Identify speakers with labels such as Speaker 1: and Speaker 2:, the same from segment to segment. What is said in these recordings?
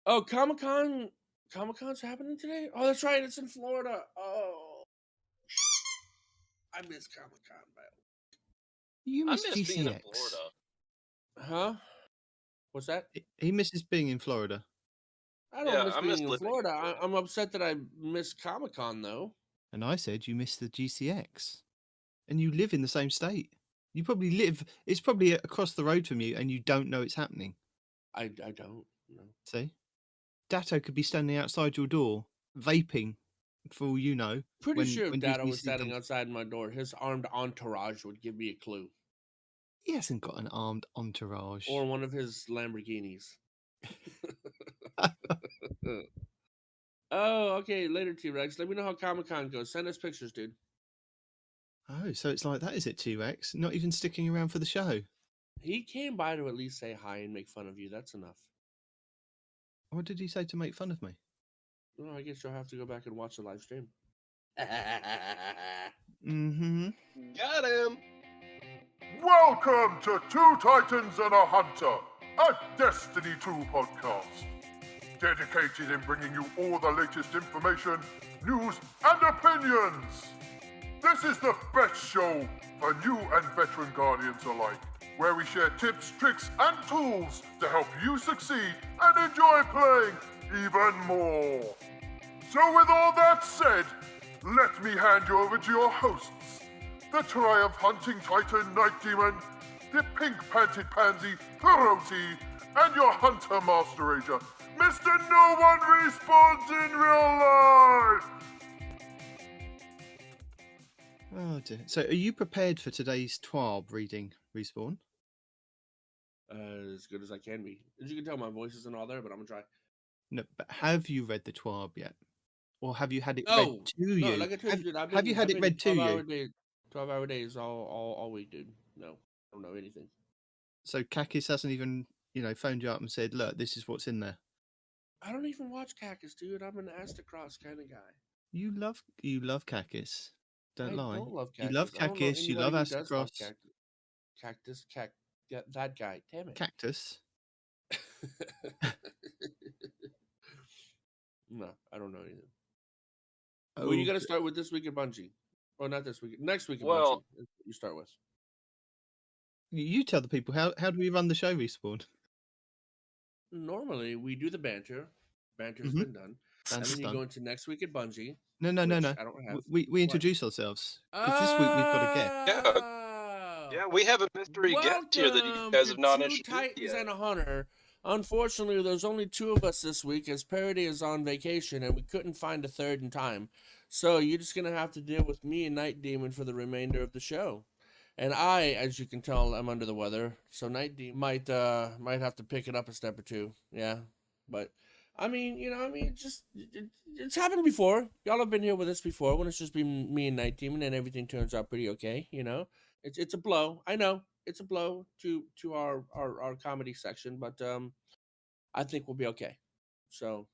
Speaker 1: Oh, Comic-Con. Comic-Con's happening today? Oh, that's right. It's in Florida. Oh. I miss Comic-Con, man.
Speaker 2: You
Speaker 3: I
Speaker 2: miss
Speaker 3: miss being in
Speaker 2: GCX.
Speaker 3: Florida.
Speaker 1: Huh? What's that?
Speaker 2: He misses being in Florida.
Speaker 1: I don't
Speaker 3: Yeah,
Speaker 1: miss
Speaker 3: I
Speaker 1: being
Speaker 3: miss
Speaker 1: in
Speaker 3: living in
Speaker 1: Florida.
Speaker 3: Florida.
Speaker 1: I'm upset that I miss Comic-Con, though.
Speaker 2: And I said you miss the GCX. And you live in the same state. You probably live, it's probably across the road from you and you don't know it's happening.
Speaker 1: I don't. No.
Speaker 2: See? Datto could be standing outside your door, vaping, for all you know.
Speaker 1: Pretty sure if
Speaker 2: when
Speaker 1: Dado was
Speaker 2: GCC
Speaker 1: standing
Speaker 2: comes.
Speaker 1: outside my door, his armed entourage would give me a clue.
Speaker 2: He hasn't got an armed entourage.
Speaker 1: Or one of his Lamborghinis. Oh, okay. Later, T-Rex. Let me know how Comic-Con goes. Send us pictures, dude.
Speaker 2: Oh, so it's like that, is it, T-Rex? Not even sticking around for the show?
Speaker 1: He came by to at least say hi and make fun of you. That's enough.
Speaker 2: What did he say to make fun of me?
Speaker 1: Well, I guess you'll have to go back and watch the live stream.
Speaker 2: Mm-hmm.
Speaker 3: Got him.
Speaker 4: Welcome to Two Titans and a Hunter, a Destiny 2 podcast. Dedicated in bringing you all the latest information, news, and opinions. This is the best show for new and veteran Guardians alike, where we share tips, tricks, and tools to help you succeed and enjoy playing even more. So with all that said, let me hand you over to your hosts, the Triumph Hunting Titan Nitedemon, the pink-panted pansy Peroty, and your Hunter Master Rager, Mr. No One Respawns in Real Life!
Speaker 2: Oh dear. So are you prepared for today's TWAB reading, Respawn?
Speaker 1: As good as I can be. As you can tell, my voice isn't all there, but I'm going to try.
Speaker 2: No, but have you read the TWAB yet? Or have you had it
Speaker 1: No,
Speaker 2: read to
Speaker 1: no,
Speaker 2: you?
Speaker 1: like I told you, dude,
Speaker 2: Have you had it read to you?
Speaker 1: 12-hour days all week, dude. No, I don't know anything.
Speaker 2: So Kakis hasn't even, phoned you up and said, look, this is what's in there.
Speaker 1: I don't even watch Cactus, dude. I'm an Astacross kind of guy.
Speaker 2: You love Kakis. Don't lie.
Speaker 1: I don't love Cactus.
Speaker 2: You love Kakis, you love Astacross.
Speaker 1: Cactus, that guy. Damn it.
Speaker 2: Cactus?
Speaker 1: No, I don't know anything.
Speaker 2: Oh,
Speaker 1: Well, you got to start with this week at Bungie. Or not this week. Next week at
Speaker 3: Well-
Speaker 1: Bungie. That's what you start with.
Speaker 2: You tell the people, how do we run the show, Respawn?
Speaker 1: Normally, we do the banter. Banter's
Speaker 2: Mhm.
Speaker 1: been done.
Speaker 2: Banter's
Speaker 1: and then you
Speaker 2: done.
Speaker 1: go into next week at Bungie.
Speaker 2: No.
Speaker 1: which I don't have.
Speaker 2: We introduce ourselves. Because this week we've got a guest.
Speaker 3: Yeah, we have a mystery guest here that you guys have not
Speaker 1: Two
Speaker 3: introduced
Speaker 1: Titans
Speaker 3: yet.
Speaker 1: and a Hunter. Unfortunately, there's only two of us this week as Peroty is on vacation and we couldn't find a third in time. So you're just going to have to deal with me and Nitedemon for the remainder of the show. And I, as you can tell, I'm under the weather. So Nitedemon might have to pick it up a step or two. Yeah. But it's happened before. Y'all have been here with us before when it's just been me and Nitedemon and everything turns out pretty okay, It's a blow. I know. It's a blow to our comedy section, but I think we'll be okay. So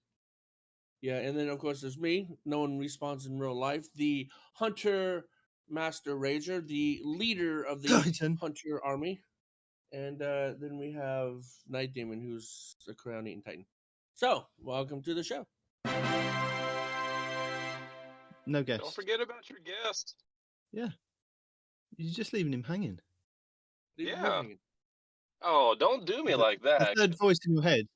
Speaker 1: yeah, and then of course there's me. No one respawns in real life. The Hunter Master Rager, the leader of the
Speaker 2: Titan.
Speaker 1: Hunter army. And then we have Nitedemon, who's a crown-eating Titan. So, welcome to the show.
Speaker 2: No guest.
Speaker 3: Don't forget about your guest.
Speaker 2: Yeah. You're just leaving him hanging.
Speaker 1: Leave him
Speaker 3: Yeah.
Speaker 1: hanging.
Speaker 3: Oh, don't do me like
Speaker 2: The
Speaker 3: that.
Speaker 2: third voice in your head.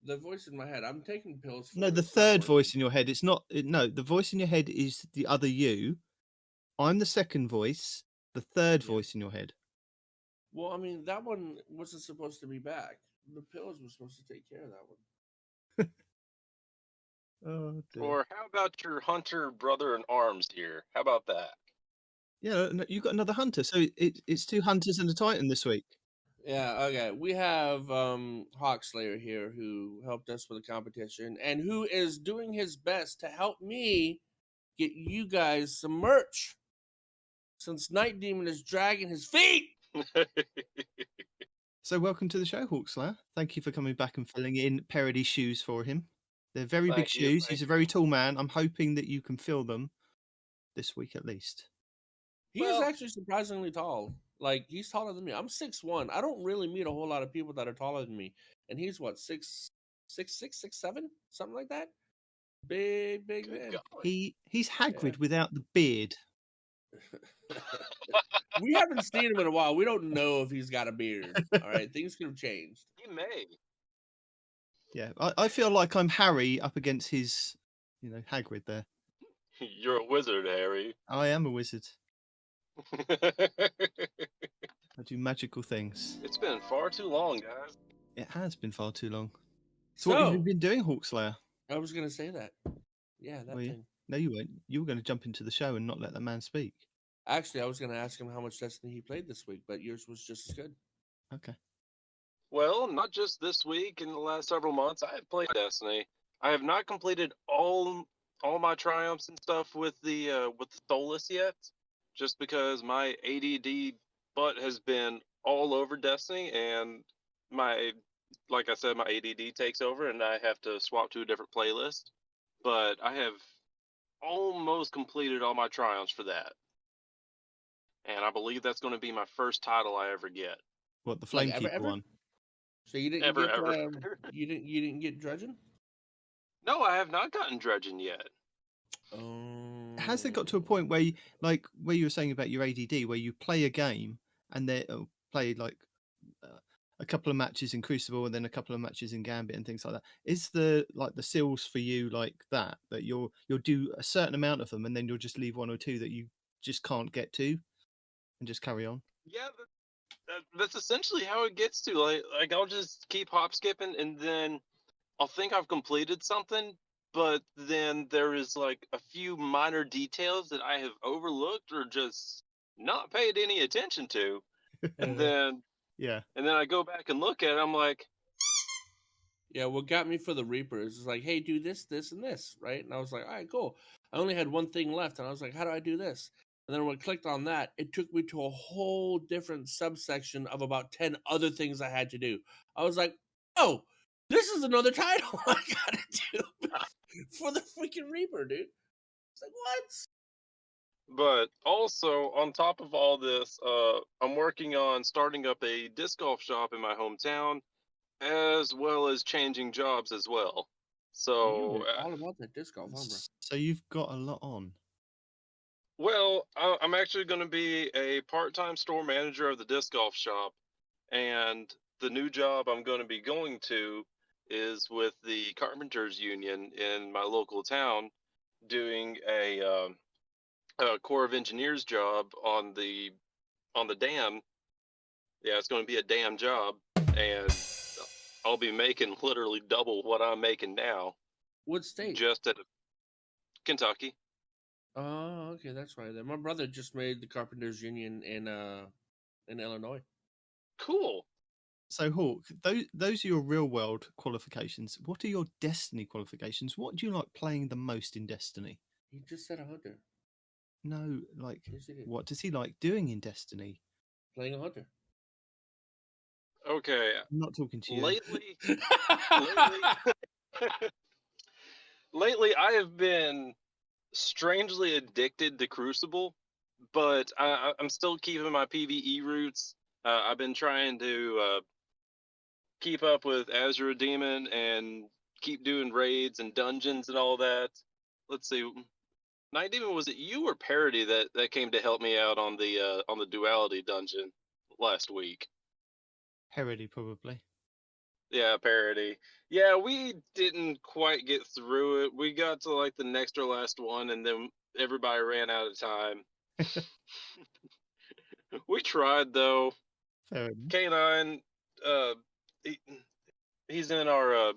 Speaker 1: The voice in my head. I'm taking pills for
Speaker 2: No,
Speaker 1: it,
Speaker 2: the
Speaker 1: it's not
Speaker 2: third
Speaker 1: working.
Speaker 2: voice in your head. It's not. No, the voice in your head is the other you. I'm the second voice. The third
Speaker 1: Yeah.
Speaker 2: voice in your head.
Speaker 1: Well, I mean, that one wasn't supposed to be back. The pills were supposed to take care of that one.
Speaker 2: Oh, dear.
Speaker 3: Or how about your hunter brother in arms here? How about that?
Speaker 2: Yeah, no, you got another hunter. So it's two hunters and a titan this week.
Speaker 1: Yeah, okay. We have HAwkSlay3r here who helped us with the competition and who is doing his best to help me get you guys some merch. Since Nitedemon is dragging his feet.
Speaker 2: So welcome to the show, HAwkSlay3r. Thank you for coming back and filling in Peroty's shoes for him. They're very big
Speaker 3: Thank you,
Speaker 2: shoes.
Speaker 3: thank
Speaker 2: He's a very tall man. I'm hoping that you can fill them this week at least.
Speaker 1: He is
Speaker 3: Well-
Speaker 1: actually surprisingly tall. Like, he's taller than me. I'm 6'1". I don't really meet a whole lot of people that are taller than me. And he's, what, 6'7", 6'6", 6'7", something like that. Big man.
Speaker 2: He's Hagrid without the beard.
Speaker 1: We haven't seen him in a while. We don't know if he's got a beard. All right, things could have changed.
Speaker 3: He may.
Speaker 2: Yeah, I feel like I'm Harry up against his, Hagrid there.
Speaker 3: You're a wizard, Harry.
Speaker 2: I am a wizard. I do magical things.
Speaker 3: It's been far too long, guys.
Speaker 2: It has been far too long. So what have you been doing, HAwkSlay3r?
Speaker 1: I was going to say that. Yeah, that thing.
Speaker 2: No, you weren't. You were going to jump into the show and not let the man speak.
Speaker 1: Actually, I was going to ask him how much Destiny he played this week, but yours was just as good.
Speaker 2: Okay.
Speaker 3: Well, not just this week. In the last several months, I have played Destiny. I have not completed all my triumphs and stuff with the Solus yet, just because my ADD butt has been all over Destiny, and like I said, my ADD takes over, and I have to swap to a different playlist. But I have almost completed all my triumphs for that, and I believe that's going to be my first title I ever get.
Speaker 2: What, the Flamekeeper one?
Speaker 1: So you didn't you didn't get Dredgen?
Speaker 3: No, I have not gotten Dredgen yet.
Speaker 2: Has it got to a point where you were saying about your ADD, where you play a game and then play like a couple of matches in Crucible and then a couple of matches in Gambit and things like that? Is the seals for you like that you'll do a certain amount of them and then you'll just leave one or two that you just can't get to and just carry on?
Speaker 3: Yeah, that's essentially how it gets to. Like I'll just keep hop skipping, and then I'll think I've completed something, but then there is like a few minor details that I have overlooked or just not paid any attention to, and then I go back and look at it. I'm like,
Speaker 1: yeah, what got me for the Reapers is like, hey, do this, this, and this, right? And I was like, all right, cool. I only had one thing left, and I was like, how do I do this? And then when I clicked on that, it took me to a whole different subsection of about 10 other things I had to do. I was like, oh, this is another title I gotta do for the freaking Reaper, dude. It's like, what?
Speaker 3: But also, on top of all this, I'm working on starting up a disc golf shop in my hometown, as well as changing jobs as well. So
Speaker 1: all about that disc golf, huh, bro?
Speaker 2: So you've got a lot on.
Speaker 3: Well, I'm actually going to be a part-time store manager of the disc golf shop, and the new job I'm going to be going to is with the Carpenters Union in my local town, doing a Corps of Engineers job on the dam. Yeah, it's going to be a dam job, and I'll be making literally double what I'm making now.
Speaker 1: What state?
Speaker 3: Just at Kentucky.
Speaker 1: Oh, okay, that's right. My brother just made the Carpenters Union in Illinois.
Speaker 3: Cool.
Speaker 2: So, Hawk, those are your real world qualifications. What are your Destiny qualifications? What do you like playing the most in Destiny?
Speaker 1: He just said a hunter.
Speaker 2: No, what does he like doing in Destiny?
Speaker 1: Playing a hunter.
Speaker 3: Okay.
Speaker 2: I'm not talking to you.
Speaker 3: Lately, I have been strangely addicted to Crucible, but I'm still keeping my PvE roots. I've been trying to keep up with Azure Demon and keep doing raids and dungeons and all that. Let's see, Nitedemon, was it you or Peroty that came to help me out on the duality dungeon last week?
Speaker 2: Peroty, probably.
Speaker 3: Yeah, Peroty. Yeah, we didn't quite get through it. We got to like the next or last one, and then everybody ran out of time. We tried though. K9, he's in our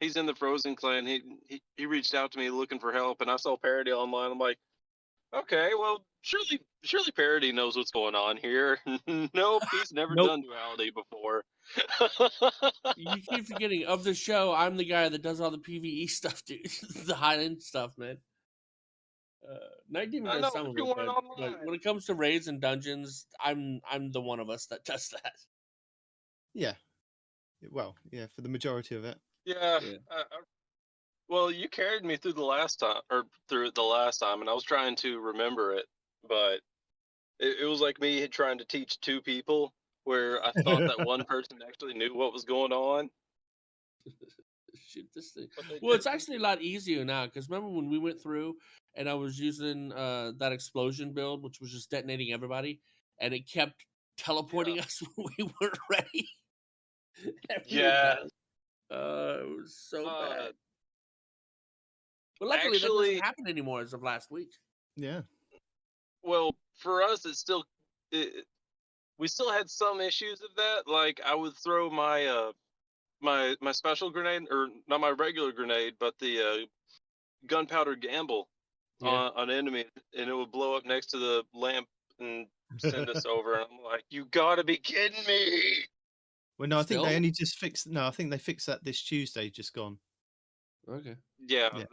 Speaker 3: he's in the Frozen clan. He reached out to me looking for help, and I saw Peroty online. I'm like, okay, well, surely Peroty knows what's going on here. Nope, he's never done duality before.
Speaker 1: You keep forgetting, of the show, I'm the guy that does all the PvE stuff, dude. The high-end stuff, man. Nitedemon does some of it, but when it comes to raids and dungeons, I'm the one of us that does that.
Speaker 2: Yeah. Well, yeah, for the majority of it.
Speaker 3: Yeah. Well, you carried me through the last time, and I was trying to remember it, but it was like me trying to teach two people, where I thought that one person actually knew what was going on.
Speaker 1: Shoot this thing.
Speaker 3: But they
Speaker 1: Well, it's
Speaker 3: didn't.
Speaker 1: actually a lot easier now because remember when we went through and I was using that explosion build, which was just detonating everybody, and it kept teleporting us when we weren't ready. And we were
Speaker 3: Yeah.
Speaker 1: dead. It was so
Speaker 3: Uh,
Speaker 1: bad. But luckily, that
Speaker 3: Actually,
Speaker 1: doesn't happen anymore as of last week.
Speaker 2: Yeah.
Speaker 3: well, for us, we still had some issues of that. Like I would throw my my special grenade, or not my regular grenade, but the gunpowder gamble
Speaker 1: Yeah.
Speaker 3: on enemy, and it would blow up next to the lamp and send us over. And I'm like, you gotta be kidding me!
Speaker 2: Well, no, I think they
Speaker 1: Still?
Speaker 2: only just fixed. No, I think they fixed that this Tuesday. Just gone.
Speaker 1: Okay.
Speaker 3: Yeah,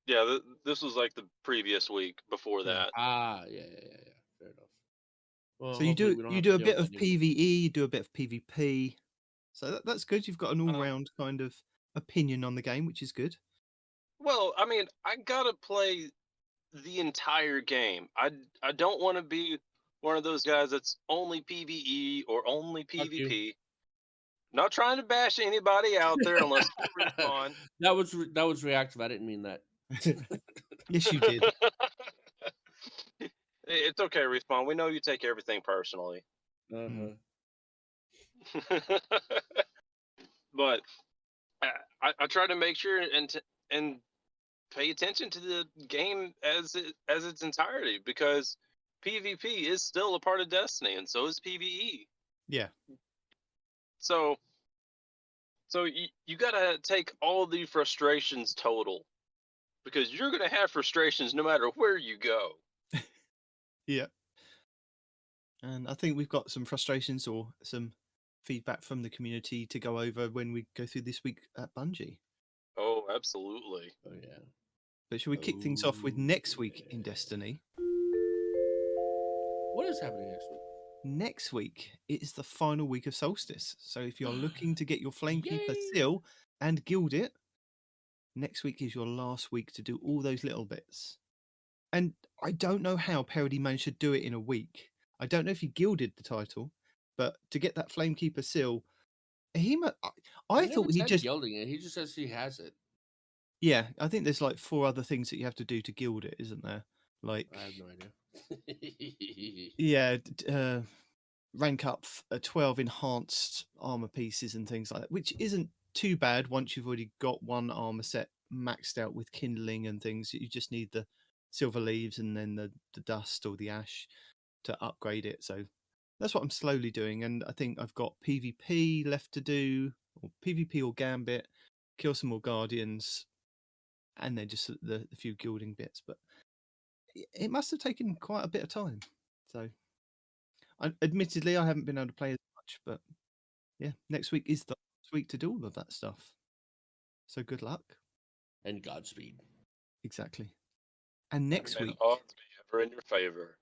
Speaker 2: Yeah.
Speaker 3: this was like the previous week before
Speaker 2: Yeah.
Speaker 3: that.
Speaker 1: Yeah. Fair enough. Well,
Speaker 2: So you
Speaker 1: hopefully
Speaker 2: do
Speaker 1: we don't
Speaker 2: you
Speaker 1: have
Speaker 2: do
Speaker 1: to
Speaker 2: a
Speaker 1: deal
Speaker 2: bit
Speaker 1: with
Speaker 2: of
Speaker 1: that anymore.
Speaker 2: PVE, you do a bit of PvP. So that's good. You've got an
Speaker 3: Um,
Speaker 2: all-round kind of opinion on the game, which is good.
Speaker 3: Well, I mean, I gotta play the entire game. I don't want to be one of those guys that's only PVE or only
Speaker 1: Fuck you.
Speaker 3: PvP. Not trying to bash anybody out there unless you respawn.
Speaker 1: that was reactive. I didn't mean that.
Speaker 2: Yes, you did.
Speaker 3: It's okay, respawn. We know you take everything personally.
Speaker 1: Uh-huh.
Speaker 3: But I try to make sure and pay attention to the game as its entirety, because PvP is still a part of Destiny, and so is PvE.
Speaker 2: Yeah.
Speaker 3: So you gotta take all the frustrations total, because you're gonna have frustrations no matter where you go.
Speaker 2: Yeah. And I think we've got some frustrations or some feedback from the community to go over when we go through this week at Bungie.
Speaker 3: Oh, absolutely.
Speaker 1: Oh yeah.
Speaker 2: But should we kick things off with next week in Destiny?
Speaker 1: What is happening next week?
Speaker 2: Next week it is the final week of Solstice. So if you're looking to get your Flamekeeper
Speaker 1: Yay!
Speaker 2: seal and guild it, next week is your last week to do all those little bits. And I don't know how Peroty managed to do it in a week. I don't know if he gilded the title, but to get that Flamekeeper seal, I thought he just
Speaker 1: gilding it. He just says he has it.
Speaker 2: Yeah, I think there's like 4 other things that you have to do to gild it, isn't there? Like
Speaker 1: I have no idea.
Speaker 2: yeah, rank up 12 enhanced armor pieces and things like that, which isn't too bad once you've already got one armor set maxed out with kindling and things. You just need the silver leaves and then the dust or the ash to upgrade it. So that's what I'm slowly doing, and I think I've got PvP left to do, or PvP or Gambit, kill some more Guardians, and then just the few gilding bits. But it must have taken quite a bit of time. So admittedly, I haven't been able to play as much, but yeah, next week is the last week to do all of that stuff. So good luck.
Speaker 1: And Godspeed.
Speaker 2: Exactly. And next
Speaker 3: May
Speaker 2: week,
Speaker 3: the odds be ever in your favor.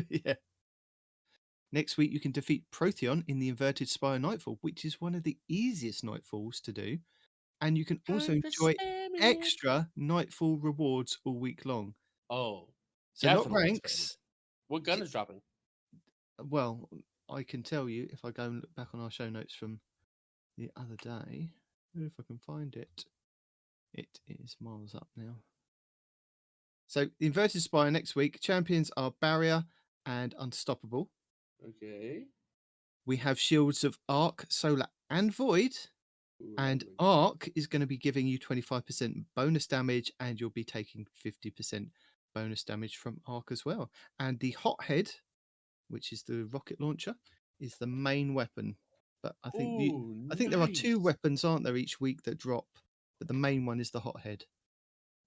Speaker 2: yeah. Next week, you can defeat Protheon in the Inverted Spire Nightfall, which is one of the easiest Nightfalls to do. And you can also enjoy extra Nightfall rewards all week long.
Speaker 1: Oh,
Speaker 2: So not
Speaker 1: definitely
Speaker 2: ranks.
Speaker 1: spam it. What gun is dropping?
Speaker 2: Well, I can tell you if I go and look back on our show notes from the other day, if I can find it. It is miles up now. So the Inverted Spire next week, champions are Barrier and Unstoppable.
Speaker 1: Okay.
Speaker 2: We have Shields of Arc, Solar and Void.
Speaker 1: Ooh,
Speaker 2: And
Speaker 1: lovely.
Speaker 2: Arc is going to be giving you 25% bonus damage, and you'll be taking 50% bonus damage from Arc as well. And the Hothead, which is the rocket launcher, is the main weapon. But I think
Speaker 1: Ooh,
Speaker 2: I think there are 2
Speaker 1: nice.
Speaker 2: weapons, aren't there, each week that drop, but the main one is the Hothead.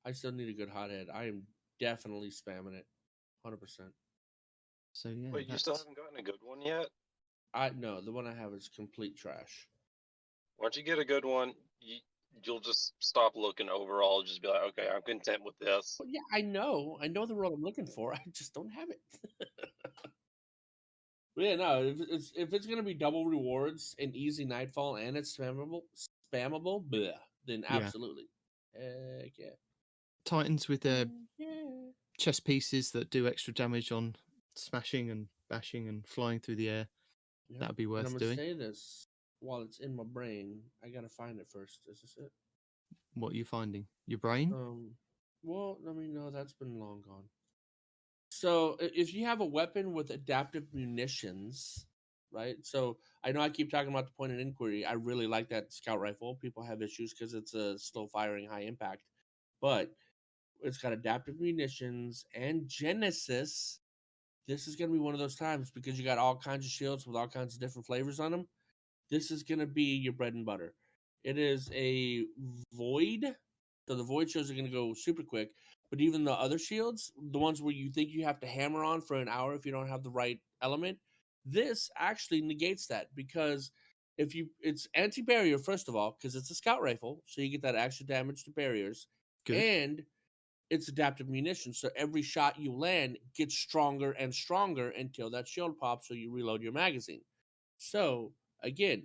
Speaker 1: I still need a good hothead. I am definitely spamming it, 100%.
Speaker 2: So yeah,
Speaker 3: Wait, you still haven't gotten a good one yet?
Speaker 1: No, the one I have is complete trash.
Speaker 3: Once you get a good one, you'll just stop looking overall. Just be like, okay, I'm content with this.
Speaker 1: Well, yeah, I know the role I'm looking for. I just don't have it. But yeah, no. If it's gonna be double rewards and easy nightfall and it's spammable, bleh, then
Speaker 2: Yeah.
Speaker 1: absolutely. Heck yeah.
Speaker 2: Titans with their
Speaker 1: Yeah.
Speaker 2: chest pieces that do extra damage on smashing and bashing and flying through the air.
Speaker 1: Yep.
Speaker 2: That'd be
Speaker 1: And
Speaker 2: worth
Speaker 1: I'm gonna
Speaker 2: doing.
Speaker 1: say this: while it's in my brain, I gotta find it first. Is this it?
Speaker 2: What are you finding? Your brain?
Speaker 1: Well, I mean, no, that's been long gone. So if you have a weapon with adaptive munitions, right? So I know I keep talking about the point of inquiry. I really like that scout rifle. People have issues because it's a slow firing, high impact, but it's got adaptive munitions and Genesis. This is going to be one of those times because you got all kinds of shields with all kinds of different flavors on them. This is going to be your bread and butter. It is a void. So the void shields are going to go super quick. But even the other shields, the ones where you think you have to hammer on for an hour if you don't have the right element, this actually negates that because it's anti-barrier, first of all, because it's a scout rifle, so you get that extra damage to barriers.
Speaker 2: Good.
Speaker 1: And it's adaptive munitions, so every shot you land gets stronger and stronger until that shield pops, so you reload your magazine. So again,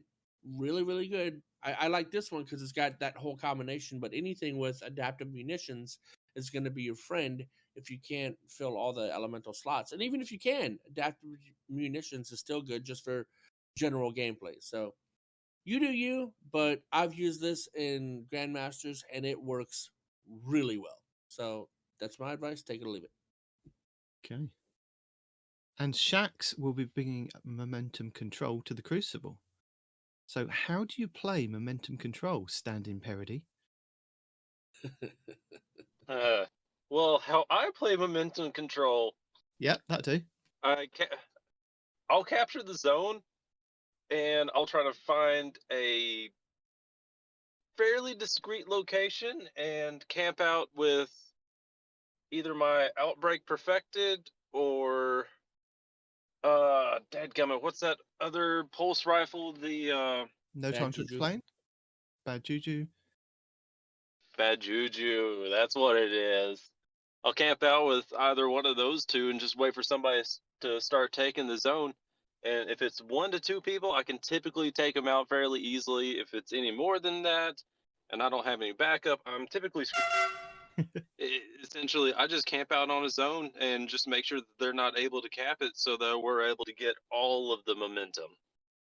Speaker 1: really, really good. I like this one because it's got that whole combination. But anything with adaptive munitions is going to be your friend if you can't fill all the elemental slots. And even if you can, adaptive munitions is still good just for general gameplay. So you do you, but I've used this in Grandmasters and it works really well. So that's my advice. Take it or leave it.
Speaker 2: Okay. And Shax will be bringing momentum control to the Crucible. So how do you play momentum control, stand-in Peroty?
Speaker 3: Well, how I play momentum control,
Speaker 2: Yeah, that do.
Speaker 3: I'll capture the zone, and I'll try to find a fairly discreet location and camp out with either my Outbreak Perfected or dadgummit, what's that other pulse rifle? The
Speaker 2: No
Speaker 1: Bad
Speaker 2: time to
Speaker 1: Juju.
Speaker 2: explain. Bad Juju.
Speaker 3: Bad Juju. That's what it is. I'll camp out with either one of those two and just wait for somebody to start taking the zone. And if it's 1 to 2 people, I can typically take them out fairly easily. If it's any more than that, and I don't have any backup, I'm typically essentially I just camp out on a zone and just make sure that they're not able to cap it, so that we're able to get all of the momentum.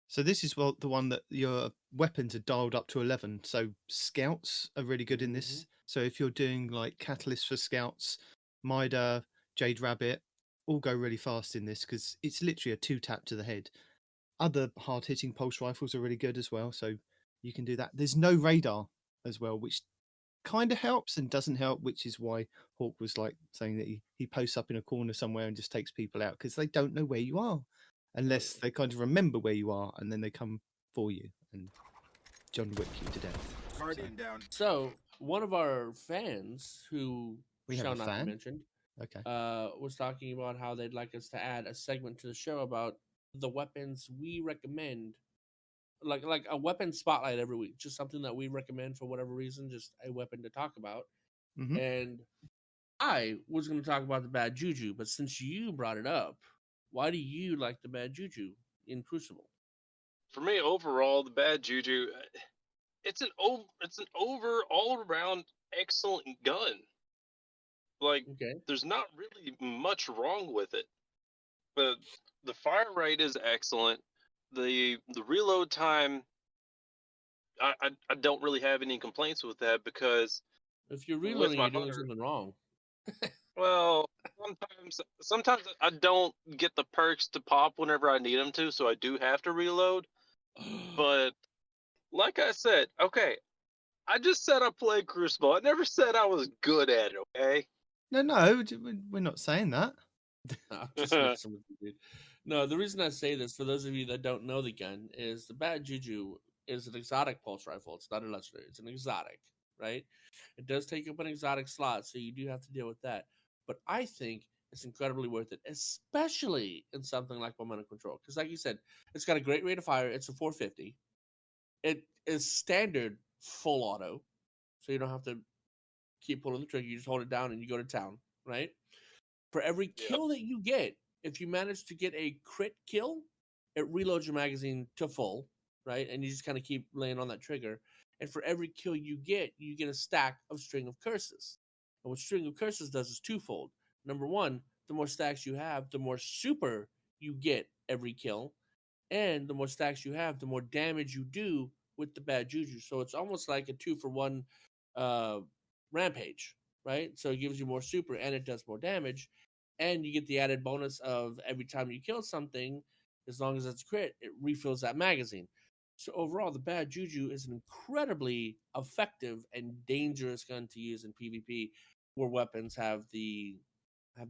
Speaker 2: So this is the one that your weapons are dialed up to 11. So scouts are really good in this. So if you're doing like catalyst for scouts, Mida, Jade Rabbit, all go really fast in this because it's literally a 2-tap to the head. Other hard-hitting pulse rifles are really good as well. So you can do that. There's no radar as well, which kind of helps and doesn't help, which is why Hawk was like saying that he posts up in a corner somewhere and just takes people out because they don't know where you are. Unless they kind of remember where you are and then they come for you and John Wick you to death.
Speaker 1: So one of our fans, who
Speaker 2: We have
Speaker 1: shall
Speaker 2: a
Speaker 1: not be
Speaker 2: fan?
Speaker 1: mentioned,
Speaker 2: Okay.
Speaker 1: was talking about how they'd like us to add a segment to the show about the weapons we recommend, like a weapon spotlight every week, just something that we recommend for whatever reason, just a weapon to talk about.
Speaker 2: Mhm.
Speaker 1: And I was going to talk about the bad juju, but since you brought it up, why do you like the bad juju in Crucible?
Speaker 3: For me, overall, the Bad Juju, it's an all around excellent gun. Like,
Speaker 1: Okay.
Speaker 3: there's not really much wrong with it. But the fire rate is excellent. The reload time, I don't really have any complaints with that because
Speaker 1: If you're
Speaker 3: with
Speaker 1: reloading,
Speaker 3: my
Speaker 1: you're doing
Speaker 3: hunter,
Speaker 1: something wrong.
Speaker 3: well, sometimes I don't get the perks to pop whenever I need them to, so I do have to reload. But like I said, okay, I just said I played Crucible. I never said I was good at it, okay?
Speaker 2: No, we're not saying that.
Speaker 1: I'm just messing with you, dude. No, the reason I say this, for those of you that don't know the gun, is the Bad Juju is an exotic pulse rifle. It's not a legendary. It's an exotic, right? It does take up an exotic slot, so you do have to deal with that. But I think it's incredibly worth it, especially in something like momentum control. Because, like you said, it's got a great rate of fire. It's a 450. It is standard full auto, so you don't have to keep pulling the trigger. You just hold it down and you go to town, right? For every kill that you get, if you manage to get a crit kill, it reloads your magazine to full, right? And you just kind of keep laying on that trigger. And for every kill you get a stack of String of Curses. And what String of Curses does is twofold. Number one, the more stacks you have, the more super you get every kill. and the more stacks you have, the more damage you do with the bad juju. So it's almost like a 2-for-1 rampage, right? So it gives you more super and it does more damage, and you get the added bonus of every time you kill something, as long as it's crit, it refills that magazine. So overall, the bad juju is an incredibly effective and dangerous gun to use in PvP, where weapons have the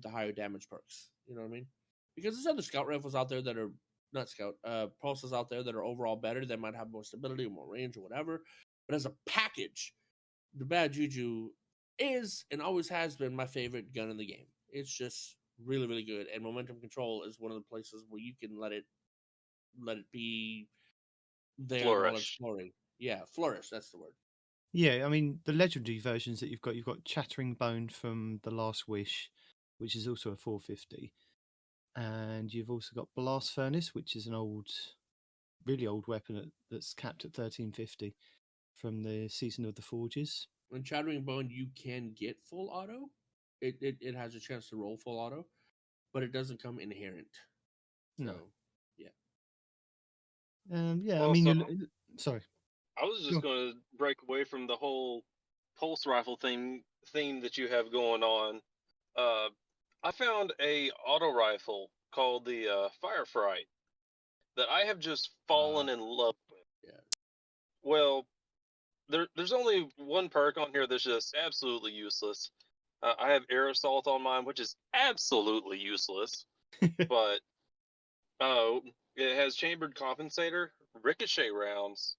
Speaker 1: higher damage perks. You know what I mean? Because there's other scout rifles out there that are not scout pulses out there that are overall better. That might have more stability or more range or whatever. But as a package, the bad juju is and always has been my favorite gun in the game. It's just really, really good. And momentum control is one of the places where you can let it be there while
Speaker 3: Flourish.
Speaker 1: exploring. Yeah, flourish. That's the word.
Speaker 2: Yeah, I mean the legendary versions that you've got Chattering Bone from The Last Wish, which is also a 450, and you've also got Blast Furnace, which is an really old weapon that's capped at 1350 from the Season of the Forges.
Speaker 1: In Chattering Bone, you can get full auto. It has a chance to roll full auto, but it doesn't come inherent. So,
Speaker 2: No.
Speaker 1: yeah.
Speaker 2: Yeah, I
Speaker 3: Well,
Speaker 2: mean,
Speaker 3: so
Speaker 2: sorry.
Speaker 3: I was
Speaker 2: Go
Speaker 3: just
Speaker 2: on.
Speaker 3: going to break away from the whole pulse rifle theme that you have going on. I found a auto rifle called the Firefright that I have just fallen in love with.
Speaker 1: Yeah.
Speaker 3: Well, there's only one perk on here that's just absolutely useless. I have air assault on mine, which is absolutely useless. But it has chambered compensator, ricochet rounds,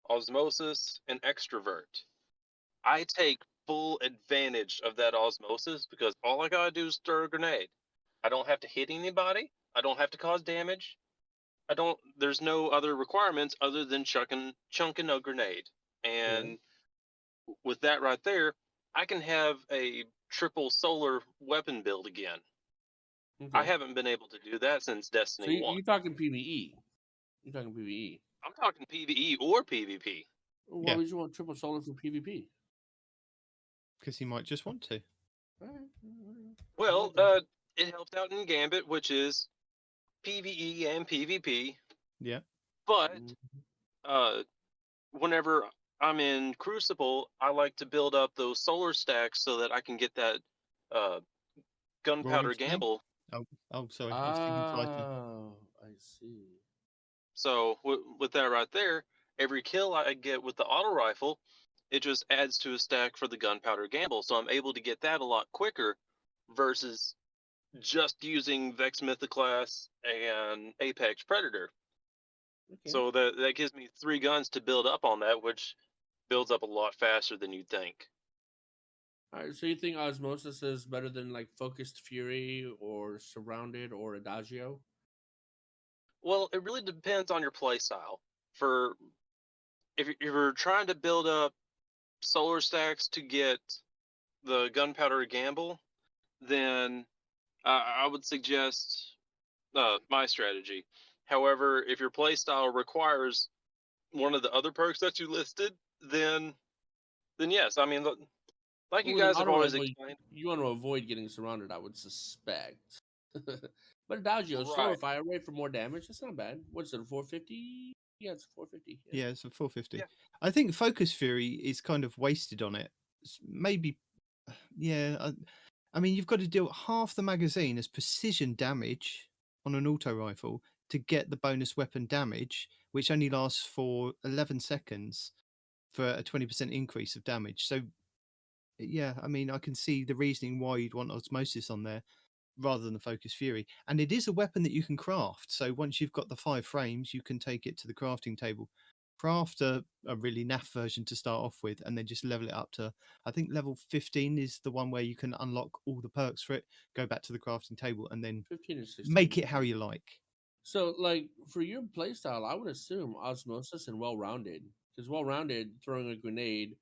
Speaker 3: osmosis, and extrovert. I take full advantage of that osmosis because all I gotta do is throw a grenade. I don't have to hit anybody. I don't have to cause damage. There's no other requirements other than chunking a grenade. And with that right there, I can have a triple solar weapon build again.
Speaker 1: Okay.
Speaker 3: I haven't been able to do that since
Speaker 1: So
Speaker 3: Destiny 1.
Speaker 1: you're talking PvE. You're talking PvE.
Speaker 3: I'm talking PvE or PvP.
Speaker 1: Why
Speaker 2: Yeah.
Speaker 1: would you want triple solar for PvP?
Speaker 2: Because he might just want to.
Speaker 3: Well, it helps out in Gambit, which is PvE and PvP.
Speaker 2: Yeah.
Speaker 3: But whenever I'm in Crucible, I like to build up those solar stacks so that I can get that gunpowder
Speaker 2: Roaring Flame?
Speaker 3: gamble.
Speaker 2: Oh, sorry. I was thinking Titan.
Speaker 1: Oh, I see.
Speaker 3: So with that right there, every kill I get with the auto rifle, it just adds to a stack for the gunpowder gamble. So I'm able to get that a lot quicker versus just using Vex Mythoclast and Apex Predator.
Speaker 1: Okay.
Speaker 3: So that gives me 3 guns to build up on that, which builds up a lot faster than you'd think.
Speaker 1: All right. So you think Osmosis is better than like Focused Fury or Surrounded or Adagio?
Speaker 3: Well, it really depends on your playstyle. If you're trying to build up solar stacks to get the gunpowder gamble, then I would suggest my strategy. However, if your playstyle requires one of the other perks that you listed, then yes. I mean, like you guys have always explained.
Speaker 1: You want to avoid getting surrounded, I would suspect. But Adagio,
Speaker 3: Right.
Speaker 1: slower fire rate for more damage. That's not bad. What's it, 450? Yeah, it's 450.
Speaker 2: Yeah, it's a 450.
Speaker 3: Yeah.
Speaker 2: I think Focus Fury is kind of wasted on it. Maybe, yeah. I mean, you've got to deal half the magazine as precision damage on an auto rifle to get the bonus weapon damage, which only lasts for 11 seconds for a 20% increase of damage. So, yeah, I mean, I can see the reasoning why you'd want Osmosis on there rather than the Focus Fury. And it is a weapon that you can craft. So once you've got the 5 frames, you can take it to the crafting table, craft a really naff version to start off with, and then just level it up to, I think level 15 is the one where you can unlock all the perks for it, go back to the crafting table, and then
Speaker 1: 15 and 16.
Speaker 2: make it how you like.
Speaker 1: So, like, for your playstyle, I would assume Osmosis and Well-Rounded. Because Well-Rounded, throwing a grenade,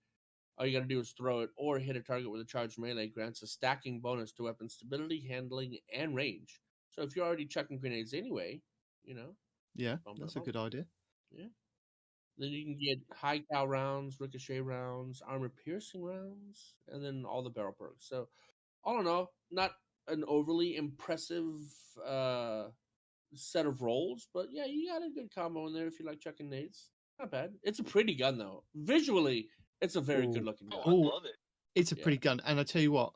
Speaker 1: all you got to do is throw it or hit a target with a charged melee grants a stacking bonus to weapon stability, handling, and range. So if you're already chucking grenades anyway, you know.
Speaker 2: Yeah, that's a good idea.
Speaker 1: Yeah. Then you can get high cal rounds, ricochet rounds, armor piercing rounds, and then all the barrel perks. So, all in all, not an overly impressive set of rolls, but yeah, you got a good combo in there if you like chucking nades. Not bad. It's a pretty gun though. Visually, it's a very good looking gun.
Speaker 3: I
Speaker 2: Ooh.
Speaker 3: love it.
Speaker 2: It's a
Speaker 1: Yeah.
Speaker 2: pretty gun. And I tell you what,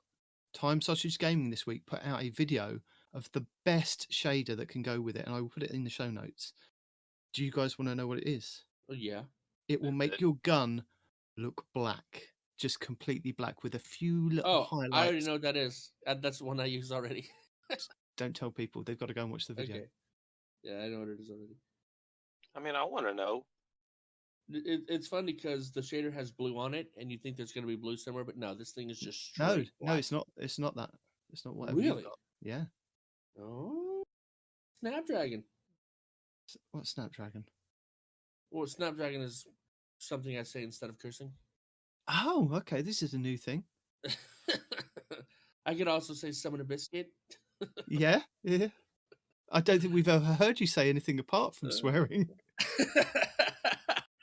Speaker 2: Time Sausage Gaming this week put out a video of the best shader that can go with it, and I will put it in the show notes. Do you guys want to know what it is?
Speaker 1: Oh, yeah.
Speaker 2: It will make your gun look black, just completely black with a few little highlights.
Speaker 1: I already know what that is. That's the one I use already.
Speaker 2: Don't tell people; they've got to go and watch the video.
Speaker 1: Okay. Yeah, I know what it is already.
Speaker 3: I mean, I want to know.
Speaker 1: It's funny because the shader has blue on it, and you think there's going to be blue somewhere, but no, this thing is just
Speaker 2: No,
Speaker 1: straight
Speaker 2: no,
Speaker 1: black.
Speaker 2: it's not. It's not that. It's not whatever you've
Speaker 1: Really?
Speaker 2: got. Yeah.
Speaker 1: Oh, Snapdragon.
Speaker 2: What's Snapdragon?
Speaker 1: Well, Snapdragon is something I say instead of cursing.
Speaker 2: Oh, okay. This is a new thing.
Speaker 1: I could also say summon a biscuit.
Speaker 2: Yeah, yeah. I don't think we've ever heard you say anything apart from swearing.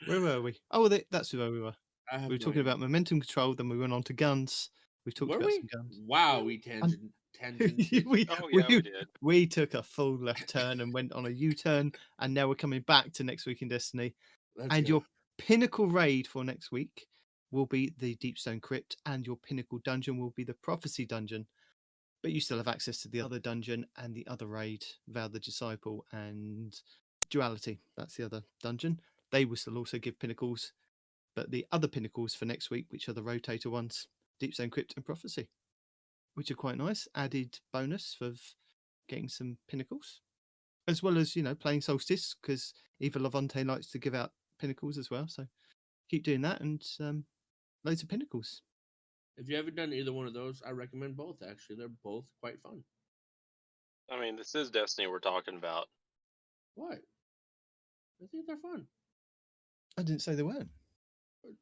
Speaker 2: Where were we? Oh, that's where we were. We were talking about momentum control, then we went on to guns. We've talked about some guns.
Speaker 1: Wow, we tangent.
Speaker 2: we
Speaker 3: did.
Speaker 2: We took a full left turn and went on a U-turn, and now we're coming back to next week in Destiny. Your pinnacle raid for next week will be the Deepstone Crypt, and your pinnacle dungeon will be the Prophecy Dungeon. But you still have access to the other dungeon and the other raid, Vow the Disciple and Duality. That's the other dungeon. They will still also give pinnacles, but the other pinnacles for next week, which are the rotator ones, Deepstone Crypt and Prophecy, which are quite nice. Added bonus for getting some pinnacles, as well as, playing Solstice, because Eva Lavonte likes to give out pinnacles as well. So keep doing that, and loads of pinnacles.
Speaker 1: If you haven't done either one of those, I recommend both, actually. They're both quite fun.
Speaker 3: I mean, this is Destiny we're talking about.
Speaker 1: What? I think they're fun.
Speaker 2: I didn't say they weren't.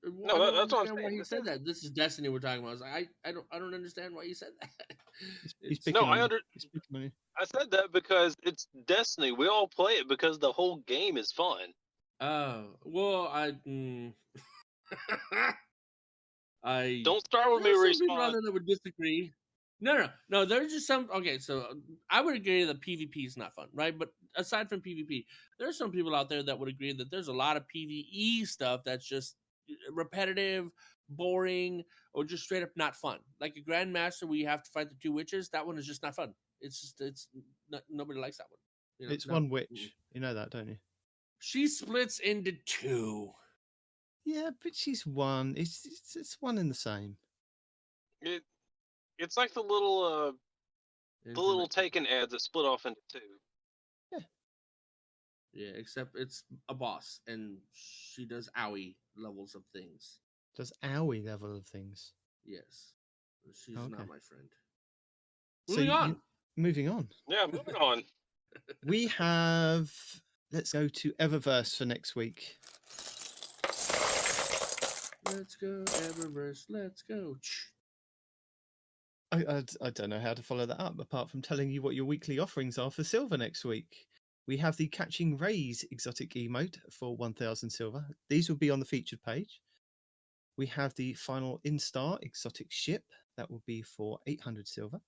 Speaker 3: No, that's what I'm saying.
Speaker 1: Why you said that? This is Destiny we're talking about. I was like, I don't understand why you said that.
Speaker 2: He's
Speaker 3: No,
Speaker 2: picking
Speaker 3: I
Speaker 2: on you.
Speaker 3: I said that because it's Destiny. We all play it because the whole game is fun.
Speaker 1: Oh, well, I
Speaker 3: Don't start with me,
Speaker 1: there's some people out
Speaker 3: Respawn.
Speaker 1: there that would disagree. No. There's just some. Okay, so I would agree that PvP is not fun, right? But aside from PvP, there's some people out there that would agree that there's a lot of PvE stuff that's just repetitive, boring, or just straight up not fun. Like a Grandmaster where you have to fight the two witches. That one is just not fun. Nobody likes that one.
Speaker 2: It's one witch. You know that, don't you?
Speaker 1: She splits into two.
Speaker 2: Yeah, but she's one. It's one and the same.
Speaker 3: It's like the little Taken ads that split off into two.
Speaker 1: Yeah, except it's a boss, and she does owie levels of things.
Speaker 2: Does owie level of things?
Speaker 1: Yes. She's not my friend.
Speaker 2: So moving on.
Speaker 3: Yeah, moving on.
Speaker 2: We have... Let's go to Eververse for next week.
Speaker 1: Let's go, Eververse. Let's go.
Speaker 2: I don't know how to follow that up, apart from telling you what your weekly offerings are for silver next week. We have the Catching Rays exotic emote for 1,000 silver. These will be on the featured page. We have the Final Instar exotic ship. That will be for 800 silver.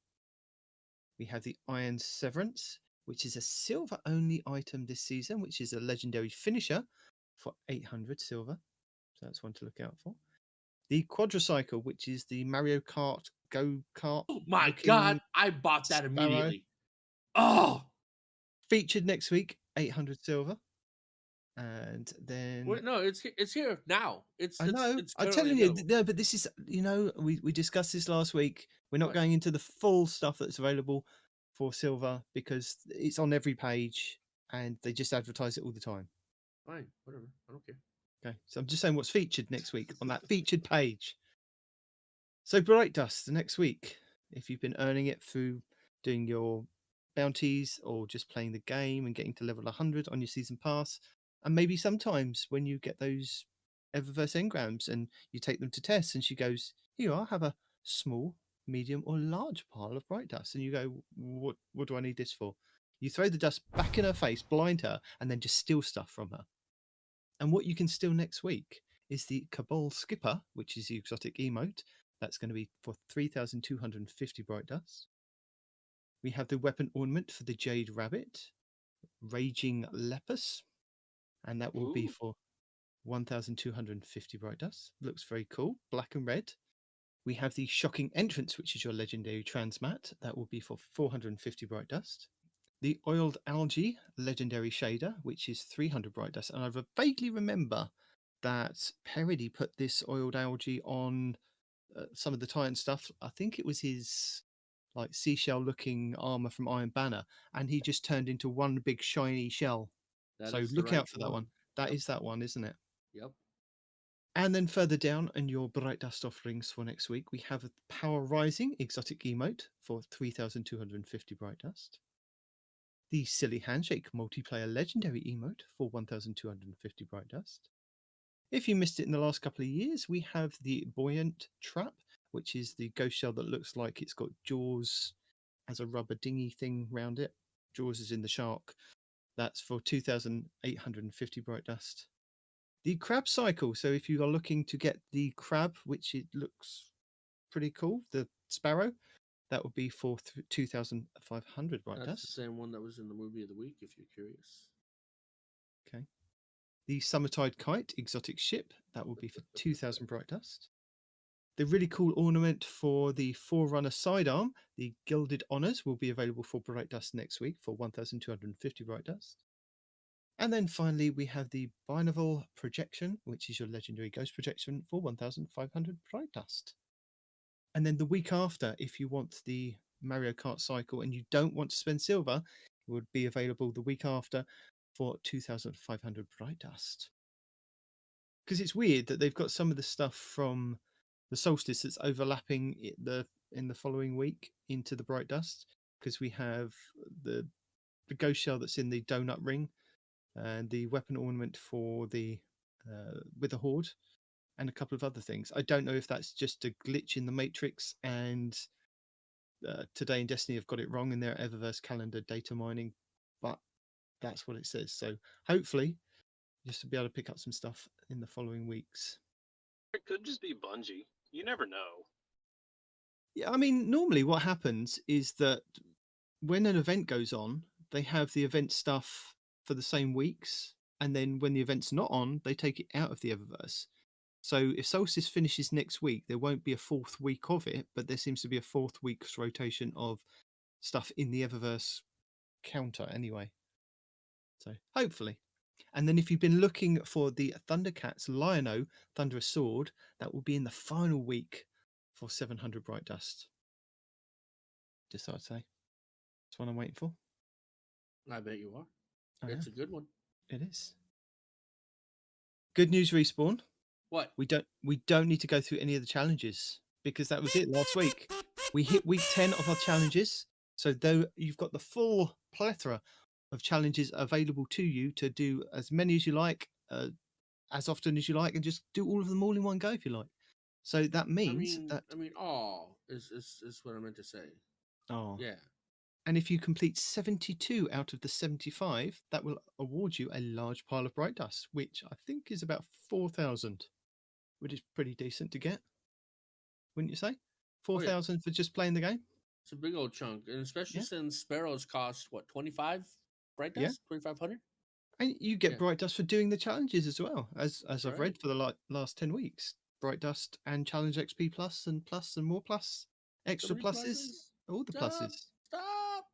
Speaker 2: We have the Iron Severance, which is a silver-only item this season, which is a legendary finisher for 800 silver. So that's one to look out for. The Quadricycle, which is the Mario Kart go-kart.
Speaker 1: Oh my God, I bought that immediately. Oh!
Speaker 2: Featured next week, 800 silver. And then...
Speaker 1: Wait, no, it's here now.
Speaker 2: I know. I'm telling you, no, but this is, we discussed this last week. We're not going into the full stuff that's available for silver because it's on every page and they just advertise it all the time.
Speaker 1: Fine, whatever. I don't care.
Speaker 2: Okay, so I'm just saying what's featured next week on that featured page. So Bright Dust the next week, if you've been earning it through doing your bounties or just playing the game and getting to level 100 on your season pass, and maybe sometimes when you get those Eververse engrams and you take them to Tess and she goes, here you are, have a small, medium or large pile of Bright Dust, and you go, what do I need this for? You throw the dust back in her face, blind her, and then just steal stuff from her. And what you can steal next week is the Cabal Skipper, which is the exotic emote. That's going to be for 3,250 Bright Dust. We have the weapon ornament for the Jade Rabbit, Raging Lepus, and that will be
Speaker 3: Ooh.
Speaker 2: for 1,250 bright dust. Looks very cool, black and red. We have the Shocking Entrance, which is your legendary Transmat. That will be for 450 bright dust. The Oiled Algae legendary shader, which is 300 bright dust. And I vaguely remember that Peroty put this Oiled Algae on some of the Titan stuff. I think it was his like seashell looking armor from Iron Banner, and he just turned into one big shiny shell.
Speaker 1: That
Speaker 2: So
Speaker 1: is the
Speaker 2: look
Speaker 1: right
Speaker 2: out for that one. That
Speaker 1: Yep.
Speaker 2: is that one, isn't it?
Speaker 1: Yep.
Speaker 2: And then further down in your Bright Dust offerings for next week, we have a Power Rising exotic emote for 3,250 Bright Dust. The Silly Handshake multiplayer legendary emote for 1,250 Bright Dust. If you missed it in the last couple of years, we have the Buoyant Trap, which is the ghost shell that looks like it's got jaws as a rubber dinghy thing round it. Jaws is in the shark. That's for 2,850 Bright Dust. The crab cycle. So if you are looking to get the crab, which it looks pretty cool, the sparrow, that would be for 2,500 bright
Speaker 1: That's the
Speaker 2: dust.
Speaker 1: same one that was in the movie of the week, if you're curious.
Speaker 2: Okay. The Summertide Kite exotic ship, that will be for 2,000 bright dust. The really cool ornament for the Forerunner sidearm, the Gilded Honors, will be available for bright dust next week for 1,250 bright dust. And then finally, we have the Binaval Projection, which is your legendary ghost projection for 1,500 bright dust. And then the week after, if you want the Mario Kart cycle and you don't want to spend silver, it would be available the week after for 2,500 bright dust. Because it's weird that they've got some of the stuff from the solstice that's overlapping in the following week into the bright dust. Because we have the ghost shell that's in the donut ring, and the weapon ornament for the with the horde, and a couple of other things. I don't know if that's just a glitch in the matrix, and Today in Destiny have got it wrong in their Eververse calendar data mining, but that's what it says. So hopefully, just to be able to pick up some stuff in the following weeks.
Speaker 3: It could just be Bungie. You never know.
Speaker 2: Yeah, I mean, normally what happens is that when an event goes on, they have the event stuff for the same weeks, and then when the event's not on, they take it out of the Eververse. So if Solstice finishes next week, there won't be a fourth week of it, but there seems to be a fourth week's rotation of stuff in the Eververse counter anyway. So hopefully. And then if you've been looking for the Thundercats Lion-O Thunderous Sword, that will be in the final week for 700 Bright Dust. Just thought I'd say. That's what I'm waiting for.
Speaker 1: I bet you are.
Speaker 2: Oh,
Speaker 1: It's
Speaker 2: yeah,
Speaker 1: a good one.
Speaker 2: it is. Good news, Respawn.
Speaker 1: What?
Speaker 2: We don't need to go through any of the challenges because that was it last week. We hit week 10 of our challenges. So though you've got the full plethora of challenges available to you to do as many as you like, as often as you like, and just do all of them all in one go if you like. So that means
Speaker 1: is what I meant to say.
Speaker 2: Oh.
Speaker 1: Yeah.
Speaker 2: And if you complete 72 out of the 75, that will award you a large pile of bright dust, which I think is about 4,000, which is pretty decent to get, wouldn't you say? 4,000 for just playing the game?
Speaker 1: It's a big old chunk, and especially
Speaker 2: Yeah.
Speaker 1: since sparrows cost what 25 bright
Speaker 2: Yeah.
Speaker 1: dust, 2,500.
Speaker 2: And you get
Speaker 1: Yeah.
Speaker 2: bright dust for doing the challenges as well, as I've
Speaker 1: right.
Speaker 2: read for the last 10 weeks. Bright dust and challenge XP plus and more plus, extra
Speaker 1: many
Speaker 2: pluses, all the
Speaker 1: Stop.
Speaker 2: pluses.
Speaker 1: Stop.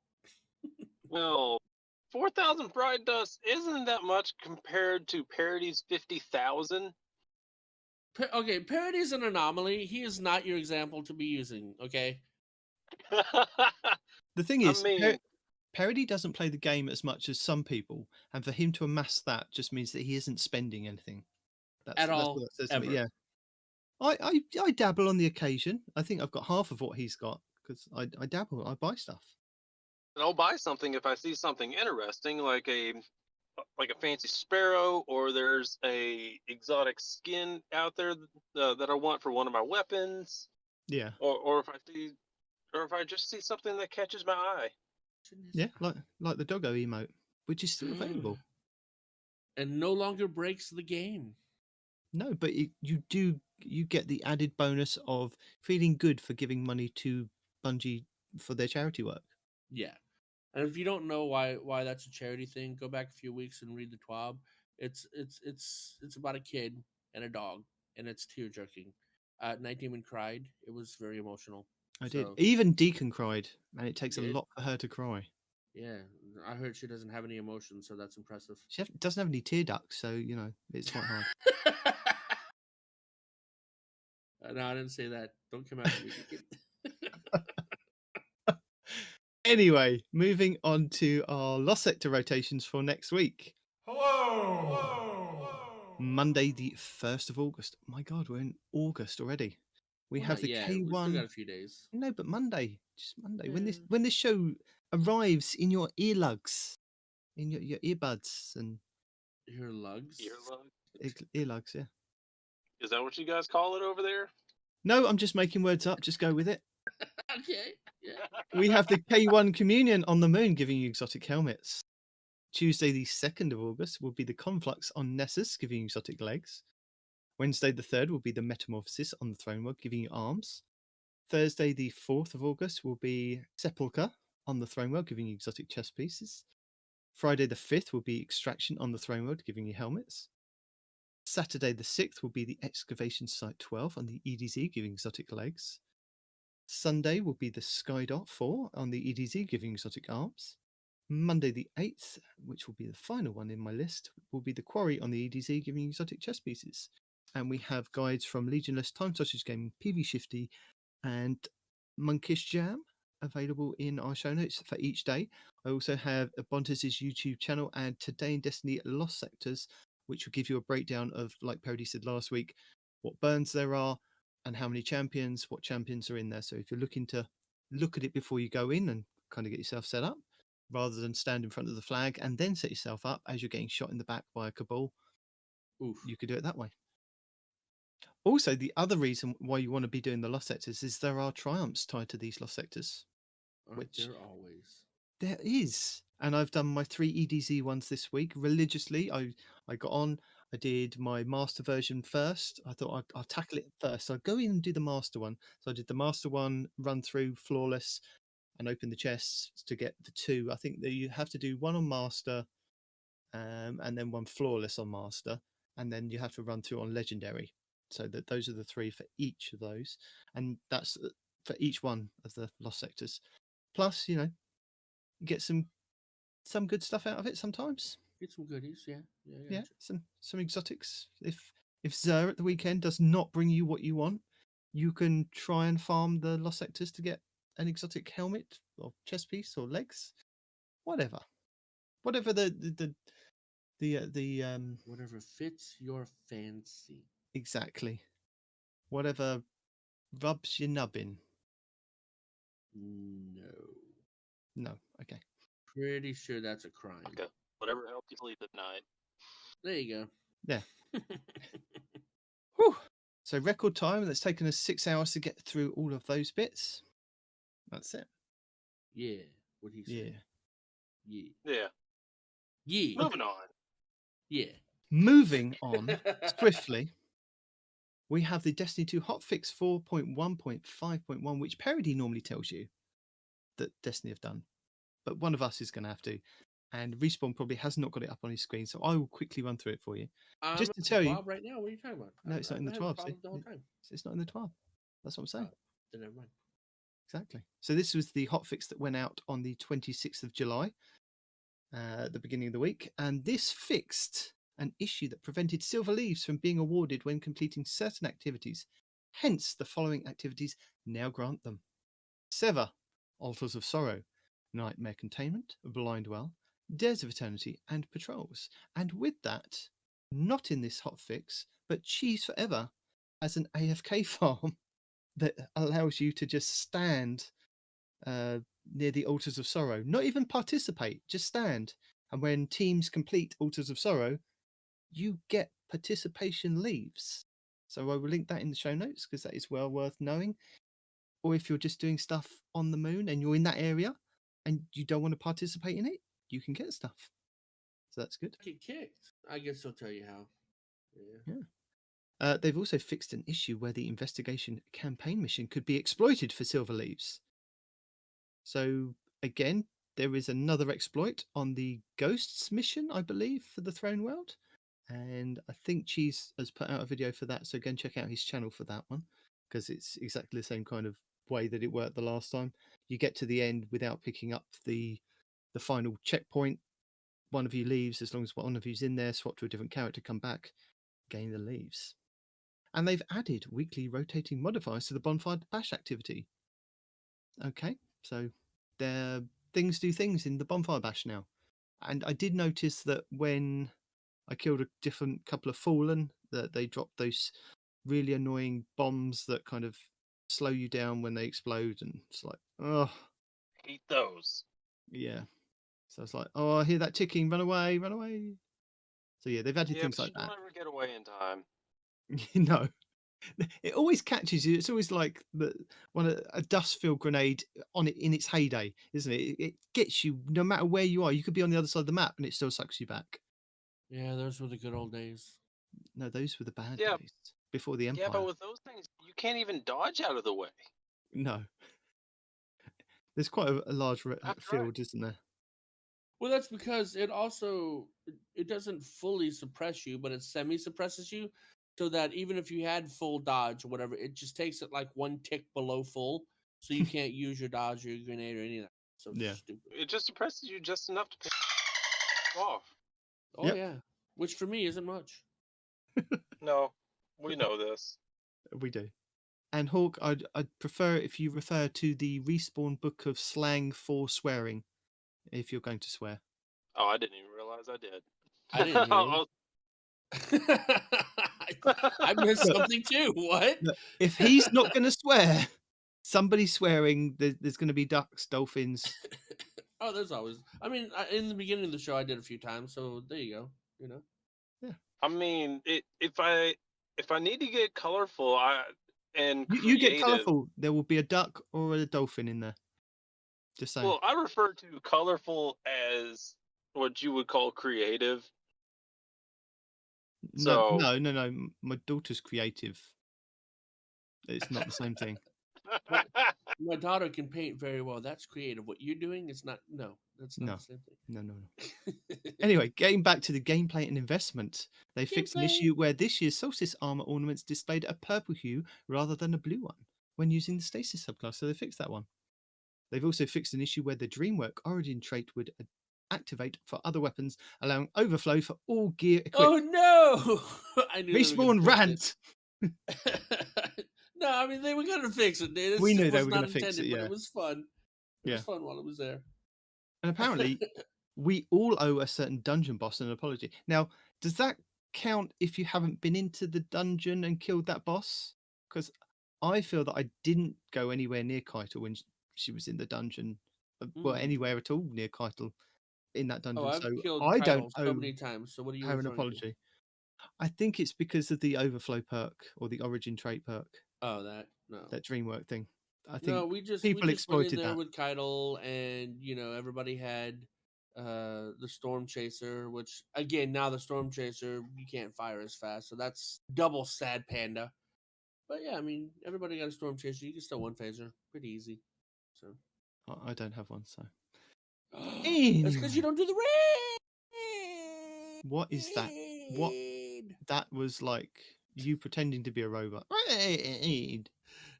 Speaker 3: Well, 4,000 bright dust isn't that much compared to Paroty's 50,000.
Speaker 1: Okay, Paroty's an anomaly. He is not your example to be using. Okay.
Speaker 2: The thing is,
Speaker 3: mean-
Speaker 2: Peroty doesn't play the game as much as some people, and for him to amass that just means that he isn't spending anything. That's
Speaker 1: all,
Speaker 2: what it says to
Speaker 1: ever.
Speaker 2: me. Yeah, I dabble on the occasion. I think I've got half of what he's got because I dabble. I buy stuff.
Speaker 3: And I'll buy something if I see something interesting, like a fancy sparrow, or there's a exotic skin out there that I want for one of my weapons.
Speaker 2: Yeah.
Speaker 3: Or if I just see something that catches my eye.
Speaker 2: Yeah, like the doggo emote, which is still available.
Speaker 1: And no longer breaks the game.
Speaker 2: No, but you get the added bonus of feeling good for giving money to Bungie for their charity work.
Speaker 1: Yeah. And if you don't know why that's a charity thing, go back a few weeks and read the TWAB. It's about a kid and a dog, and it's tear jerking. Nitedemon cried. It was very emotional.
Speaker 2: I did.
Speaker 1: So,
Speaker 2: Even Deacon cried, and it takes a
Speaker 1: did.
Speaker 2: lot for her to cry.
Speaker 1: Yeah, I heard she doesn't have any emotions, so that's impressive.
Speaker 2: She doesn't have any tear ducts, so it's quite hard.
Speaker 1: No, I didn't say that. Don't come after me.
Speaker 2: Anyway, moving on to our Lost Sector rotations for next week. Monday, the 1st of August. My God, we're in August already. We
Speaker 1: Well,
Speaker 2: have
Speaker 1: not
Speaker 2: the
Speaker 1: yet.
Speaker 2: K1.
Speaker 1: We still got a few days.
Speaker 2: No, but Monday, just Monday.
Speaker 1: Yeah.
Speaker 2: When this show arrives in your earlugs, in your earbuds and
Speaker 1: Earlugs.
Speaker 2: earlugs, yeah.
Speaker 3: Is that what you guys call it over there?
Speaker 2: No, I'm just making words up. Just go with it.
Speaker 1: Okay. Yeah.
Speaker 2: We have the K1 Communion on the Moon giving you exotic helmets. Tuesday, the 2nd of August, will be the Conflux on Nessus giving you exotic legs. Wednesday, the 3rd, will be the Metamorphosis on the Throne World giving you arms. Thursday, the 4th of August, will be Sepulchre on the Throne World giving you exotic chest pieces. Friday, the 5th, will be Extraction on the Throne World giving you helmets. Saturday, the 6th, will be the Excavation Site 12 on the EDZ giving exotic legs. Sunday will be the Skydot 4 on the EDZ giving exotic arms. Monday the 8th, which will be the final one in my list, will be the Quarry on the EDZ giving exotic chess pieces. And we have guides from Legionless, Time Sausage Gaming, PV Shifty, and Monkish Jam available in our show notes for each day. I also have Abontis' YouTube channel and Today in Destiny Lost Sectors, which will give you a breakdown of, like Peroty said last week, what burns there are and how many champions, what champions are in there. So if you're looking to look at it before you go in and kind of get yourself set up, rather than stand in front of the flag and then set yourself up as you're getting shot in the back by a cabal, you could do it that way. Also, the other reason why you want to be doing the Lost Sectors is there are triumphs tied to these Lost Sectors.
Speaker 1: Which there always.
Speaker 2: There is. And I've done my 3 EDZ ones this week religiously. I got on, I did my master version first. I thought I'll tackle it first. So I'd go in and do the master one. So I did the master one, run through flawless, and open the chests to get the 2. I think that you have to do one on master, and then one flawless on master, and then you have to run through on legendary. So that those are the 3 for each of those, and that's for each one of the Lost Sectors. Plus, you get some good stuff out of it sometimes.
Speaker 1: Get some goodies, yeah.
Speaker 2: Yeah, some exotics. If Xur at the weekend does not bring you what you want, you can try and farm the Lost Sectors to get an exotic helmet or chest piece or legs, whatever the
Speaker 1: whatever fits your fancy.
Speaker 2: Exactly, whatever rubs your nubbin. No, okay.
Speaker 1: Pretty sure that's a crime.
Speaker 3: Okay. Whatever helps you sleep at night.
Speaker 1: There you go.
Speaker 2: Yeah. Whew. So record time. That's taken us 6 hours to get through all of those bits. That's it.
Speaker 1: Yeah. What he said.
Speaker 3: Yeah. Moving on.
Speaker 1: Yeah.
Speaker 2: Moving on swiftly. We have the Destiny 2 hotfix 4.1.5.1, which Peroty normally tells you that Destiny have done, but one of us is going to have to. And Respawn probably has not got it up on his screen, so I will quickly run through it for you. Just to tell you,
Speaker 1: right now, what are you talking about?
Speaker 2: No, it's not in the 12.
Speaker 1: The whole time.
Speaker 2: It's not in the 12. That's what I'm saying.
Speaker 1: Then never mind.
Speaker 2: Exactly. So this was the hotfix that went out on the 26th of July, at the beginning of the week, and this fixed an issue that prevented silver leaves from being awarded when completing certain activities. Hence, the following activities now grant them: Sever, Altars of Sorrow, Nightmare Containment, Blind Well, Dares of Eternity, and Patrols. And with that, not in this hotfix, but Cheese Forever as an AFK farm that allows you to just stand near the Altars of Sorrow. Not even participate, just stand. And when teams complete Altars of Sorrow, you get participation leaves. So I will link that in the show notes because that is well worth knowing. Or if you're just doing stuff on the moon and you're in that area and you don't want to participate in it, you can get stuff. So that's good.
Speaker 1: Get kicked. I guess they'll tell you how. Yeah.
Speaker 2: They've also fixed an issue where the investigation campaign mission could be exploited for silver leaves. So again, there is another exploit on the Ghosts mission, I believe, for the Throne World. And I think Cheese has put out a video for that. So go and check out his channel for that one, because it's exactly the same kind of way that it worked the last time. You get to the end without picking up the final checkpoint. One of you leaves. As long as one of you's in there, swap to a different character, come back, gain the leaves. And they've added weekly rotating modifiers to the Bonfire Bash activity. Okay, so there things do things in the Bonfire Bash now. And I did notice that when I killed a different couple of Fallen, that they dropped those really annoying bombs that kind of slow you down when they explode, and it's like, oh,
Speaker 3: Hate those.
Speaker 2: yeah. So it's like, oh, I hear that ticking, run away, run away. So yeah, they've added things
Speaker 3: but
Speaker 2: like
Speaker 3: you'll
Speaker 2: that.
Speaker 3: never get away in time.
Speaker 2: No, it always catches you. It's always like a dust-filled grenade on it in its heyday, isn't it? It gets you no matter where you are. You could be on the other side of the map and it still sucks you back.
Speaker 1: Yeah, those were the good old days.
Speaker 2: No, those were the bad
Speaker 3: Yeah.
Speaker 2: days before the Empire.
Speaker 3: Yeah, but with those things, you can't even dodge out of the way.
Speaker 2: No, there's quite a large
Speaker 3: That's
Speaker 2: field,
Speaker 3: right.
Speaker 2: isn't there?
Speaker 1: Well, that's because it also it doesn't fully suppress you, but it semi-suppresses you, so that even if you had full dodge or whatever, it just takes it like one tick below full, so you can't use your dodge or your grenade or any of that. So
Speaker 2: Yeah.
Speaker 1: stupid.
Speaker 3: It just suppresses you just enough to piss off.
Speaker 1: Oh
Speaker 2: Yep.
Speaker 1: yeah, which for me isn't much.
Speaker 3: No, we know this.
Speaker 2: We do. And Hawk, I'd prefer if you refer to the Respawn book of slang for swearing, if you're going to swear.
Speaker 3: Oh, I didn't even realize I did.
Speaker 1: I didn't hear
Speaker 3: Oh,
Speaker 1: I missed something too. What?
Speaker 2: Look, if he's not going to swear, somebody's swearing. There's going to be ducks, dolphins.
Speaker 1: Oh, there's always. I mean, in the beginning of the show, I did a few times, so there you go. You know.
Speaker 3: I mean, if I need to get colorful,
Speaker 2: You get
Speaker 3: creative-
Speaker 2: colourful. There will be a duck or a dolphin in there. Just saying.
Speaker 3: Well, I refer to colorful as what you would call creative.
Speaker 2: No,
Speaker 3: so-
Speaker 2: no. My daughter's creative. It's not the same thing.
Speaker 1: My daughter can paint very well. That's creative. What you're doing is not. No, that's not
Speaker 2: No.
Speaker 1: the same thing.
Speaker 2: No. Anyway, getting back to the gameplay and investment, they fixed an issue where this year's Solstice armor ornaments displayed a purple hue rather than a blue one when using the Stasis subclass, so they fixed that one. They've also fixed an issue where the Dreamwork origin trait would activate for other weapons, allowing overflow for all gear equipped.
Speaker 1: Oh no! I knew they were
Speaker 2: Respawn
Speaker 1: gonna
Speaker 2: rant!
Speaker 1: fix it. No, I mean they were gonna fix it. Dude.
Speaker 2: We knew
Speaker 1: It
Speaker 2: they
Speaker 1: was
Speaker 2: were
Speaker 1: not
Speaker 2: gonna fix it,
Speaker 1: intended, but
Speaker 2: yeah.
Speaker 1: it was fun. It
Speaker 2: Yeah.
Speaker 1: was fun while it was there.
Speaker 2: And apparently, we all owe a certain dungeon boss an apology. Now, does that count if you haven't been into the dungeon and killed that boss? Because I feel that I didn't go anywhere near Keitel when she was in the dungeon, well, anywhere at all near Keitel in that dungeon.
Speaker 1: Oh, I've
Speaker 2: so
Speaker 1: killed
Speaker 2: I don't
Speaker 1: Keitel so
Speaker 2: owe
Speaker 1: many times. So what are you
Speaker 2: her an
Speaker 1: referring to?
Speaker 2: apology. I think it's because of the overflow perk or the origin trait perk,
Speaker 1: Oh, that no.
Speaker 2: that Dreamwork thing. I think
Speaker 1: No, we just
Speaker 2: people
Speaker 1: went in
Speaker 2: exploited
Speaker 1: there
Speaker 2: that.
Speaker 1: with Keitel, and everybody had the Storm Chaser, which again now the Storm Chaser you can't fire as fast, so that's double sad panda. But yeah, I mean everybody got a Storm Chaser. You can still one phaser, pretty easy. So
Speaker 2: I don't have one, so.
Speaker 1: that's because you don't do the raid.
Speaker 2: What is that? What? That was like you pretending to be a robot. Raid.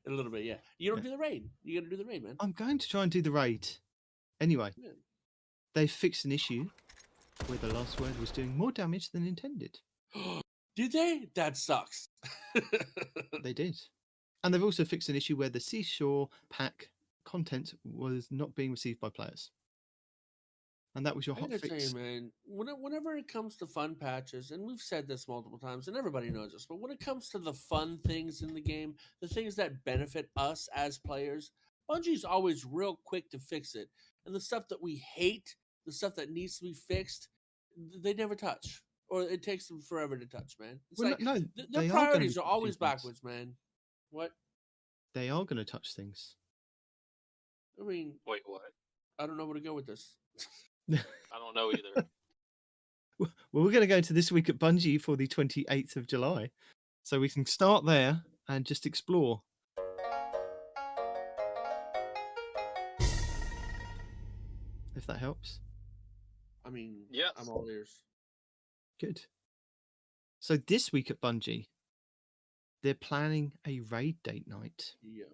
Speaker 1: A little bit, yeah. You don't
Speaker 2: Yeah.
Speaker 1: do the raid. You got to do the raid, man.
Speaker 2: I'm going to try and do the raid. Anyway,
Speaker 1: Yeah.
Speaker 2: they fixed an issue where the last word was doing more damage than intended.
Speaker 1: Did they? That sucks.
Speaker 2: They did. And they've also fixed an issue where the Seashore pack content was not being received by players. And that was your
Speaker 1: I
Speaker 2: hot
Speaker 1: gotta tell
Speaker 2: fix.
Speaker 1: you, man, whenever it comes to fun patches, and we've said this multiple times, and everybody knows this, but when it comes to the fun things in the game, the things that benefit us as players, Bungie's always real quick to fix it. And the stuff that we hate, the stuff that needs to be fixed, they never touch. Or it takes them forever to touch, man. It's
Speaker 2: Well,
Speaker 1: like
Speaker 2: no,
Speaker 1: their
Speaker 2: they are
Speaker 1: priorities
Speaker 2: gonna
Speaker 1: are always
Speaker 2: do things.
Speaker 1: backwards, man. What?
Speaker 2: They are going to touch things.
Speaker 1: I mean,
Speaker 3: Wait, what?
Speaker 1: I don't know where to go with this.
Speaker 3: I don't know either.
Speaker 2: Well, we're going to go to this week at Bungie for the 28th of July. So we can start there and just explore. if that helps.
Speaker 1: I mean,
Speaker 3: Yes.
Speaker 1: I'm all ears.
Speaker 2: Good. So this week at Bungie, they're planning a raid date night.
Speaker 1: Yeah.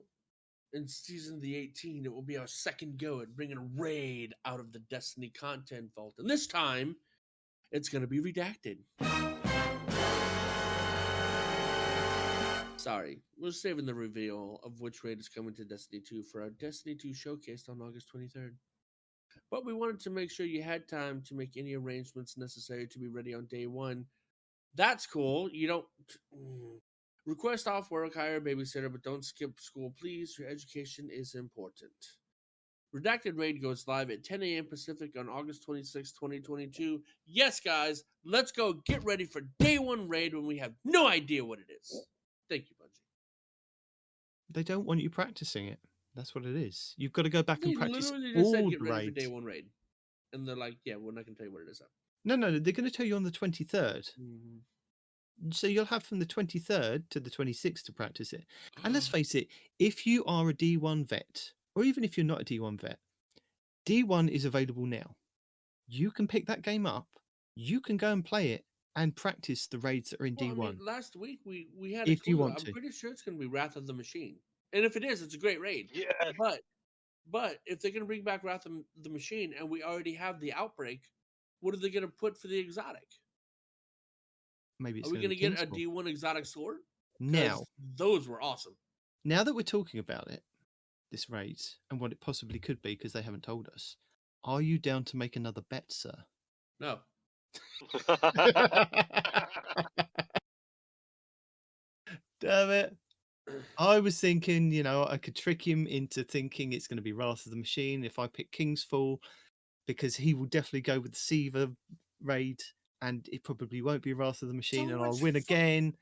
Speaker 1: In season the 18, it will be our second go at bringing a raid out of the Destiny content vault. And this time, it's going to be redacted. Sorry, we're saving the reveal of which raid is coming to Destiny 2 for our Destiny 2 showcase on August 23rd. But we wanted to make sure you had time to make any arrangements necessary to be ready on day one. That's cool. You don't request off work, hire a babysitter, but don't skip school, please. Your education is important. Redacted Raid goes live at 10 a.m. Pacific on August 26, 2022. Yes, guys, let's go get ready for day one raid when we have no idea what it is. Thank you, Bungie.
Speaker 2: They don't want you practicing it. That's what it is. You've got to go back
Speaker 1: They
Speaker 2: and practice
Speaker 1: literally just said
Speaker 2: all
Speaker 1: get
Speaker 2: the
Speaker 1: ready for day
Speaker 2: raids.
Speaker 1: one raid. And they're like, yeah, we're not going to tell you what it is.
Speaker 2: No, they're going to tell you on the 23rd. So you'll have from the 23rd to the 26th to practice it. And let's face it, if you are a D1 vet, or even if you're not a D1 vet, D1 is available now. You can pick that game up, you can go and play it, and practice the raids that are in D1.
Speaker 1: I mean, last week we had a
Speaker 2: if you
Speaker 1: clue.
Speaker 2: want
Speaker 1: I'm
Speaker 2: to.
Speaker 1: pretty sure it's going to be Wrath of the Machine. And if it is, it's a great raid.
Speaker 3: Yeah.
Speaker 1: But if they're going to bring back Wrath of the Machine and we already have the Outbreak, what are they going to put for the exotic?
Speaker 2: Maybe it's
Speaker 1: Are we
Speaker 2: going to
Speaker 1: get a D1 exotic sword?
Speaker 2: Now,
Speaker 1: those were awesome.
Speaker 2: Now that we're talking about it, this raid, and what it possibly could be, because they haven't told us, are you down to make another bet, sir?
Speaker 1: No.
Speaker 2: Damn it. I was thinking, I could trick him into thinking it's going to be Wrath of the Machine if I pick King's Fall, because he will definitely go with the Seaver raid, and it probably won't be Wrath of the Machine, and I'll win again.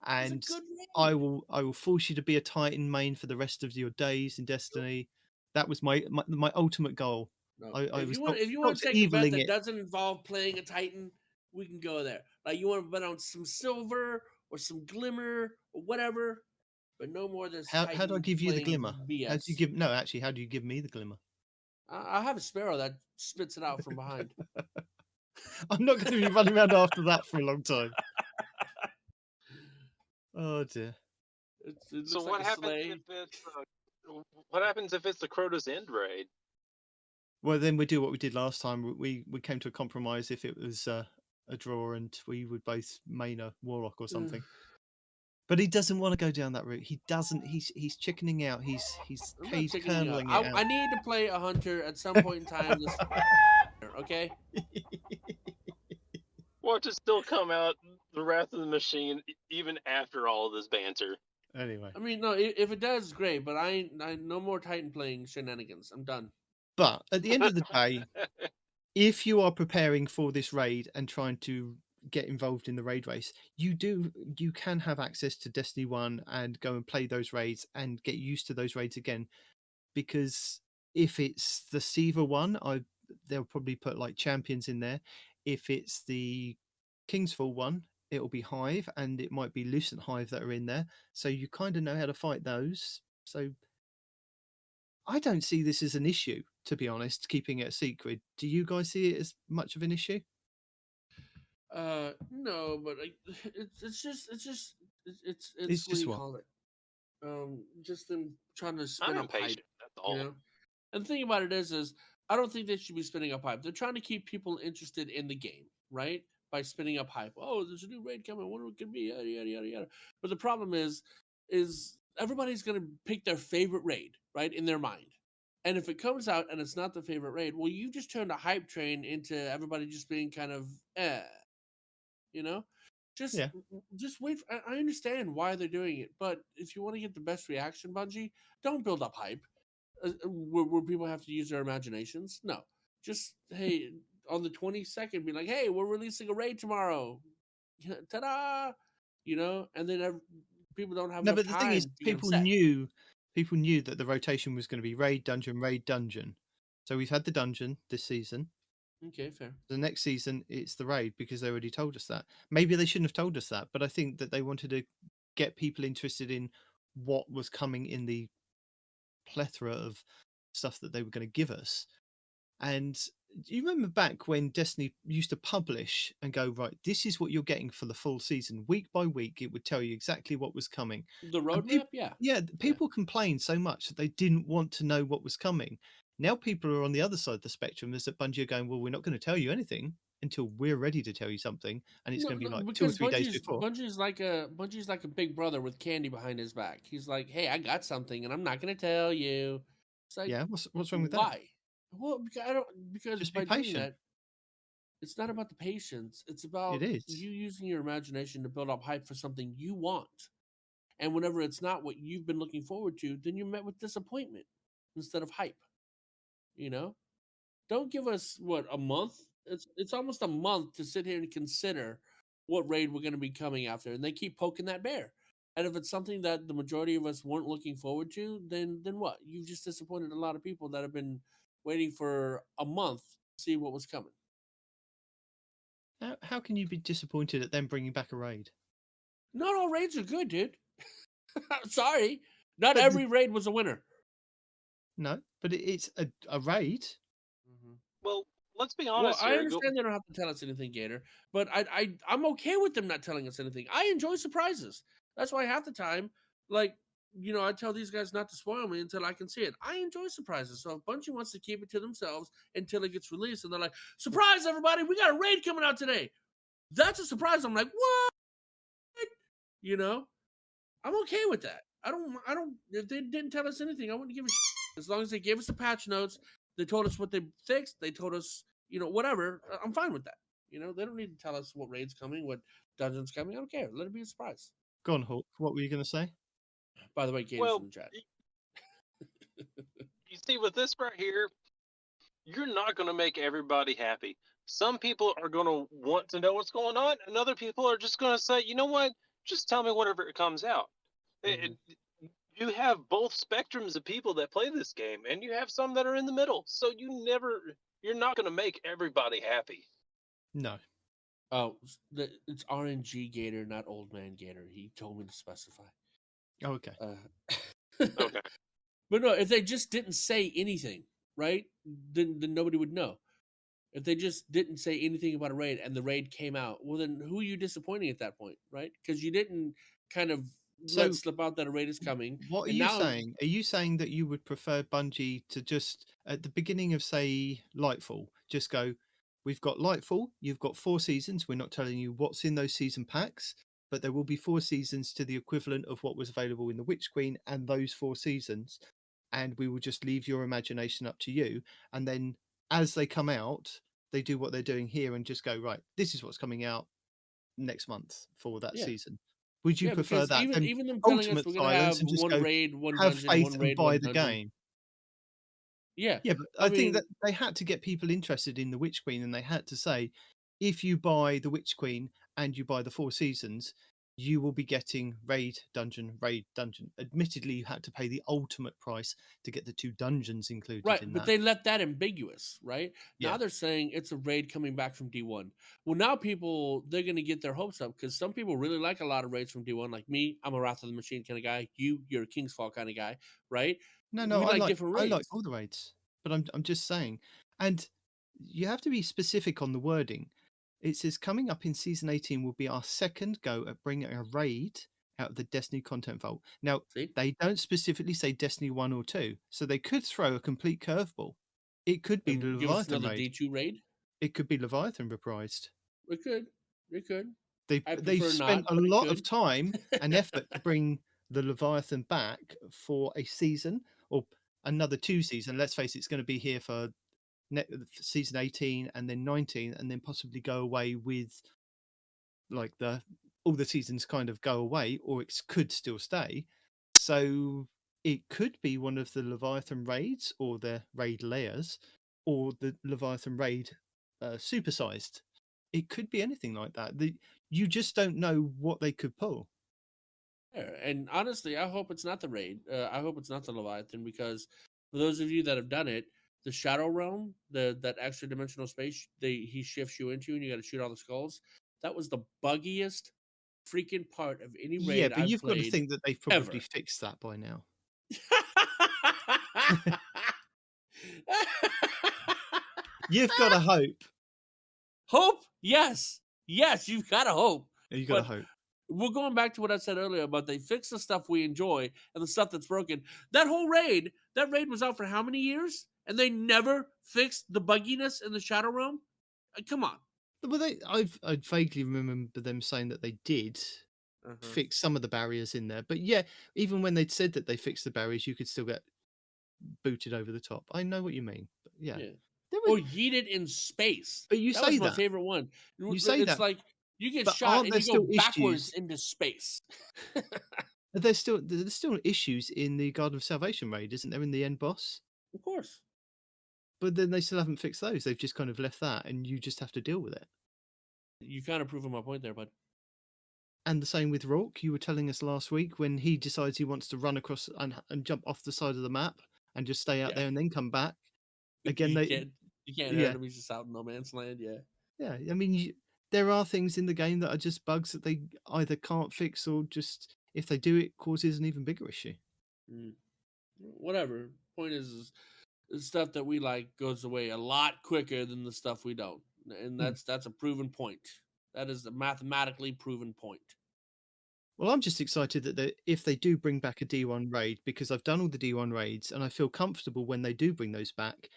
Speaker 2: And I will force you to be a Titan main for the rest of your days in Destiny. That was my ultimate goal.
Speaker 1: No.
Speaker 2: I
Speaker 1: if
Speaker 2: was
Speaker 1: you want to take a bet
Speaker 2: eviling
Speaker 1: that
Speaker 2: it.
Speaker 1: doesn't involve playing a Titan, we can go there. Like you want to bet on some silver or some glimmer or whatever, but no more than
Speaker 2: How do I give you the glimmer?
Speaker 1: BS.
Speaker 2: How do you how do you give me the glimmer?
Speaker 1: I have a sparrow that spits it out from behind.
Speaker 2: I'm not going to be running around after that for a long time. Oh dear.
Speaker 3: So what happens if it's what happens if it's the Crota's End raid?
Speaker 2: Well, then we do what we did last time. We came to a compromise if it was a draw, and we would both main a Warlock or something. But he doesn't want to go down that route. He doesn't. He's chickening out. He's cage kerneling it out.
Speaker 1: I need to play a hunter at some point in time. Okay.
Speaker 3: Watch it still come out, the Wrath of the Machine, even after all of this banter.
Speaker 2: Anyway.
Speaker 1: I mean, no, if it does, great. But I no more Titan playing shenanigans. I'm done.
Speaker 2: But at the end of the day, if you are preparing for this raid and trying to get involved in the raid race, you can have access to Destiny 1 and go and play those raids and get used to those raids again. Because if it's the Seaver one, they'll probably put like champions in there. If it's the Kingsfall one, it'll be Hive, and it might be Lucent Hive that are in there. So you kind of know how to fight those. So I don't see this as an issue, to be honest, keeping it a secret. Do you guys see it as much of an issue?
Speaker 1: No, but it's just what do you call it? Just them trying to spin up hype.
Speaker 3: That's all.
Speaker 1: You know? And the thing about it is I don't think they should be spinning up hype. They're trying to keep people interested in the game, right? By spinning up hype. Oh, there's a new raid coming. I wonder what it could be. Yada yada yada yada. But the problem is everybody's gonna pick their favorite raid, right, in their mind. And if it comes out and it's not the favorite raid, well, you just turned a hype train into everybody just being kind of you know? Just wait. I understand why they're doing it, but if you want to get the best reaction, Bungie, don't build up hype where people have to use their imaginations. No, just hey, on the 22nd, be like, hey, we're releasing a raid tomorrow. Ta-da! And then people don't have.
Speaker 2: No,
Speaker 1: enough
Speaker 2: but the thing is, people knew that the rotation was going to be raid dungeon. So we've had the dungeon this season.
Speaker 1: Okay, fair.
Speaker 2: The next season, it's the raid, because they already told us that. Maybe they shouldn't have told us that, but I think that they wanted to get people interested in what was coming in the plethora of stuff that they were going to give us. And do you remember back when Destiny used to publish and go, right, this is what you're getting for the full season. Week by week, it would tell you exactly what was coming.
Speaker 1: The
Speaker 2: And
Speaker 1: roadmap, yeah.
Speaker 2: yeah, people complained so much that they didn't want to know what was coming. Now people are on the other side of the spectrum. Is that Bungie are going, well, we're not going to tell you anything until we're ready to tell you something, and it's
Speaker 1: No,
Speaker 2: going to be
Speaker 1: no,
Speaker 2: like 2 or
Speaker 1: because
Speaker 2: 3 days before.
Speaker 1: Bungie's like a big brother with candy behind his back. He's like, hey, I got something, and I'm not going to tell you. It's like,
Speaker 2: Yeah, what's wrong with that?
Speaker 1: why? Well, because
Speaker 2: Just be
Speaker 1: by doing
Speaker 2: patient.
Speaker 1: that, it's not about the patience. It's about
Speaker 2: It is.
Speaker 1: you using your imagination to build up hype for something you want. And whenever it's not what you've been looking forward to, then you're met with disappointment instead of hype. You know? Don't give us a month? It's almost a month to sit here and consider what raid we're going to be coming after, and they keep poking that bear. And if it's something that the majority of us weren't looking forward to, then what? You've just disappointed a lot of people that have been waiting for a month to see what was coming.
Speaker 2: How can you be disappointed at them bringing back a raid?
Speaker 1: Not all raids are good, dude. Sorry, not
Speaker 2: But
Speaker 1: every raid was a winner.
Speaker 2: No, but it's a raid.
Speaker 3: Well, let's be
Speaker 1: Well,
Speaker 3: honest
Speaker 1: I
Speaker 3: here.
Speaker 1: understand they don't have to tell us anything, Gator, but I'm okay with them not telling us anything. I enjoy surprises. That's why half the time, like, I tell these guys not to spoil me until I can see it. I enjoy surprises. So if Bungie wants to keep it to themselves until it gets released, and they're like, "Surprise, everybody! We got a raid coming out today." That's a surprise. I'm like, what? I'm okay with that. I don't. If they didn't tell us anything, I wouldn't give a shit. As long as they gave us the patch notes, they told us what they fixed. They told us, whatever. I'm fine with that. They don't need to tell us what raid's coming, what dungeon's coming. I don't care. Let it be a surprise.
Speaker 2: Go on, Hawk. What were you going to say?
Speaker 1: By the way, Gator's
Speaker 3: Well,
Speaker 1: in the chat.
Speaker 3: You see, with this right here, you're not going to make everybody happy. Some people are going to want to know what's going on, and other people are just going to say, you know what? Just tell me whenever it comes out. You have both spectrums of people that play this game, and you have some that are in the middle. So you're not going to make everybody happy.
Speaker 2: No.
Speaker 1: Oh, it's RNG Gator, not Old Man Gator. He told me to specify.
Speaker 2: Oh, okay.
Speaker 3: Okay.
Speaker 1: But no, if they just didn't say anything, right, then nobody would know. If they just didn't say anything about a raid and the raid came out, well, then who are you disappointing at that point, right? Because you didn't kind of let slip out that a raid is coming.
Speaker 2: What are you saying? Are you saying that you would prefer Bungie to just, at the beginning of, say, Lightfall, just go, we've got Lightfall, you've got 4 seasons, we're not telling you what's in those season packs, but there will be 4 seasons to the equivalent of what was available in the Witch Queen and those 4 seasons, and we will just leave your imagination up to you, and then as they come out, they do what they're doing here and just go, right, this is what's coming out next month for that season. Would you prefer that?
Speaker 1: Even them telling us we're going to have one raid, one dungeon, one raid,
Speaker 2: buy
Speaker 1: one
Speaker 2: the
Speaker 1: dungeon.
Speaker 2: game.
Speaker 1: Yeah.
Speaker 2: Yeah, but I think that they had to get people interested in the Witch Queen, and they had to say, if you buy the Witch Queen and you buy the 4 seasons, you will be getting raid dungeon. Admittedly, you had to pay the ultimate price to get the 2 dungeons included
Speaker 1: right,
Speaker 2: in
Speaker 1: but
Speaker 2: that.
Speaker 1: they left that ambiguous, right?
Speaker 2: Yeah.
Speaker 1: Now they're saying it's a raid coming back from D1. Well, now they're going to get their hopes up because some people really like a lot of raids from D1. Like me, I'm a Wrath of the Machine kind of guy. You're a King's Fall kind of guy, right?
Speaker 2: No,
Speaker 1: we
Speaker 2: I like
Speaker 1: different raids.
Speaker 2: I like all the raids, but I'm just saying, and you have to be specific on the wording. It says coming up in season 18 will be our second go at bringing a raid out of the Destiny content vault. Now, they don't specifically say Destiny 1 or 2, so they could throw a complete curveball. It could be the Leviathan raid.
Speaker 1: D2 raid.
Speaker 2: It could be Leviathan reprised.
Speaker 1: It could.
Speaker 2: They've spent a lot of time and effort to bring the Leviathan back for a season or another 2 seasons. Let's face it, it's going to be here for season 18 and then 19, and then possibly go away with like all the seasons kind of go away, or it could still stay. So it could be one of the Leviathan raids or the raid layers or the Leviathan raid supersized. It could be anything like that. You just don't know what they could pull.
Speaker 1: And honestly, I hope it's not the raid. I hope it's not the Leviathan, because for those of you that have done it, the Shadow Realm, that extra dimensional space he shifts you into, and you got to shoot all the skulls. That was the buggiest freaking part of any raid.
Speaker 2: Yeah, but
Speaker 1: I've
Speaker 2: you've
Speaker 1: played
Speaker 2: got to think that they've probably
Speaker 1: ever.
Speaker 2: fixed that by now. You've got to hope.
Speaker 1: Hope? Yes. Yes, you've got to hope.
Speaker 2: You've got
Speaker 1: But
Speaker 2: to hope.
Speaker 1: we're going back to what I said earlier about they fix the stuff we enjoy and the stuff that's broken. That raid was out for how many years? And they never fixed the bugginess in the Shadow Realm? Come on.
Speaker 2: Well, I vaguely remember them saying that they did fix some of the barriers in there. But yeah, even when they'd said that they fixed the barriers, you could still get booted over the top. I know what you mean. But yeah.
Speaker 1: Or yeeted in space.
Speaker 2: But you
Speaker 1: that
Speaker 2: say
Speaker 1: was my
Speaker 2: that.
Speaker 1: favorite one.
Speaker 2: You say
Speaker 1: it's
Speaker 2: that.
Speaker 1: like you get
Speaker 2: But
Speaker 1: shot
Speaker 2: aren't
Speaker 1: and
Speaker 2: there
Speaker 1: you go
Speaker 2: still
Speaker 1: backwards
Speaker 2: issues?
Speaker 1: into space.
Speaker 2: There's still issues in the Garden of Salvation raid, isn't there, in the end boss?
Speaker 1: Of course.
Speaker 2: But then they still haven't fixed those. They've just kind of left that, and you just have to deal with it.
Speaker 1: You kind of proving my point there, bud.
Speaker 2: And the same with Rourke. You were telling us last week when he decides he wants to run across and jump off the side of the map and just stay out there and then come back. Again,
Speaker 1: you can't hurt him. He's just out in no man's land.
Speaker 2: Yeah. I mean, there are things in the game that are just bugs that they either can't fix or just if they do it causes an even bigger issue.
Speaker 1: Whatever. Point is the stuff that we like goes away a lot quicker than the stuff we don't, and that's a proven point. That is a mathematically proven point.
Speaker 2: Well, I'm just excited that if they do bring back a D1 raid, because I've done all the D1 raids and I feel comfortable when they do bring those back,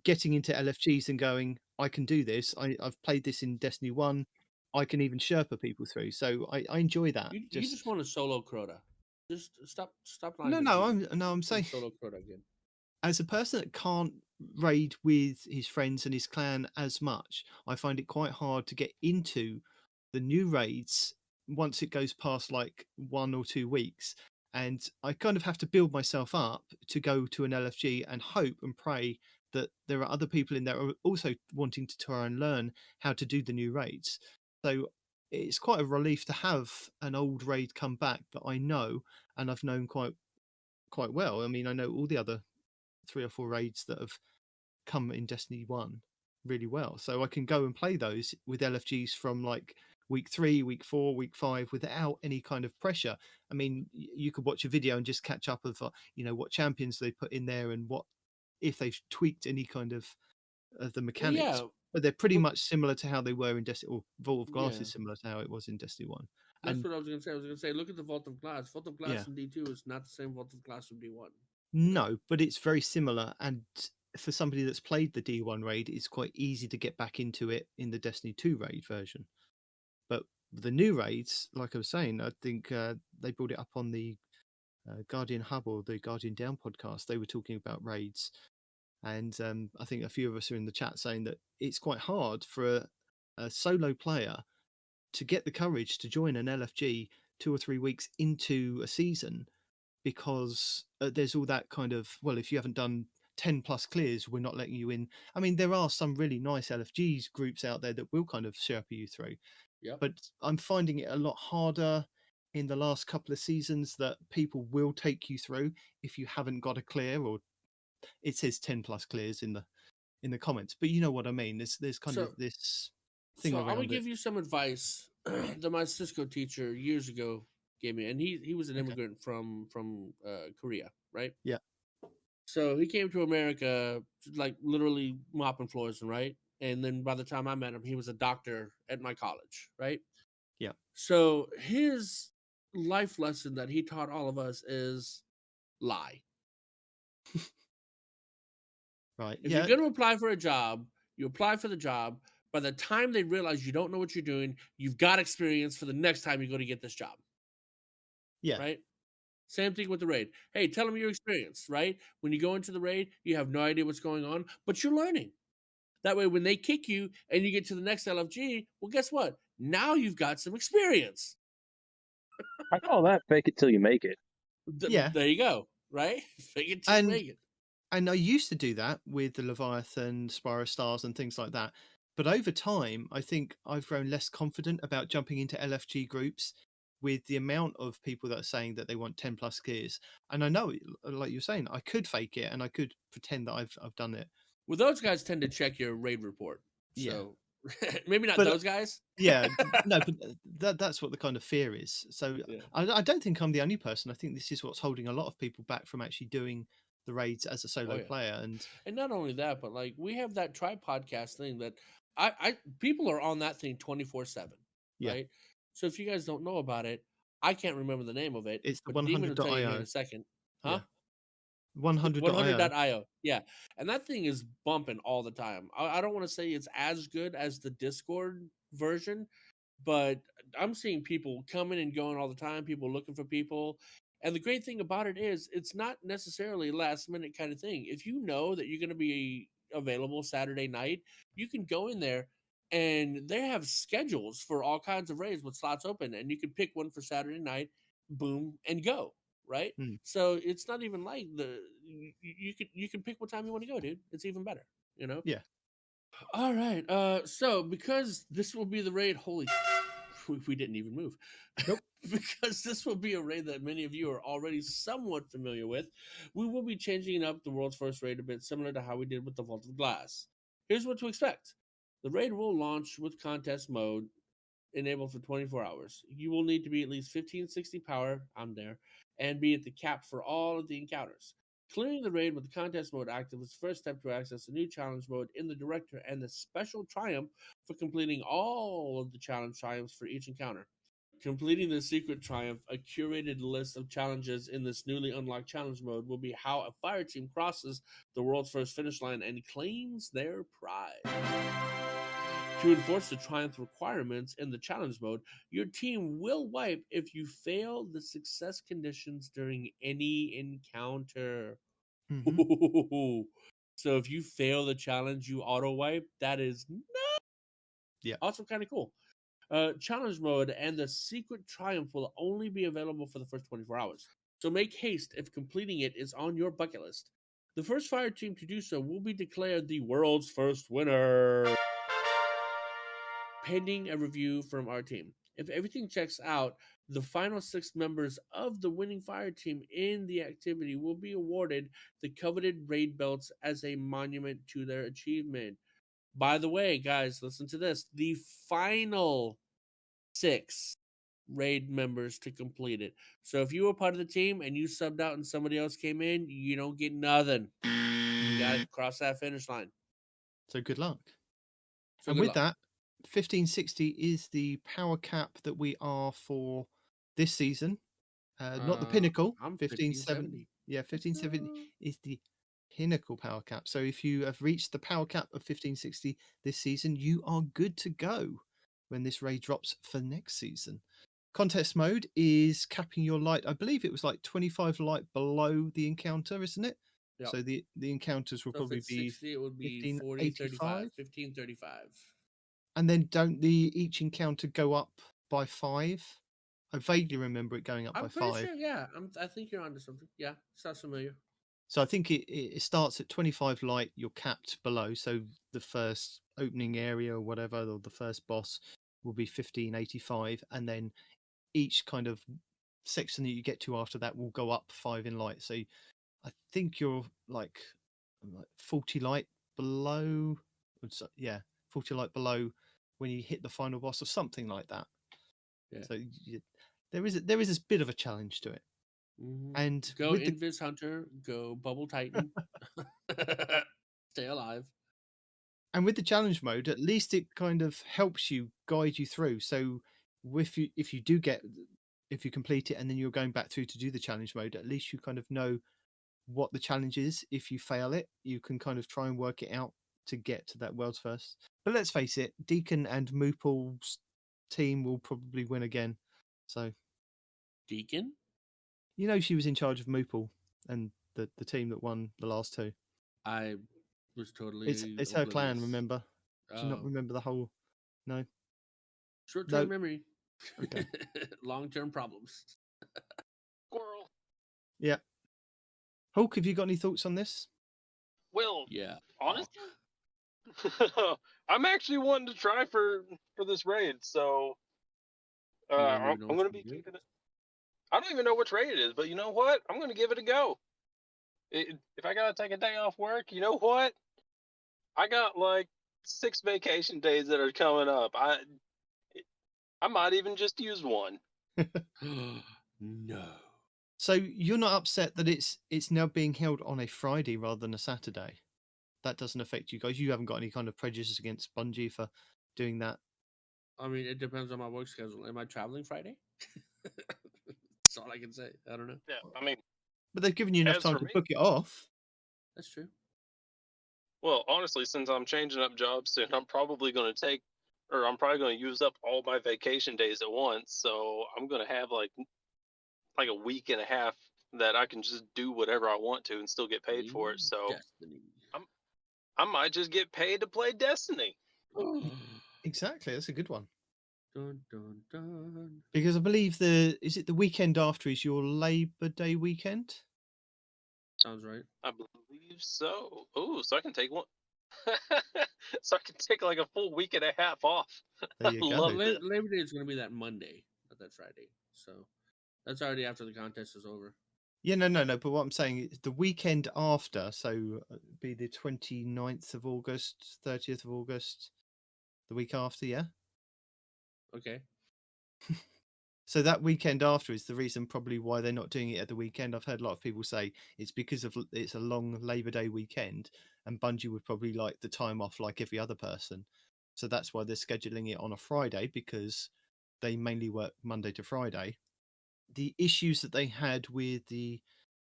Speaker 2: getting into LFGs and going, I can do this. I've played this in Destiny 1. I can even Sherpa people through. So I enjoy that.
Speaker 1: You just want a solo Crota. Just stop lying.
Speaker 2: I'm saying
Speaker 1: solo Crota again.
Speaker 2: As a person that can't raid with his friends and his clan as much, I find it quite hard to get into the new raids once it goes past like 1 or 2 weeks. And I kind of have to build myself up to go to an LFG and hope and pray that there are other people in there also wanting to try and learn how to do the new raids. So it's quite a relief to have an old raid come back that I know and I've known quite well. I mean, I know all the other 3 or 4 raids that have come in Destiny 1 really well. So I can go and play those with LFGs from like week 3, week 4, week 5 without any kind of pressure. I mean, you could watch a video and just catch up of, what champions they put in there and what if they've tweaked any kind of the mechanics.
Speaker 1: Yeah,
Speaker 2: but they're pretty much similar to how they were in Destiny, or Vault of Glass is similar to how it was in Destiny 1.
Speaker 1: That's what I was going to say. I was going to say, look at the Vault of Glass. Vault of Glass in D2 is not the same Vault of Glass from D1.
Speaker 2: No, but it's very similar. And for somebody that's played the D1 raid, it's quite easy to get back into it in the Destiny 2 raid version. But the new raids, like I was saying, I think they brought it up on the Guardian Hub or the Guardian Down podcast. They were talking about raids. And I think a few of us are in the chat saying that it's quite hard for a solo player to get the courage to join an LFG 2 or 3 weeks into a season, because there's all that kind of, well, if you haven't done 10 plus clears, we're not letting you in. I mean, there are some really nice LFGs groups out there that will kind of Sherpa you through. But I'm finding it a lot harder in the last couple of seasons that people will take you through if you haven't got a clear, or it says 10 plus clears in the comments, but you know what I mean. There's kind of this thing around it.
Speaker 1: I'm gonna give you some advice that my Cisco teacher years ago gave me, and he was an immigrant from Korea, right?
Speaker 2: Yeah.
Speaker 1: So he came to America like literally mopping floors, right? And then by the time I met him, he was a doctor at my college, right?
Speaker 2: Yeah.
Speaker 1: So his life lesson that he taught all of us is lie.
Speaker 2: Right.
Speaker 1: If you're going to apply for a job, you apply for the job. By the time they realize you don't know what you're doing, you've got experience for the next time you go to get this job.
Speaker 2: Yeah.
Speaker 1: Right? Same thing with the raid. Hey, tell them your experience, right? When you go into the raid, you have no idea what's going on, but you're learning. That way, when they kick you and you get to the next LFG, well, guess what? Now you've got some experience.
Speaker 3: I call that fake it till you make it.
Speaker 1: There you go, right? Fake it till you make it.
Speaker 2: And I used to do that with the Leviathan, Spyro Stars, and things like that. But over time, I think I've grown less confident about jumping into LFG groups with the amount of people that are saying that they want 10 plus gears. And I know, like you're saying, I could fake it and I could pretend that I've done it.
Speaker 1: Well, those guys tend to check your raid report. So maybe not those guys.
Speaker 2: No, but that's what the kind of fear is. So I don't think I'm the only person. I think this is what's holding a lot of people back from actually doing the raids as a solo
Speaker 1: yeah.
Speaker 2: player. And
Speaker 1: And not only that, but like we have that Tribe podcast thing that I people are on that thing 24/7,
Speaker 2: Yeah.
Speaker 1: right? So if you guys don't know about it, I can't remember the name of it,
Speaker 2: it's the
Speaker 1: but Demon will tell you here in
Speaker 2: 100.io.
Speaker 1: a second. Huh?
Speaker 2: Yeah. 100.io.
Speaker 1: 100.io. Yeah. And that thing is bumping all the time. I don't want to say it's as good as the Discord version, but I'm seeing people coming and going all the time, people looking for people. And the great thing about it is it's not necessarily a last minute kind of thing. If you know that you're going to be available Saturday night, you can go in there and they have schedules for all kinds of raids with slots open, and you can pick one for Saturday night, boom, and go, right?
Speaker 2: Hmm.
Speaker 1: So it's not even like you can pick what time you want to go, dude. It's even better, you know?
Speaker 2: Yeah.
Speaker 1: All right. So because this will be the raid, holy, we didn't even move.
Speaker 2: Nope.
Speaker 1: Because this will be a raid that many of you are already somewhat familiar with, we will be changing up the world's first raid a bit similar to how we did with the Vault of Glass. Here's what to expect. The raid will launch with contest mode enabled for 24 hours. You will need to be at least 1560 power, I'm there, and be at the cap for all of the encounters. Clearing the raid with the contest mode active is the first step to access the new challenge mode in the director and the special triumph for completing all of the challenge triumphs for each encounter. Completing the secret triumph, a curated list of challenges in this newly unlocked challenge mode, will be how a fire team crosses the world's first finish line and claims their prize. To enforce the triumph requirements in the challenge mode, your team will wipe if you fail the success conditions during any encounter.
Speaker 2: Mhm.
Speaker 1: So if you fail the challenge, you auto wipe. That is
Speaker 2: Yeah.
Speaker 1: also kind of cool. Challenge mode and the secret triumph will only be available for the first 24 hours. So make haste if completing it is on your bucket list. The first fire team to do so will be declared the world's first winner, pending a review from our team. If everything checks out, the final 6 members of the winning fire team in the activity will be awarded the coveted raid belts as a monument to their achievement. By the way, guys, listen to this. The final 6 raid members to complete it. So if you were part of the team and you subbed out and somebody else came in, you don't get nothing. You got to cross that finish line.
Speaker 2: So good luck.
Speaker 1: So
Speaker 2: And
Speaker 1: good
Speaker 2: with
Speaker 1: luck.
Speaker 2: that, 1560 is the power cap that we are for this season. Not the pinnacle.
Speaker 1: I'm
Speaker 2: 1570.
Speaker 1: 1570.
Speaker 2: Yeah, 1570 is the pinnacle power cap. So if you have reached the power cap of 1560 this season, you are good to go when this raid drops for next season. Contest mode is capping your light. I believe it was like 25 light below the encounter, isn't it?
Speaker 1: Yep.
Speaker 2: So the encounters will
Speaker 1: So if
Speaker 2: probably
Speaker 1: it's
Speaker 2: be
Speaker 1: 60, it would be
Speaker 2: 1585.
Speaker 1: 1535.
Speaker 2: And then don't each encounter go up by 5? I vaguely remember it going up by
Speaker 1: I'm pretty
Speaker 2: 5.
Speaker 1: sure, yeah. I think you're onto something. Yeah, sounds familiar.
Speaker 2: So I think it starts at 25 light, you're capped below. So the first opening area or whatever, or the first boss will be 1585. And then each kind of section that you get to after that will go up 5 in light. So I think you're like 40 light below. Yeah, 40 light below when you hit the final boss or something like that.
Speaker 1: Yeah.
Speaker 2: So there is this bit of a challenge to it.
Speaker 1: Mm-hmm.
Speaker 2: And
Speaker 1: go
Speaker 2: with
Speaker 1: Invis Hunter, go Bubble Titan, stay alive.
Speaker 2: And with the challenge mode, at least it kind of helps you guide you through. So if you complete it and then you're going back through to do the challenge mode, at least you kind of know what the challenge is. If you fail it, you can kind of try and work it out to get to that world's first. But let's face it, Deacon and Moople's team will probably win again. So
Speaker 1: Deacon?
Speaker 2: you know she was in charge of Moople and the team that won the last 2.
Speaker 1: I was totally
Speaker 2: It's her clan,
Speaker 1: oblivious.
Speaker 2: remember? Do you not remember the whole? No.
Speaker 1: Short-term
Speaker 2: No.
Speaker 1: memory.
Speaker 2: Okay.
Speaker 1: Long-term problems.
Speaker 3: Squirrel.
Speaker 2: Yeah. Hulk, have you got any thoughts on this?
Speaker 3: Well,
Speaker 1: Yeah.
Speaker 3: honestly, I'm actually wanting to try for this raid, so I'm going to be keeping it. I don't even know which raid it is, but you know what? I'm going to give it a go. If I got to take a day off work, you know what? I got like 6 vacation days that are coming up. I might even just use one.
Speaker 1: No.
Speaker 2: So you're not upset that it's now being held on a Friday rather than a Saturday? That doesn't affect you guys. You haven't got any kind of prejudice against Bungie for doing that.
Speaker 1: I mean, it depends on my work schedule. Am I traveling Friday? That's all I can say. I don't know.
Speaker 3: Yeah, I mean,
Speaker 2: But they've given you enough
Speaker 3: as
Speaker 2: time
Speaker 3: for
Speaker 2: to
Speaker 3: me,
Speaker 2: book it off.
Speaker 1: That's true.
Speaker 3: well, honestly, since I'm changing up jobs soon, I'm probably going to use up all my vacation days at once. So I'm going to have like a week and a half that I can just do whatever I want to and still get paid for it. So
Speaker 1: Destiny.
Speaker 3: I might just get paid to play Destiny.
Speaker 2: Exactly, that's a good one.
Speaker 1: Dun, dun, dun.
Speaker 2: Because I believe the weekend after is your Labor Day weekend.
Speaker 1: Sounds right.
Speaker 3: I believe so. Oh, so I can take one. So I can take like a full week and a half off.
Speaker 2: There you go.
Speaker 3: Love this.
Speaker 1: Labor Day is going to be that Monday, not that Friday. So that's already after the contest is over.
Speaker 2: Yeah, no. But what I'm saying is the weekend after, so it'd be the 29th of August, 30th of August, the week after, yeah?
Speaker 1: Okay.
Speaker 2: So that weekend after is the reason probably why they're not doing it at the weekend. I've heard a lot of people say it's because of it's a long Labor Day weekend, and Bungie would probably like the time off like every other person. So that's why they're scheduling it on a Friday, because they mainly work Monday to Friday. The issues that they had with the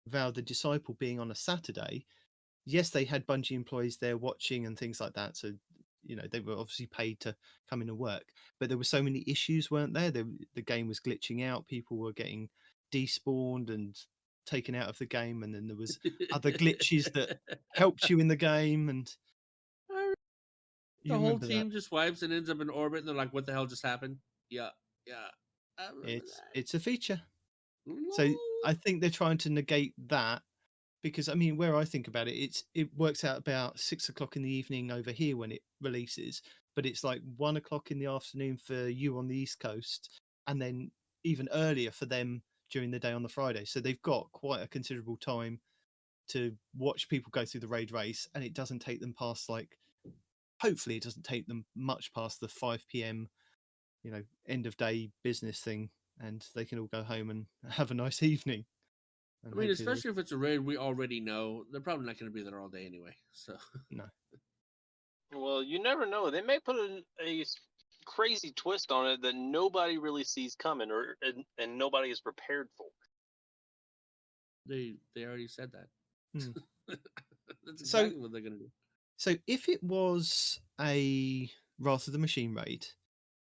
Speaker 2: Vow the Disciple being on a Saturday, yes, they had Bungie employees there watching and things like that. So, they were obviously paid to come in and work. But there were so many issues, weren't there? The game was glitching out. People were getting despawned and taken out of the game. And then there was other glitches that helped you in the game. And you
Speaker 1: The whole
Speaker 2: remember
Speaker 1: team
Speaker 2: that.
Speaker 1: just wipes and ends up in orbit, and they're like, "What the hell just happened?" Yeah. I remember
Speaker 2: It's a feature.
Speaker 1: that.
Speaker 2: So I think they're trying to negate that. Because I mean, where I think about it, it works out about 6 o'clock in the evening over here when it releases, but it's like 1 o'clock in the afternoon for you on the East Coast, and then even earlier for them during the day on the Friday. So they've got quite a considerable time to watch people go through the raid race, and it doesn't take them past hopefully it doesn't take them much past the 5 p.m. End of day business thing, and they can all go home and have a nice evening.
Speaker 1: I mean, especially if it's a raid we already know, they're probably not going to be there all day anyway. So
Speaker 2: no.
Speaker 3: Well, you never know. They may put a crazy twist on it that nobody really sees coming, and nobody is prepared for.
Speaker 1: they already said that. That's
Speaker 2: So-
Speaker 1: exactly what they're going to do.
Speaker 2: So if it was a Wrath of the Machine raid,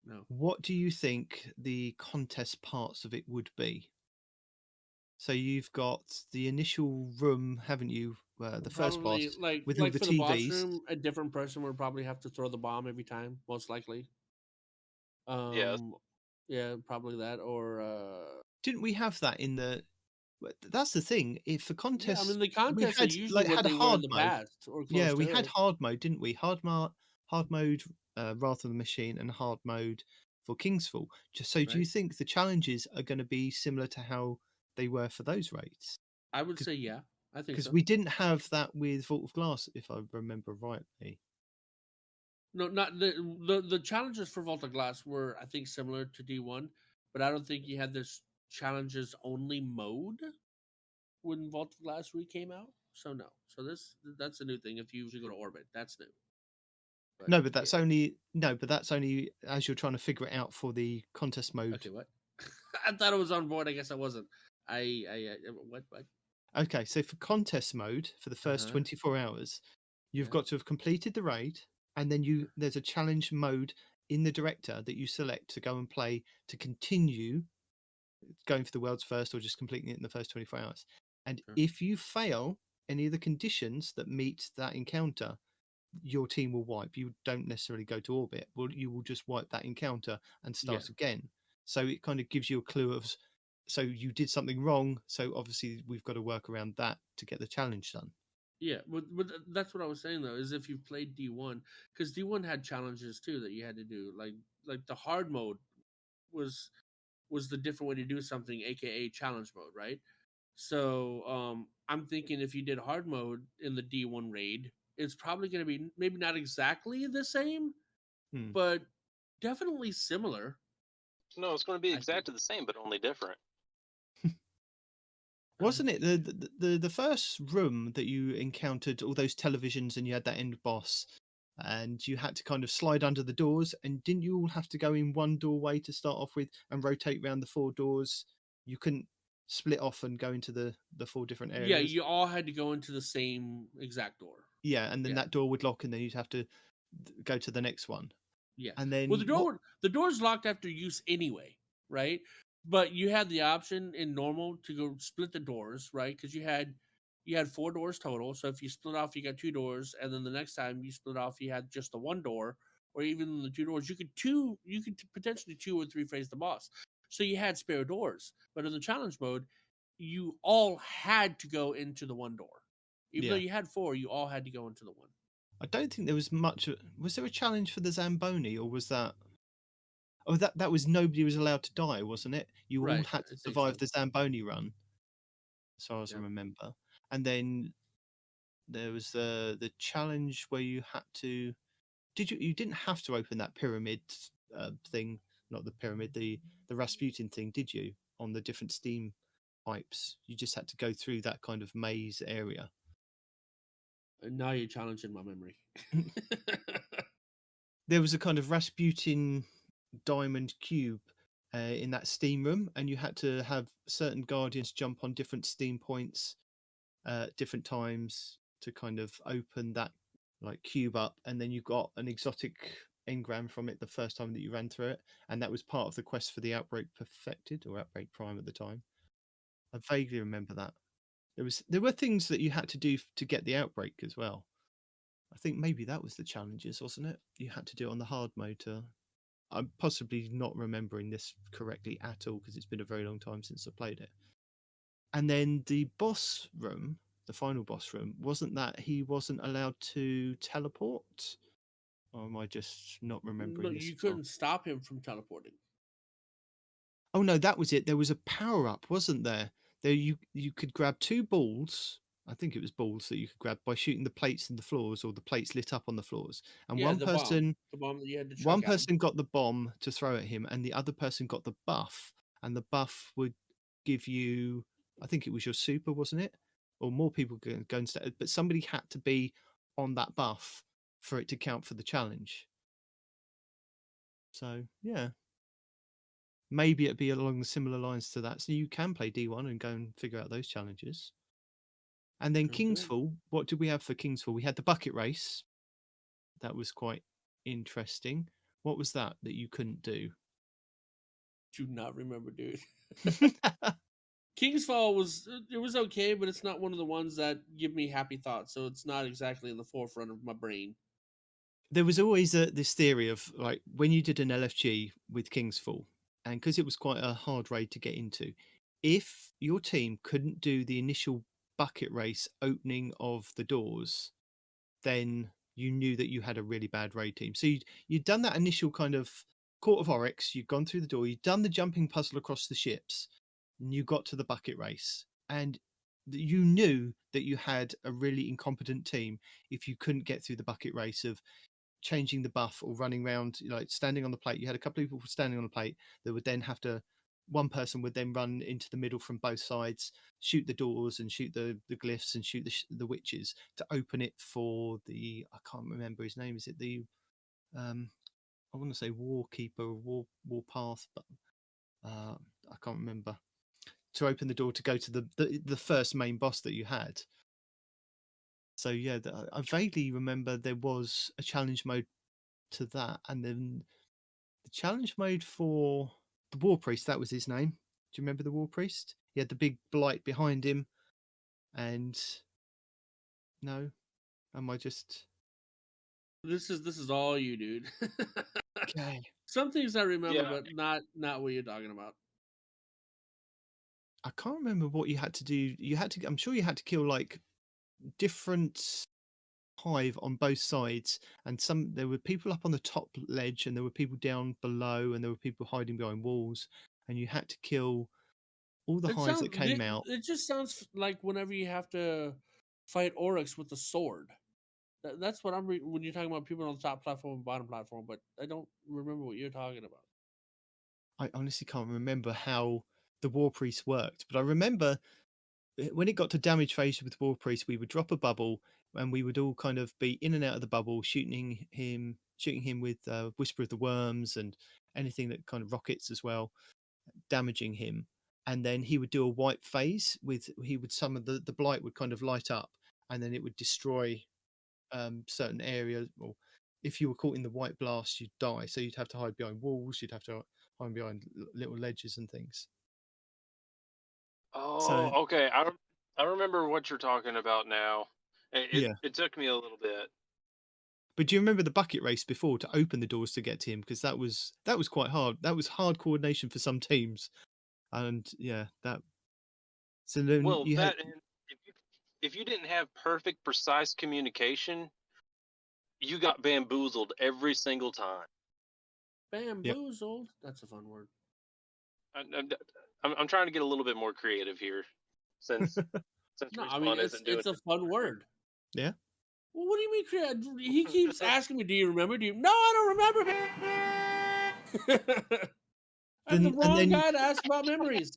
Speaker 1: No.
Speaker 2: what do you think the contest parts of it would be? So you've got the initial room, haven't you? The first boss
Speaker 1: Probably
Speaker 2: with all
Speaker 1: like
Speaker 2: the
Speaker 1: for the boss
Speaker 2: TVs.
Speaker 1: room, a different person would probably have to throw the bomb every time, most likely.
Speaker 3: Yes.
Speaker 1: Yeah, probably that. Or
Speaker 2: Didn't we have that in the? That's the thing. If the
Speaker 1: yeah,
Speaker 2: contest,
Speaker 1: I mean the
Speaker 2: we
Speaker 1: contests are
Speaker 2: had
Speaker 1: usually what
Speaker 2: had a
Speaker 1: they were in
Speaker 2: hard
Speaker 1: the
Speaker 2: mode.
Speaker 1: past or close
Speaker 2: Yeah,
Speaker 1: to
Speaker 2: we had
Speaker 1: it.
Speaker 2: hard mode, didn't we? Hard mode, Wrath of the Machine, and hard mode for Kingsfall. Just so, do you
Speaker 1: Right.
Speaker 2: think the challenges are going to be similar to how they were for those raids?
Speaker 1: I would say yeah. I think
Speaker 2: Because
Speaker 1: so.
Speaker 2: we didn't have that with Vault of Glass, if I remember rightly.
Speaker 1: No, not the challenges for Volta Glass were, I think, similar to D1, but I don't think you had this challenges only mode when Volta Glass came out. So no. So that's a new thing. If you usually go to orbit, that's new.
Speaker 2: No, but that's
Speaker 1: yeah.
Speaker 2: only as you're trying to figure it out for the contest mode.
Speaker 1: Okay. What? I thought it was on board. I guess I wasn't. What?
Speaker 2: Okay, so for contest mode for the first 24 hours, you've
Speaker 1: Yeah.
Speaker 2: got to have completed the raid, and then there's a challenge mode in the director that you select to go and play to continue going for the world's first or just completing it in the first 24 hours. And
Speaker 1: Sure.
Speaker 2: if you fail any of the conditions that meet that encounter, your team will wipe. You don't necessarily go to orbit. Well, you will just wipe that encounter and start again. So it kind of gives you a clue of, so you did something wrong. So obviously we've got to work around that to get the challenge done.
Speaker 1: Yeah, but that's what I was saying though. Is if you've played D1, because D1 had challenges too that you had to do. Like the hard mode was the different way to do something, aka challenge mode, right? So I'm thinking if you did hard mode in the D1 raid, it's probably going to be maybe not exactly the same, but definitely similar.
Speaker 3: No, it's going to be
Speaker 1: I think.
Speaker 3: exactly the same, but only different.
Speaker 2: Wasn't it the first room that you encountered all those televisions and you had that end boss and you had to kind of slide under the doors, and didn't you all have to go in one doorway to start off with and rotate around the 4 doors? You couldn't split off and go into the 4 different
Speaker 1: Yeah,
Speaker 2: areas.
Speaker 1: you all had to go into the same exact door.
Speaker 2: Yeah, and then
Speaker 1: Yeah.
Speaker 2: that door would lock and then you'd have to go to the next one.
Speaker 1: Yeah.
Speaker 2: And then
Speaker 1: Well, the door's locked after use anyway, right? But you had the option in normal to go split the doors, right? Because you had 4 doors total. So if you split off, you got 2 doors, and then the next time you split off, you had just the 1 door, or even the 2 doors. You could potentially 2 or 3 phase the boss. So you had spare doors. But in the challenge mode, you all had to go into the 1 door. Even though
Speaker 2: Yeah.
Speaker 1: you had 4, you all had to go into the 1.
Speaker 2: I don't think there was much. Was there a challenge for the Zamboni, or was that? Oh, that was nobody was allowed to die, wasn't it? You all
Speaker 1: Right,
Speaker 2: had to
Speaker 1: I think
Speaker 2: survive
Speaker 1: so.
Speaker 2: the Zamboni run, as far as I
Speaker 1: Yep.
Speaker 2: remember. And then there was the challenge where you had to. You didn't have to open that pyramid thing, not the pyramid, the Rasputin thing, did you? On the different steam pipes, you just had to go through that kind of maze area.
Speaker 1: And now you're challenging my memory.
Speaker 2: There was a kind of Rasputin diamond cube in that steam room, and you had to have certain guardians jump on different steam points different times to kind of open that like cube up, and then you got an exotic engram from it the first time that you ran through it, and that was part of the quest for the Outbreak Perfected or Outbreak Prime at the time. I vaguely remember that. There were things that you had to do to get the Outbreak as well. I think maybe that was the challenges, wasn't it? You had to do it on the hard mode to. I'm possibly not remembering this correctly at all because it's been a very long time since I played it. And then the boss room, the final boss room, wasn't that he wasn't allowed to teleport? Or am I just not remembering
Speaker 1: No,
Speaker 2: this?
Speaker 1: you
Speaker 2: as well?
Speaker 1: couldn't stop him from teleporting.
Speaker 2: Oh no, that was it. There was a power up, wasn't there? There you could grab 2 balls. I think it was balls that you could grab by shooting the plates in the floors, or the plates lit up on the floors. And
Speaker 1: Yeah, the bomb that you had to
Speaker 2: one
Speaker 1: chuck at him.
Speaker 2: person got the bomb to throw at him, and the other person got the buff. And the buff would give you, I think it was your super, wasn't it? Or more people go instead. But somebody had to be on that buff for it to count for the challenge. So yeah, maybe it'd be along the similar lines to that. So you can play D1 and go and figure out those challenges. And then
Speaker 1: Sounds good.
Speaker 2: Kingsfall, what did we have for Kingsfall? We had the bucket race. That was quite interesting. What was that you couldn't do?
Speaker 1: Do not remember, dude. Kingsfall was okay, but it's not one of the ones that give me happy thoughts. So it's not exactly in the forefront of my brain.
Speaker 2: There was always this theory of like when you did an LFG with Kingsfall, and because it was quite a hard raid to get into, if your team couldn't do the initial bucket race opening of the doors, then you knew that you had a really bad raid team. So you'd done that initial kind of Court of Oryx, you'd gone through the door, you'd done the jumping puzzle across the ships, and you got to the bucket race, and you knew that you had a really incompetent team if you couldn't get through the bucket race of changing the buff or running around, like standing on the plate. You had a couple of people standing on the plate that would then have to, one person would then run into the middle from both sides, shoot the doors and shoot the glyphs and shoot the witches to open it for the, I can't remember his name. Is it the, I want to say Warkeeper or Warpath, but I can't remember. To open the door to go to the first main boss that you had. So yeah, I vaguely remember there was a challenge mode to that, and then the challenge mode for the War Priest. That was his name. Do you remember the War Priest? He had the big blight behind him, and no, am I just
Speaker 1: This is all you, dude.
Speaker 2: okay?
Speaker 1: Some things I remember,
Speaker 3: Yeah.
Speaker 1: but not what you're talking about.
Speaker 2: I can't remember what you had to do. You had to. I'm sure you had to kill like different hive on both sides, and there were people up on the top ledge, and there were people down below, and there were people hiding behind walls, and you had to kill all the hives that came out.
Speaker 1: It just sounds like whenever you have to fight Oryx with a sword. That's what when you're talking about people on the top platform and bottom platform, but I don't remember what you're talking about.
Speaker 2: I honestly can't remember how the War Priest worked, but I remember when it got to damage phase with War Priest, we would drop a bubble, and we would all kind of be in and out of the bubble, shooting him with Whisper of the Worms and anything that kind of rockets as well, damaging him. And then he would do a wipe phase he would summon the blight would kind of light up, and then it would destroy certain areas. Or if you were caught in the white blast, you'd die. So you'd have to hide behind walls. You'd have to hide behind little ledges and things.
Speaker 3: Oh,
Speaker 2: So
Speaker 3: okay. I remember what you're talking about now.
Speaker 2: Yeah.
Speaker 3: It took me a little bit.
Speaker 2: But do you remember the bucket race before to open the doors to get to him? Because that was quite hard. That was hard coordination for some teams. And yeah, that. So then
Speaker 3: Well,
Speaker 2: you had.
Speaker 3: and if you didn't have perfect, precise communication, you got bamboozled every single time.
Speaker 1: Bamboozled. That's a fun word.
Speaker 3: I'm trying to get a little bit more creative here, since
Speaker 1: No,
Speaker 3: Respawn
Speaker 1: I mean
Speaker 3: isn't doing
Speaker 1: it's a
Speaker 3: it.
Speaker 1: fun word.
Speaker 2: Yeah.
Speaker 1: Well, what do you mean creative? He keeps asking me, "Do you remember? Do you?" No, I don't remember. Man. I'm the wrong guy to ask about memories.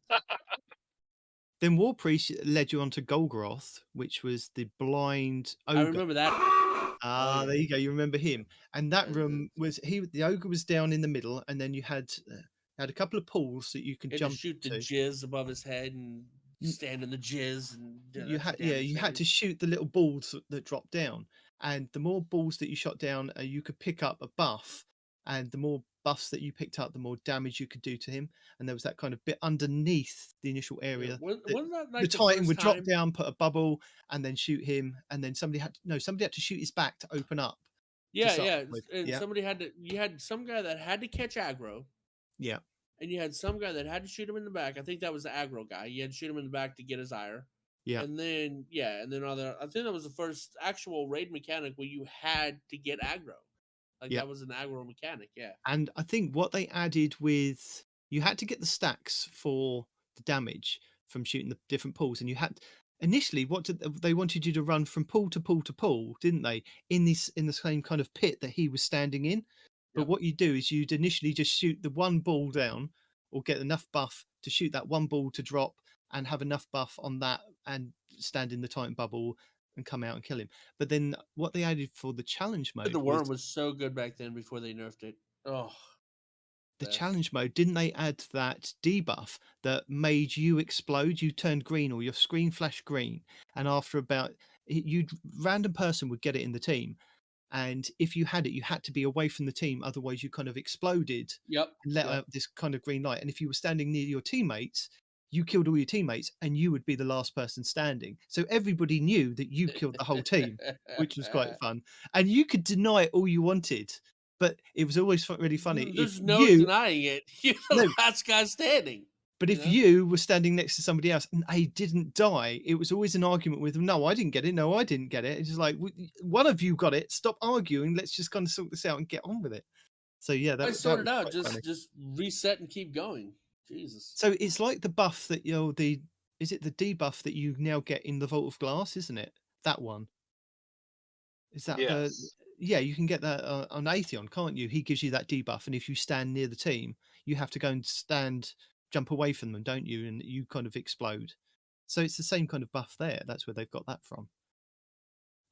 Speaker 2: Then War Priest led you on to Golgoroth, which was the blind ogre.
Speaker 1: I remember that.
Speaker 2: Ah, there you go. You remember him. And that room was the ogre was down in the middle, and then you had a couple of pools that you could
Speaker 1: He had
Speaker 2: jump
Speaker 1: to shoot the
Speaker 2: to.
Speaker 1: jizz above his head and stand in the jizz, and
Speaker 2: You had to shoot the little balls that dropped down, and the more balls that you shot down, you could pick up a buff, and the more buffs that you picked up, the more damage you could do to him. And there was that kind of bit underneath the initial area.
Speaker 1: Wasn't that like
Speaker 2: the Titan would drop
Speaker 1: time?
Speaker 2: down, put a bubble, and then shoot him, and then somebody had to shoot his back to open up.
Speaker 1: Yeah. And somebody you had some guy that had to catch aggro.
Speaker 2: Yeah.
Speaker 1: And you had some guy that had to shoot him in the back. I think that was the aggro guy. You had to shoot him in the back to get his ire.
Speaker 2: Yeah.
Speaker 1: And then I think that was the first actual raid mechanic where you had to get aggro. That was an aggro mechanic, yeah.
Speaker 2: And I think what they added with you had to get the stacks for the damage from shooting the different pools, and you had initially they wanted you to run from pool to pool to pool, didn't they? In the same kind of pit that he was standing in. But what you do is you'd initially just shoot the one ball down, or get enough buff to shoot that one ball to drop, and have enough buff on that, and stand in the Titan bubble and come out and kill him. But then what they added for the challenge mode,
Speaker 1: The worm was so good back then before they nerfed it. Oh,
Speaker 2: the challenge mode, didn't they add that debuff that made you explode? You turned green, or your screen flashed green, and after random person would get it in the team. And if you had it, you had to be away from the team. Otherwise, you kind of exploded and let out this kind of green light. And if you were standing near your teammates, you killed all your teammates, and you would be the last person standing. So everybody knew that you killed the whole team, which was quite fun. And you could deny it all you wanted, but it was always really funny.
Speaker 1: There's no denying it. You're the last guy standing.
Speaker 2: But if you were standing next to somebody else and they didn't die, it was always an argument with them. No, I didn't get it. No, I didn't get it. It's just like, one of you got it. Stop arguing. Let's just kind of sort this out and get on with it. So yeah,
Speaker 1: I sorted out. Just reset and keep going. Jesus.
Speaker 2: So it's like the buff that is it the debuff that you now get in the Vault of Glass, isn't it? That one. Is that you can get that on Atheon, can't you? He gives you that debuff, and if you stand near the team, you have to go and jump away from them, don't you? And you kind of explode. So it's the same kind of buff there. That's where they've got that from.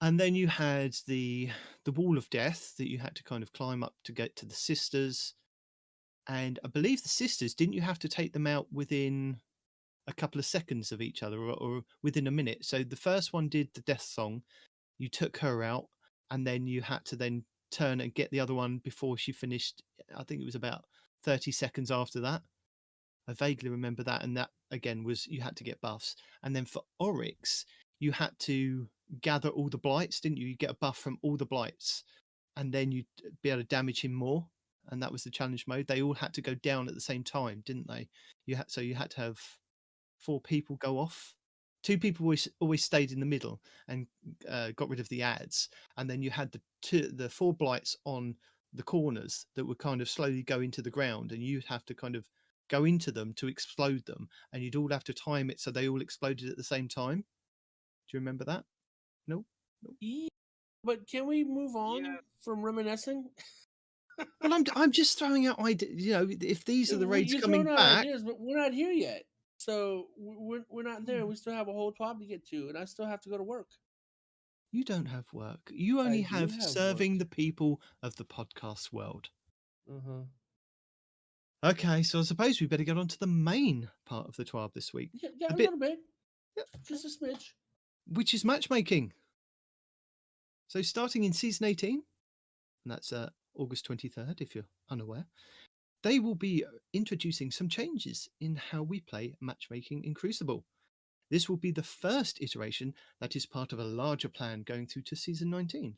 Speaker 2: And then you had the Wall of Death that you had to kind of climb up to get to the sisters. And I believe the sisters, didn't you have to take them out within a couple of seconds of each other, or within a minute? So the first one did the death song. You took her out, and then you had to then turn and get the other one before she finished. I think it was about 30 seconds after that. I vaguely remember that. And that, again, was you had to get buffs. And then for Oryx, you had to gather all the blights, didn't you? You get a buff from all the blights, and then you'd be able to damage him more. And that was the challenge mode. They all had to go down at the same time, didn't they? You had to have 4 people go off. 2 people always stayed in the middle and got rid of the ads. And then you had the 4 blights on the corners that would kind of slowly go into the ground, and you'd have to kind of go into them to explode them, and you'd all have to time it so they all exploded at the same time. Do you remember that? No?
Speaker 1: Yeah, but can we move on from reminiscing?
Speaker 2: Well, I'm just throwing out ideas. If these are the raids coming back,
Speaker 1: ideas, but we're not here yet. So we're not there. We still have a whole twab to get to, and I still have to go to work.
Speaker 2: You don't have work. You
Speaker 1: I
Speaker 2: only
Speaker 1: do
Speaker 2: have
Speaker 1: have
Speaker 2: serving
Speaker 1: work.
Speaker 2: the people of the podcast world.
Speaker 1: Uh-huh.
Speaker 2: Okay, so I suppose we better get on to the main part of the TWAB this week,
Speaker 1: Yeah, a
Speaker 2: bit,
Speaker 1: little bit.
Speaker 2: yeah,
Speaker 1: Just a smidge.
Speaker 2: which is matchmaking. So starting in season 18, and that's August 23rd, if you're unaware, they will be introducing some changes in how we play matchmaking in Crucible. This will be the first iteration that is part of a larger plan going through to season 19.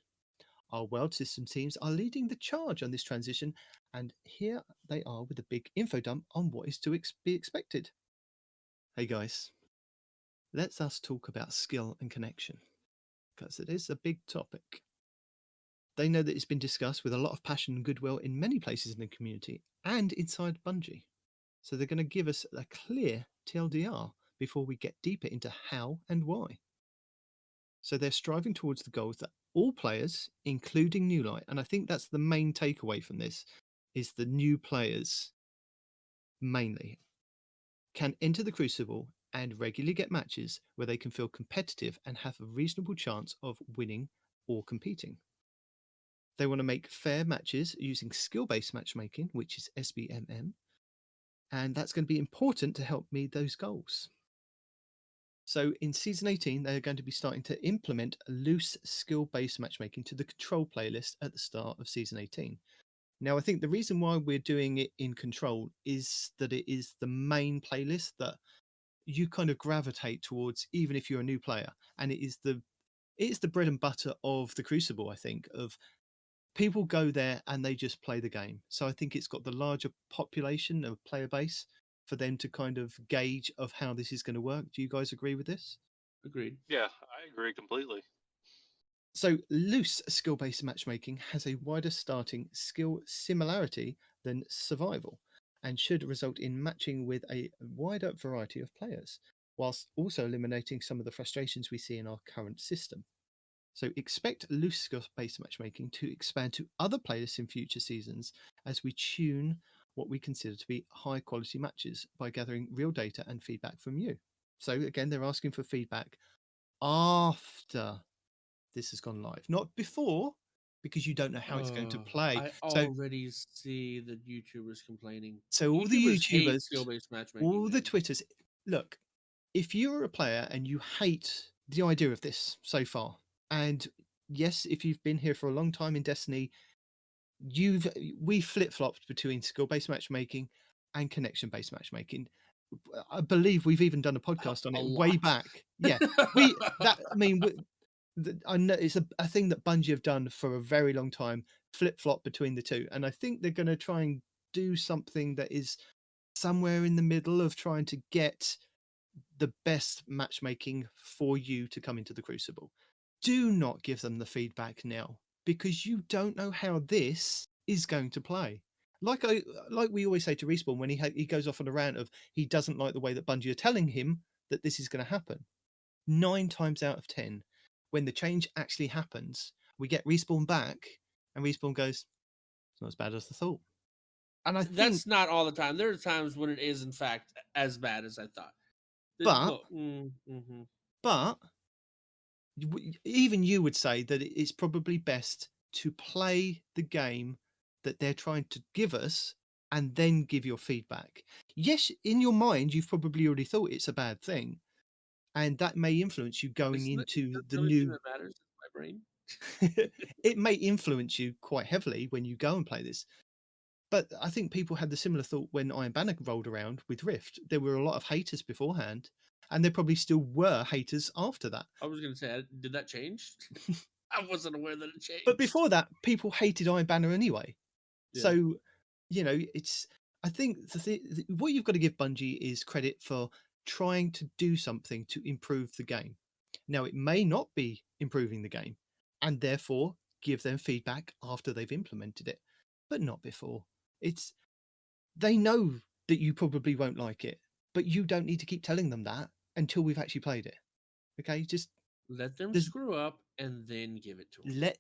Speaker 2: Our world system teams are leading the charge on this transition, and here they are with a big info dump on what is to be expected. Hey guys, let's us talk about skill and connection, because it is a big topic. They know that it's been discussed with a lot of passion and goodwill in many places in the community and inside Bungie. So they're going to give us a clear TLDR before we get deeper into how and why. So they're striving towards the goals that all players, including New Light, and I think that's the main takeaway from this, is the new players mainly, can enter the Crucible and regularly get matches where they can feel competitive and have a reasonable chance of winning or competing. They want to make fair matches using skill-based matchmaking, which is SBMM, and that's going to be important to help meet those goals. So in season 18, they're going to be starting to implement loose skill-based matchmaking to the control playlist at the start of season 18. Now, I think the reason why we're doing it in control is that it is the main playlist that you kind of gravitate towards, even if you're a new player. And it's the bread and butter of the Crucible, I think, of people go there and they just play the game. So I think it's got the larger population of player base for them to kind of gauge of how this is going to work. Do you guys agree with this?
Speaker 1: Agreed.
Speaker 3: Yeah, I agree completely.
Speaker 2: So loose skill-based matchmaking has a wider starting skill similarity than survival and should result in matching with a wider variety of players, whilst also eliminating some of the frustrations we see in our current system. So expect loose skill-based matchmaking to expand to other players in future seasons as we tune what we consider to be high-quality matches by gathering real data and feedback from you. So again, they're asking for feedback after this has gone live, not before, because you don't know how it's going to play.
Speaker 1: I
Speaker 2: So,
Speaker 1: already see the YouTubers complaining.
Speaker 2: so all the
Speaker 1: hate
Speaker 2: YouTubers,
Speaker 1: skill-based matchmaking.
Speaker 2: all the
Speaker 1: man.
Speaker 2: Twitters, look, if you're a player and you hate the idea of this so far, and yes, if you've been here for a long time in Destiny, we flip-flopped between skill-based matchmaking and connection-based matchmaking. I believe we've even done a podcast on
Speaker 1: A
Speaker 2: it way
Speaker 1: lot.
Speaker 2: back. Yeah, I know it's a thing that Bungie have done for a very long time, flip-flop between the two. And I think they're going to try and do something that is somewhere in the middle of trying to get the best matchmaking for you to come into the Crucible. Do not give them the feedback now, because you don't know how this is going to play. Like we always say to Respawn when he goes off on a rant of he doesn't like the way that Bungie are telling him that this is going to happen. 9 times out of 10, when the change actually happens, we get Respawn back, and Respawn goes, "It's not as bad as I thought." And I think
Speaker 1: That's not all the time. There are times when it is, in fact, as bad as I thought.
Speaker 2: But but even you would say that it's probably best to play the game that they're trying to give us and then give your feedback. Yes, in your mind, you've probably already thought it's a bad thing, and that may influence you going into the new.
Speaker 1: that matters is my brain.
Speaker 2: It may influence you quite heavily when you go and play this. But I think people had the similar thought when Iron Banner rolled around with Rift. There were a lot of haters beforehand, and there probably still were haters after that.
Speaker 1: I was going to say, did that change? I wasn't aware that it changed.
Speaker 2: But before that, people hated Iron Banner anyway.
Speaker 1: Yeah.
Speaker 2: So, I think what you've got to give Bungie is credit for trying to do something to improve the game. Now, it may not be improving the game, and therefore give them feedback after they've implemented it, but not before. They know that you probably won't like it, but you don't need to keep telling them that until we've actually played it. Okay, just
Speaker 1: let them screw up and then give it to them.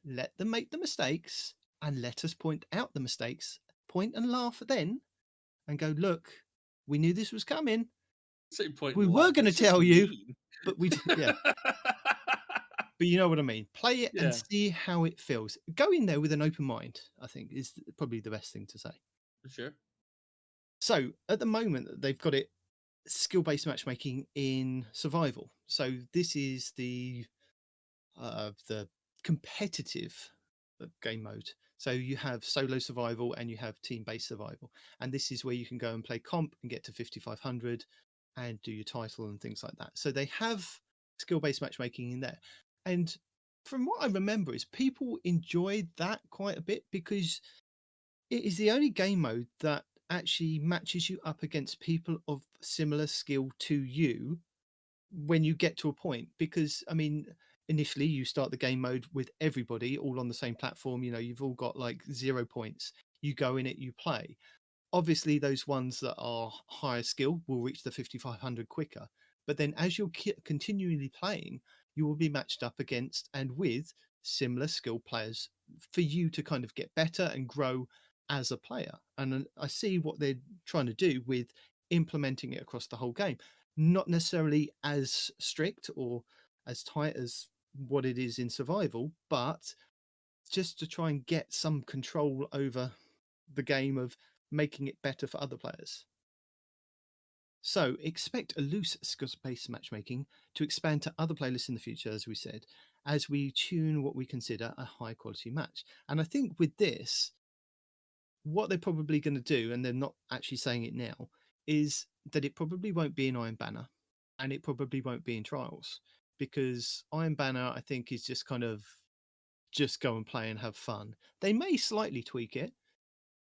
Speaker 2: Let them make the mistakes and let us point out the mistakes, point and laugh then, and go, look, we knew this was coming,
Speaker 1: Say point
Speaker 2: We
Speaker 1: in
Speaker 2: were
Speaker 1: love.
Speaker 2: going to
Speaker 1: That's just
Speaker 2: tell you,
Speaker 1: mean.
Speaker 2: but yeah. But you know what I mean. Play it and
Speaker 1: Yeah.
Speaker 2: see how it feels. Go in there with an open mind, I think, is probably the best thing to say.
Speaker 1: For sure.
Speaker 2: So at the moment, they've got it skill-based matchmaking in survival. So this is the competitive game mode. So you have solo survival and you have team-based survival, and this is where you can go and play comp and get to 5500 and do your title and things like that. So they have skill-based matchmaking in there, and from what I remember is people enjoyed that quite a bit because it is the only game mode that actually matches you up against people of similar skill to you when you get to a point. Because I mean, initially you start the game mode with everybody all on the same platform, you know, you've all got like 0 points, you go in it, you play. Obviously those ones that are higher skill will reach the 5500 quicker, but then as you're continually playing, you will be matched up against and with similar skill players for you to kind of get better and grow as a player. And I see what they're trying to do with implementing it across the whole game, not necessarily as strict or as tight as what it is in survival, but just to try and get some control over the game of making it better for other players. So expect a loose skill-based matchmaking to expand to other playlists in the future, as we said, as we tune what we consider a high quality match. And I think with this, what they're probably going to do, and they're not actually saying it now, is that it probably won't be in Iron Banner and it probably won't be in Trials, because Iron Banner, I think, is just kind of just go and play and have fun. They may slightly tweak it,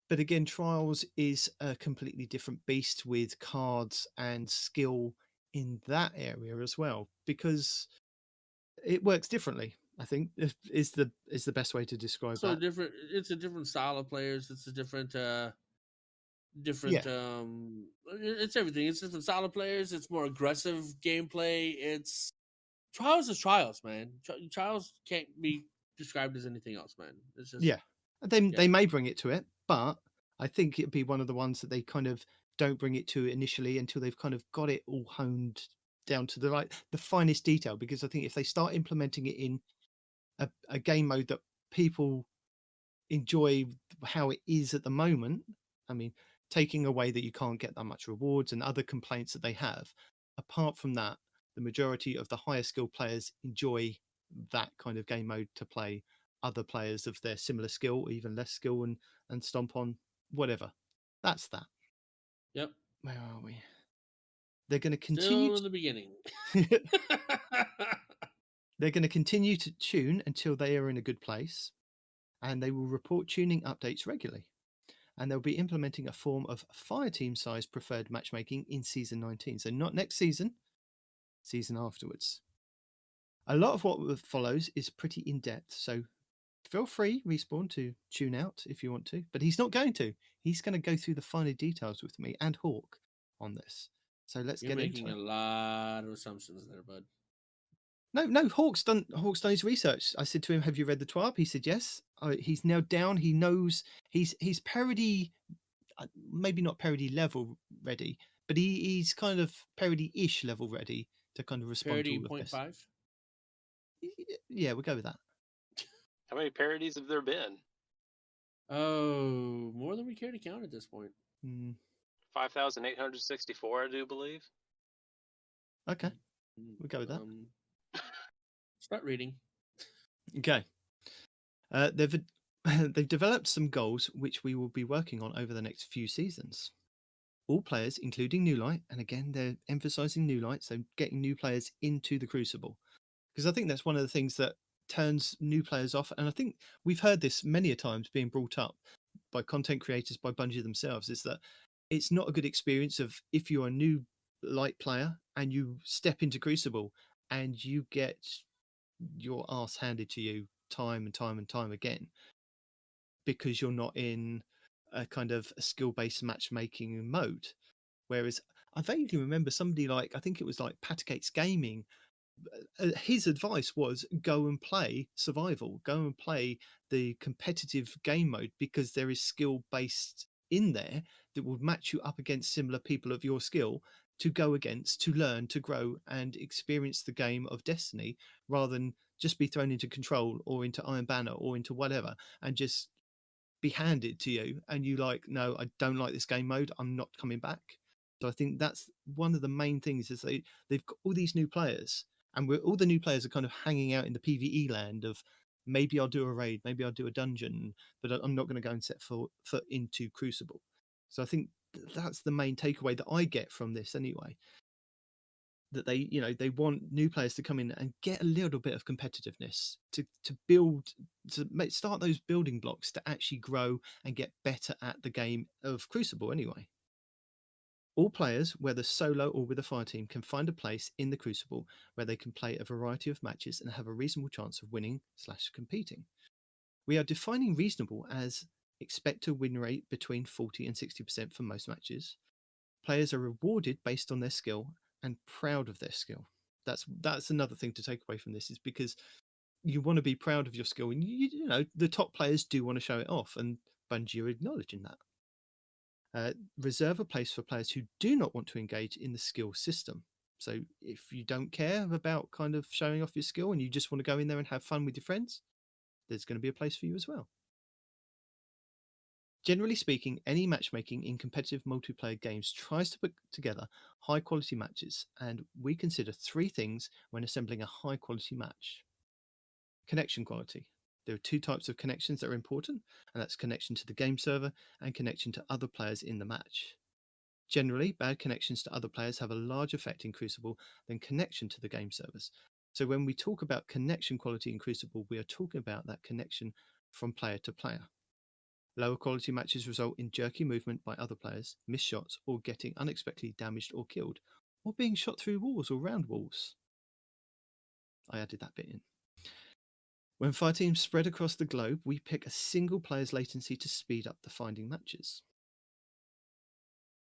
Speaker 2: but again, Trials is a completely different beast with cards and skill in that area as well, because it works differently. I think is the best way to describe
Speaker 1: So
Speaker 2: that.
Speaker 1: different. It's a different style of players. It's a different
Speaker 2: Yeah.
Speaker 1: it's everything. It's different style of players. It's more aggressive gameplay. It's Trials is Trials, man. Trials can't be described as anything else, man. It's just
Speaker 2: Yeah. They may bring it to it, but I think it'd be one of the ones that they kind of don't bring it to initially until they've kind of got it all honed down to the finest detail. Because I think if they start implementing it in a game mode that people enjoy how it is at the moment, I mean, taking away that you can't get that much rewards and other complaints that they have, apart from that, the majority of the higher skill players enjoy that kind of game mode to play other players of their similar skill or even less skill and stomp on whatever. That's that.
Speaker 1: Yep.
Speaker 2: Where are we? They're going to continue
Speaker 1: Still in the beginning.
Speaker 2: they're going to continue to tune until they are in a good place, and they will report tuning updates regularly. And they'll be implementing a form of fireteam size preferred matchmaking in season 19. So not next season, season afterwards. A lot of what follows is pretty in-depth, so feel free, Respawn, to tune out if you want to, but he's not going to. He's going to go through the finer details with me and Hawk on this. So let's
Speaker 1: You're
Speaker 2: get into
Speaker 1: making
Speaker 2: it.
Speaker 1: a lot of assumptions there, bud.
Speaker 2: No, Hawk's done his research. I said to him, "Have you read the TWAB?" He said, "Yes." He's now down. He knows he's parody, maybe not parody level ready, but he's kind of parody-ish level ready to kind of respond to
Speaker 1: Parody
Speaker 2: all of this.
Speaker 1: 0.5?
Speaker 2: Yeah, we'll go with that.
Speaker 3: How many parodies have there been?
Speaker 1: Oh, more than we care to count at this point.
Speaker 3: 5,864, I do believe.
Speaker 2: Okay, we'll go with that.
Speaker 1: Start reading.
Speaker 2: Okay. They've developed some goals which we will be working on over the next few seasons. All players, including New Light, and again they're emphasizing New Light, so getting new players into the Crucible, because I think that's one of the things that turns new players off. And I think we've heard this many a times being brought up by content creators, by Bungie themselves, is that it's not a good experience of if you're a new Light player and you step into Crucible and you get your ass handed to you time and time and time again because you're not in a kind of a skill-based matchmaking mode. Whereas I vaguely remember somebody like, I think it was like Patagates Gaming, his advice was go and play survival, go and play the competitive game mode, because there is skill based in there that would match you up against similar people of your skill to go against, to learn, to grow, and experience the game of Destiny, rather than just be thrown into Control or into Iron Banner or into whatever and just be handed to you and you like, no, I don't like this game mode, I'm not coming back. So I think that's one of the main things, is they've got all these new players, and all the new players are kind of hanging out in the PvE land of, maybe I'll do a raid, maybe I'll do a dungeon, but I'm not going to go and set foot into Crucible. So I think that's the main takeaway that I get from this anyway, that they want new players to come in and get a little bit of competitiveness to build, start those building blocks to actually grow and get better at the game of Crucible anyway. All players, whether solo or with a fire team, can find a place in the Crucible where they can play a variety of matches and have a reasonable chance of winning/competing. We are defining reasonable as expect a win rate between 40 and 60% for most matches. Players are rewarded based on their skill and proud of their skill. That's another thing to take away from this, is because you want to be proud of your skill, and you know the top players do want to show it off, and Bungie are acknowledging that. Reserve a place for players who do not want to engage in the skill system. So if you don't care about kind of showing off your skill and you just want to go in there and have fun with your friends, there's going to be a place for you as well. Generally speaking, any matchmaking in competitive multiplayer games tries to put together high quality matches, and we consider 3 things when assembling a high quality match. Connection quality. There are 2 types of connections that are important, and that's connection to the game server and connection to other players in the match. Generally, bad connections to other players have a large effect in Crucible than connection to the game servers. So when we talk about connection quality in Crucible, we are talking about that connection from player to player. Lower quality matches result in jerky movement by other players, missed shots, or getting unexpectedly damaged or killed, or being shot through walls or round walls. I added that bit in. When fire teams spread across the globe, we pick a single player's latency to speed up the finding matches.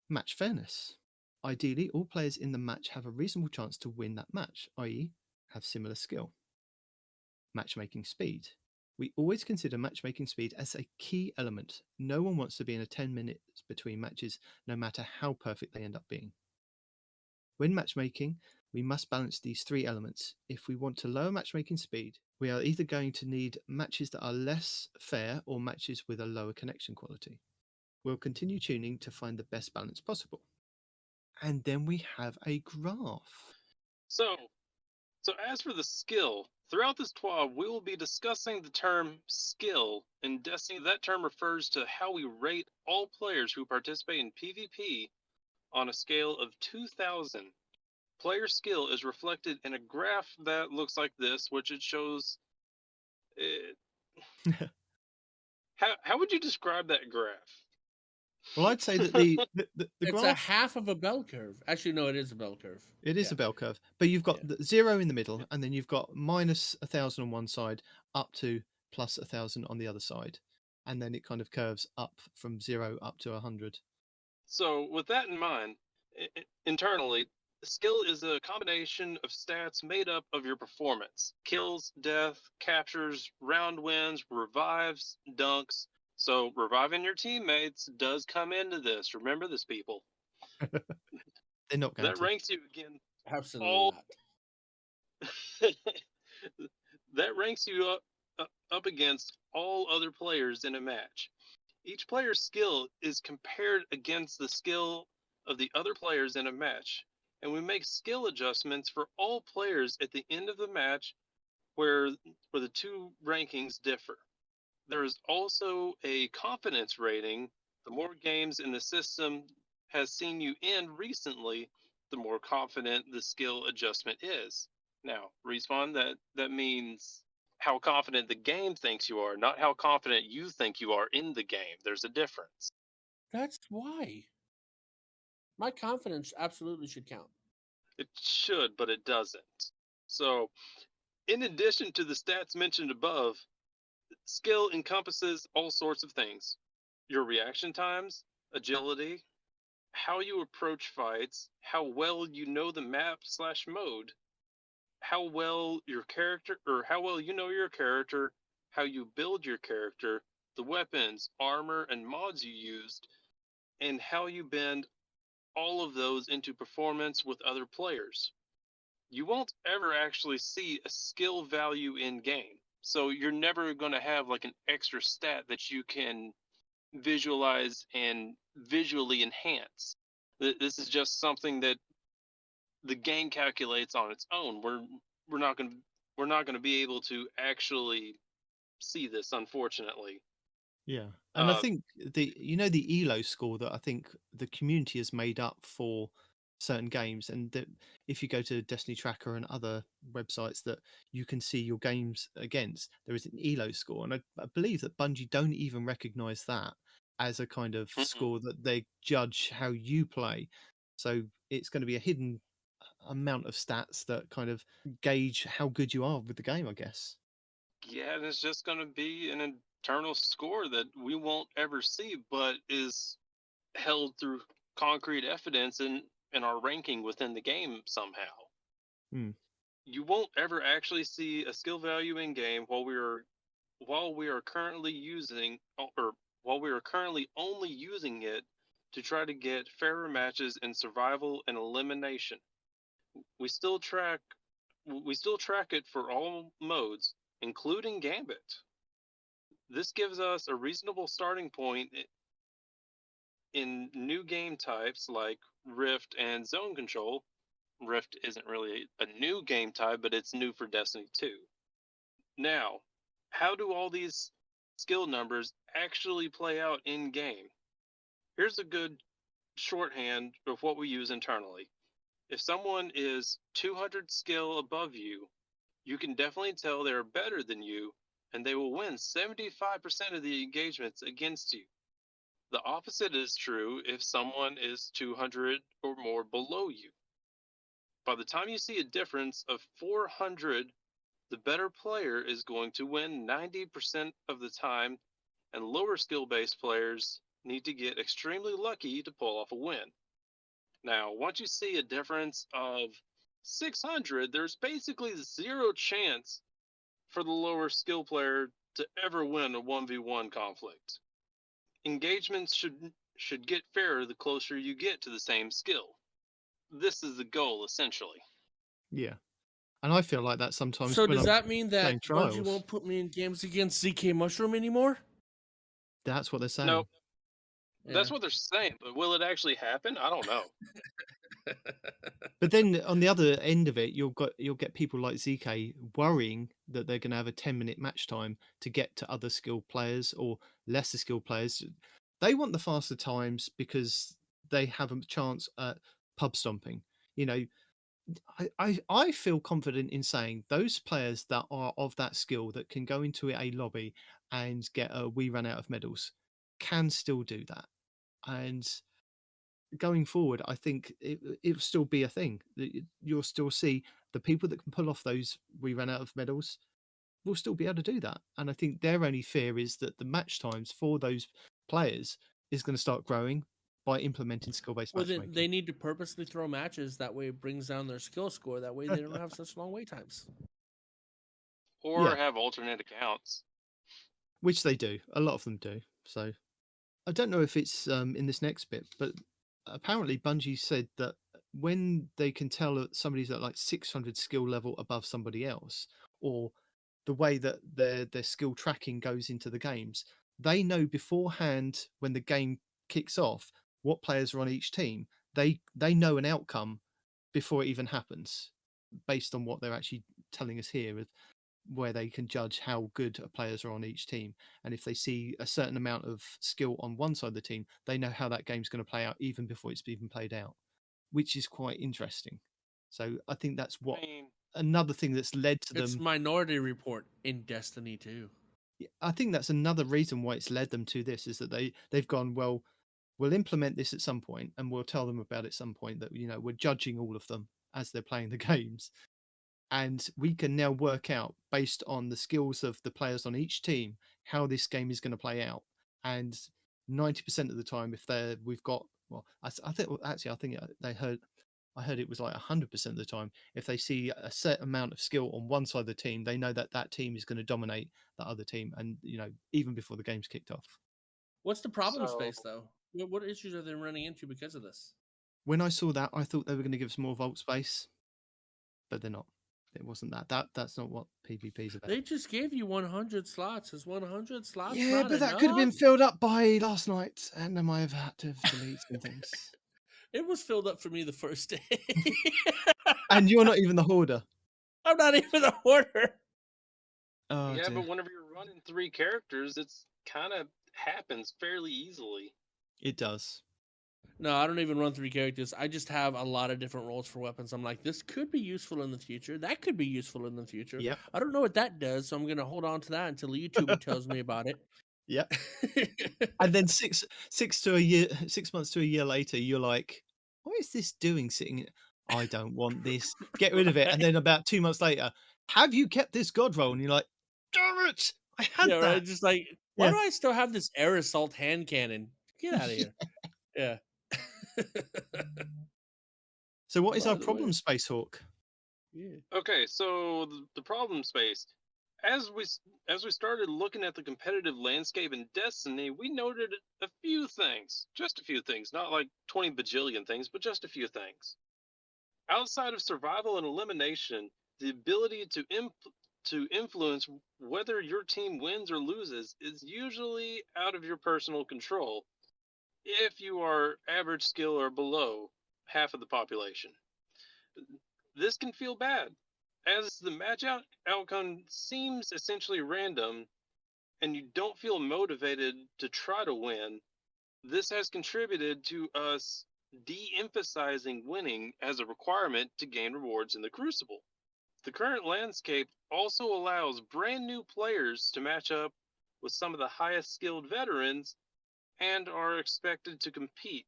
Speaker 2: Match fairness. Ideally, all players in the match have a reasonable chance to win that match, i.e. have similar skill. Matchmaking speed. We always consider matchmaking speed as a key element. No one wants to be in a 10 minutes between matches, no matter how perfect they end up being. When matchmaking, we must balance these 3 elements. If we want to lower matchmaking speed, we are either going to need matches that are less fair or matches with a lower connection quality. We'll continue tuning to find the best balance possible. And then we have a graph.
Speaker 3: So as for the skill, throughout this TWAB, we will be discussing the term skill. In Destiny, that term refers to how we rate all players who participate in PvP on a scale of 2,000. Player skill is reflected in a graph that looks like this, which it shows. How would you describe that graph?
Speaker 2: Well, I'd say that the
Speaker 1: It's
Speaker 2: graph,
Speaker 1: a half of a bell curve. Actually, no, it is a bell curve.
Speaker 2: it is
Speaker 1: Yeah.
Speaker 2: a bell curve, but you've got the 0 in the middle, and then you've got minus 1,000 on one side, up to plus 1,000 on the other side, and then it kind of curves up from 0 up to 100.
Speaker 3: So with that in mind, internally, skill is a combination of stats made up of your performance: kills, death, captures, round wins, revives, dunks. So reviving your teammates does come into this. Remember this, people.
Speaker 2: They're not going
Speaker 3: That
Speaker 2: to.
Speaker 3: ranks you again.
Speaker 1: Absolutely not.
Speaker 3: That ranks you up against all other players in a match. Each player's skill is compared against the skill of the other players in a match, and we make skill adjustments for all players at the end of the match where the 2 rankings differ. There is also a confidence rating. The more games in the system has seen you end recently, the more confident the skill adjustment is. Now, Respawn, that means how confident the game thinks you are, not how confident you think you are in the game. There's a difference.
Speaker 1: That's why. My confidence absolutely should count.
Speaker 3: It should, but it doesn't. So, in addition to the stats mentioned above, skill encompasses all sorts of things: your reaction times, agility, how you approach fights, how well you know the map/mode, how well you know your character, how you build your character, the weapons, armor, and mods you used, and how you bend all of those into performance with other players. You won't ever actually see a skill value in game. So you're never going to have like an extra stat that you can visualize and visually enhance. This is just something that the game calculates on its own. We're not going to be able to actually see this, unfortunately.
Speaker 2: Yeah, and I think the ELO score that I think the community has made up for certain games, and that if you go to Destiny Tracker and other websites that you can see your games against, there is an ELO score, and I believe that Bungie don't even recognise that as a kind of score that they judge how you play. So it's going to be a hidden amount of stats that kind of gauge how good you are with the game, I guess.
Speaker 3: Yeah, and it's just going to be an internal score that we won't ever see, but is held through concrete evidence in our ranking within the game somehow. You won't ever actually see a skill value in game while we are currently using, or while we are currently only using it to try to get fairer matches in survival and elimination. We still track it for all modes, including Gambit. This gives us a reasonable starting point in new game types like Rift and Zone Control. Rift isn't really a new game type, but it's new for Destiny 2. Now, how do all these skill numbers actually play out in game? Here's a good shorthand of what we use internally. If someone is 200 skill above you, you can definitely tell they're better than you, and they will win 75% of the engagements against you. The opposite is true if someone is 200 or more below you. By the time you see a difference of 400, the better player is going to win 90% of the time, and lower skill-based players need to get extremely lucky to pull off a win. Now, once you see a difference of 600, there's basically zero chance for the lower skill player to ever win a 1v1 conflict. Engagements should get fairer the closer you get to the same skill. This is the goal, essentially.
Speaker 2: Yeah. And I feel like that sometimes.
Speaker 1: So
Speaker 2: when
Speaker 1: does
Speaker 2: I'm
Speaker 1: that mean that
Speaker 2: playing trials.
Speaker 1: Bungie won't put me in games against ZK Mushroom anymore?
Speaker 2: That's what they're saying.
Speaker 3: Nope.
Speaker 1: Yeah.
Speaker 3: That's what they're saying, but will it actually happen? I don't know.
Speaker 2: But then on the other end of it, you'll get people like ZK worrying that they're going to have a 10-minute match time to get to other skilled players or lesser skilled players. They want the faster times because they have a chance at pub stomping. You know, I feel confident in saying those players that are of that skill that can go into a lobby and get a "we ran out of medals" can still do that. And going forward, I think it'll still be a thing. You'll still see the people that can pull off those "we ran out of medals" will still be able to do that. And I think their only fear is that the match times for those players is going to start growing by implementing skill-based
Speaker 1: Well,
Speaker 2: matchmaking.
Speaker 1: they need to purposely throw matches. That way it brings down their skill score. That way they don't have such long wait times.
Speaker 3: Or have alternate accounts.
Speaker 2: Which they do. A lot of them do. So I don't know if it's in this next bit, but apparently Bungie said that when they can tell that somebody's at like 600 skill level above somebody else, or the way that their skill tracking goes into the games, they know beforehand when the game kicks off what players are on each team. They know an outcome before it even happens, based on what they're actually telling us here, where they can judge how good players are on each team. And if they see a certain amount of skill on one side of the team, they know how that game's going to play out even before it's even played out, which is quite interesting. So I think that's what another thing that's led to them.
Speaker 1: It's Minority Report in Destiny 2.
Speaker 2: I think that's another reason why it's led them to this, is that they've gone, well, we'll implement this at some point and we'll tell them about it at some point, that, you know, we're judging all of them as they're playing the games. And we can now work out, based on the skills of the players on each team, how this game is going to play out. And 90% of the time, if we've got, well, I think I heard it was like 100% of the time, if they see a set amount of skill on one side of the team, they know that team is going to dominate the other team, and, you know, even before the game's kicked off.
Speaker 1: What's the problem space, though? What issues are they running into because of this?
Speaker 2: when I saw that, I thought they were going to give us more vault space, but they're not. It wasn't that. That's not what PvP is about.
Speaker 1: They just gave you 100 slots. Is 100 slots
Speaker 2: Yeah,
Speaker 1: not
Speaker 2: but that
Speaker 1: enough?
Speaker 2: could have been filled up by last night, and I might have had to delete some things.
Speaker 1: It was filled up for me the first day.
Speaker 2: And you're not even the hoarder.
Speaker 1: I'm not even a hoarder.
Speaker 2: Oh,
Speaker 3: yeah,
Speaker 2: dear.
Speaker 3: but whenever you're running 3 characters, it's kind of happens fairly easily.
Speaker 2: It does.
Speaker 1: No, I don't even run 3 characters. I just have a lot of different roles for weapons. I'm like, this could be useful in the future. That could be useful in the future.
Speaker 2: Yep.
Speaker 1: I don't know what that does, so I'm going to hold on to that until YouTube tells me about it.
Speaker 2: Yep. And then 6 months to a year later, you're like, what is this doing sitting in? I don't want this. Get rid of it. And then about 2 months later, have you kept this god roll? And you're like, damn it, I had
Speaker 1: Yeah,
Speaker 2: that.
Speaker 1: right. Just like, why
Speaker 2: Yeah.
Speaker 1: do I still have this air assault hand cannon? Get out of here. Yeah.
Speaker 2: So what is
Speaker 1: By
Speaker 2: our
Speaker 1: the
Speaker 2: problem,
Speaker 1: way.
Speaker 2: Space Hawk?
Speaker 1: Yeah.
Speaker 3: Okay, so the problem space. As we started looking at the competitive landscape in Destiny, we noted a few things. Just a few things, not like 20 bajillion things, but just a few things. Outside of survival and elimination, the ability to influence whether your team wins or loses is usually out of your personal control if you are average skill or below half of the population. This can feel bad, as the match outcome seems essentially random and you don't feel motivated to try to win. This has contributed to us de-emphasizing winning as a requirement to gain rewards in the Crucible. The current landscape also allows brand new players to match up with some of the highest skilled veterans and are expected to compete.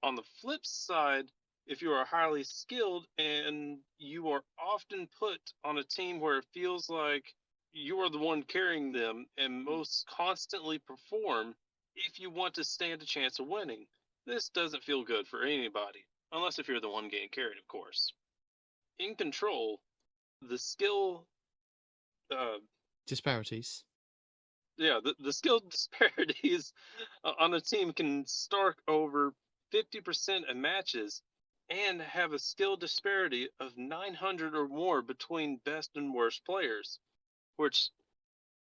Speaker 3: On the flip side, if you are highly skilled and you are often put on a team where it feels like you are the one carrying them and most constantly perform, if you want to stand a chance of winning, this doesn't feel good for anybody, unless if you're the one getting carried, of course. In Control, the skill
Speaker 2: Disparities.
Speaker 3: the skill disparities on a team can start over 50% of matches and have a skill disparity of 900 or more between best and worst players, which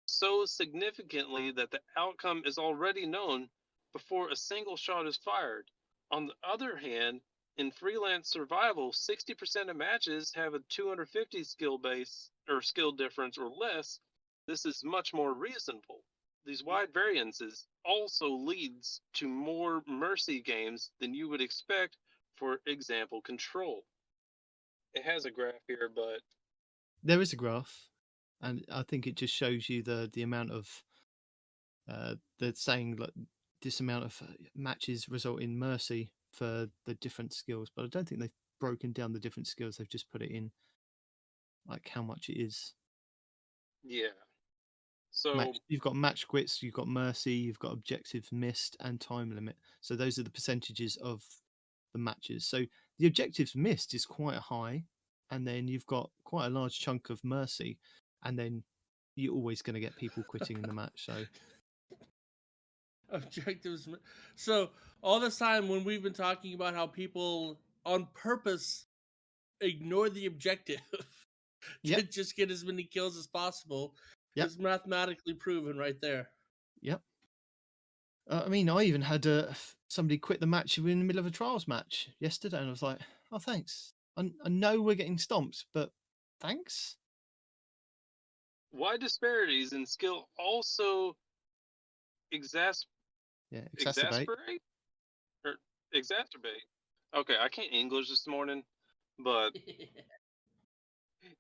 Speaker 3: so significantly that the outcome is already known before a single shot is fired. On the other hand, in freelance survival, 60% of matches have a 250 skill base or skill difference or less. This is much more reasonable. These wide variances also leads to more mercy games than you would expect, for example, Control. It has a graph here, but
Speaker 2: There is a graph, and I think it just shows you the amount of they're saying like this amount of matches result in mercy for the different skills, but I don't think they've broken down the different skills. They've just put it in like how much it is.
Speaker 3: yeah. So
Speaker 2: You've got match quits, you've got mercy, you've got objectives missed, and time limit. So those are the percentages of the matches. So the objectives missed is quite high, and then you've got quite a large chunk of mercy, and then you're always going to get people quitting in the match. So
Speaker 1: Objectives. So all this time when we've been talking about how people on purpose ignore the objective to
Speaker 2: Yep.
Speaker 1: just get as many kills as possible,
Speaker 2: Yep.
Speaker 1: is mathematically proven right there.
Speaker 2: Yep. I mean, I even had somebody quit the match in the middle of a trials match yesterday, and I was like, "Oh, thanks. I know we're getting stomped, but thanks."
Speaker 3: wide disparities in skill also
Speaker 2: Exacerbate.
Speaker 3: exacerbate or exacerbate. Okay, I can't English this morning, but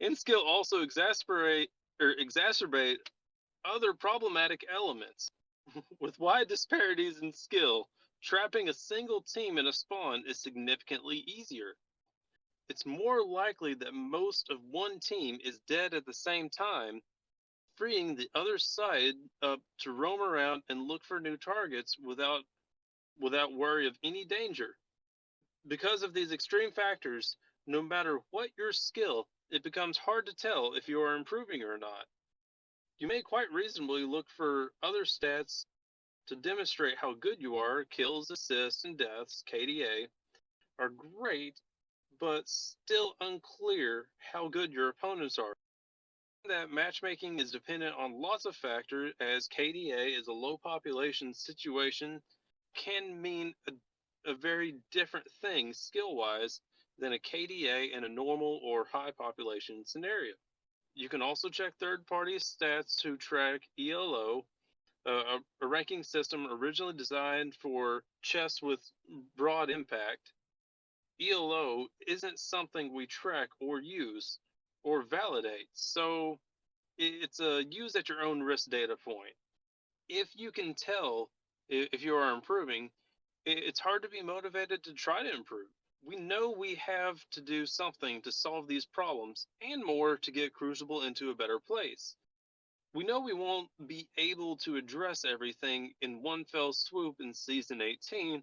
Speaker 3: in skill also exacerbate other problematic elements. With wide disparities in skill, trapping a single team in a spawn is significantly easier. It's more likely that most of one team is dead at the same time, freeing the other side up to roam around and look for new targets without worry of any danger. Because of these extreme factors, no matter what your skill, it becomes hard to tell if you are improving or not. You may quite reasonably look for other stats to demonstrate how good you are: kills, assists, and deaths, KDA. are great, but still unclear how good your opponents are. That matchmaking is dependent on lots of factors, as KDA is a low population situation, can mean a very different thing skill-wise than a KDA in a normal or high population scenario. You can also check third-party stats to track ELO, a ranking system originally designed for chess with broad impact. ELO isn't something we track or use or validate, so it's a use at your own risk data point. If you can tell if you are improving, it's hard to be motivated to try to improve. We know we have to do something to solve these problems and more to get Crucible into a better place. We know we won't be able to address everything in one fell swoop in Season 18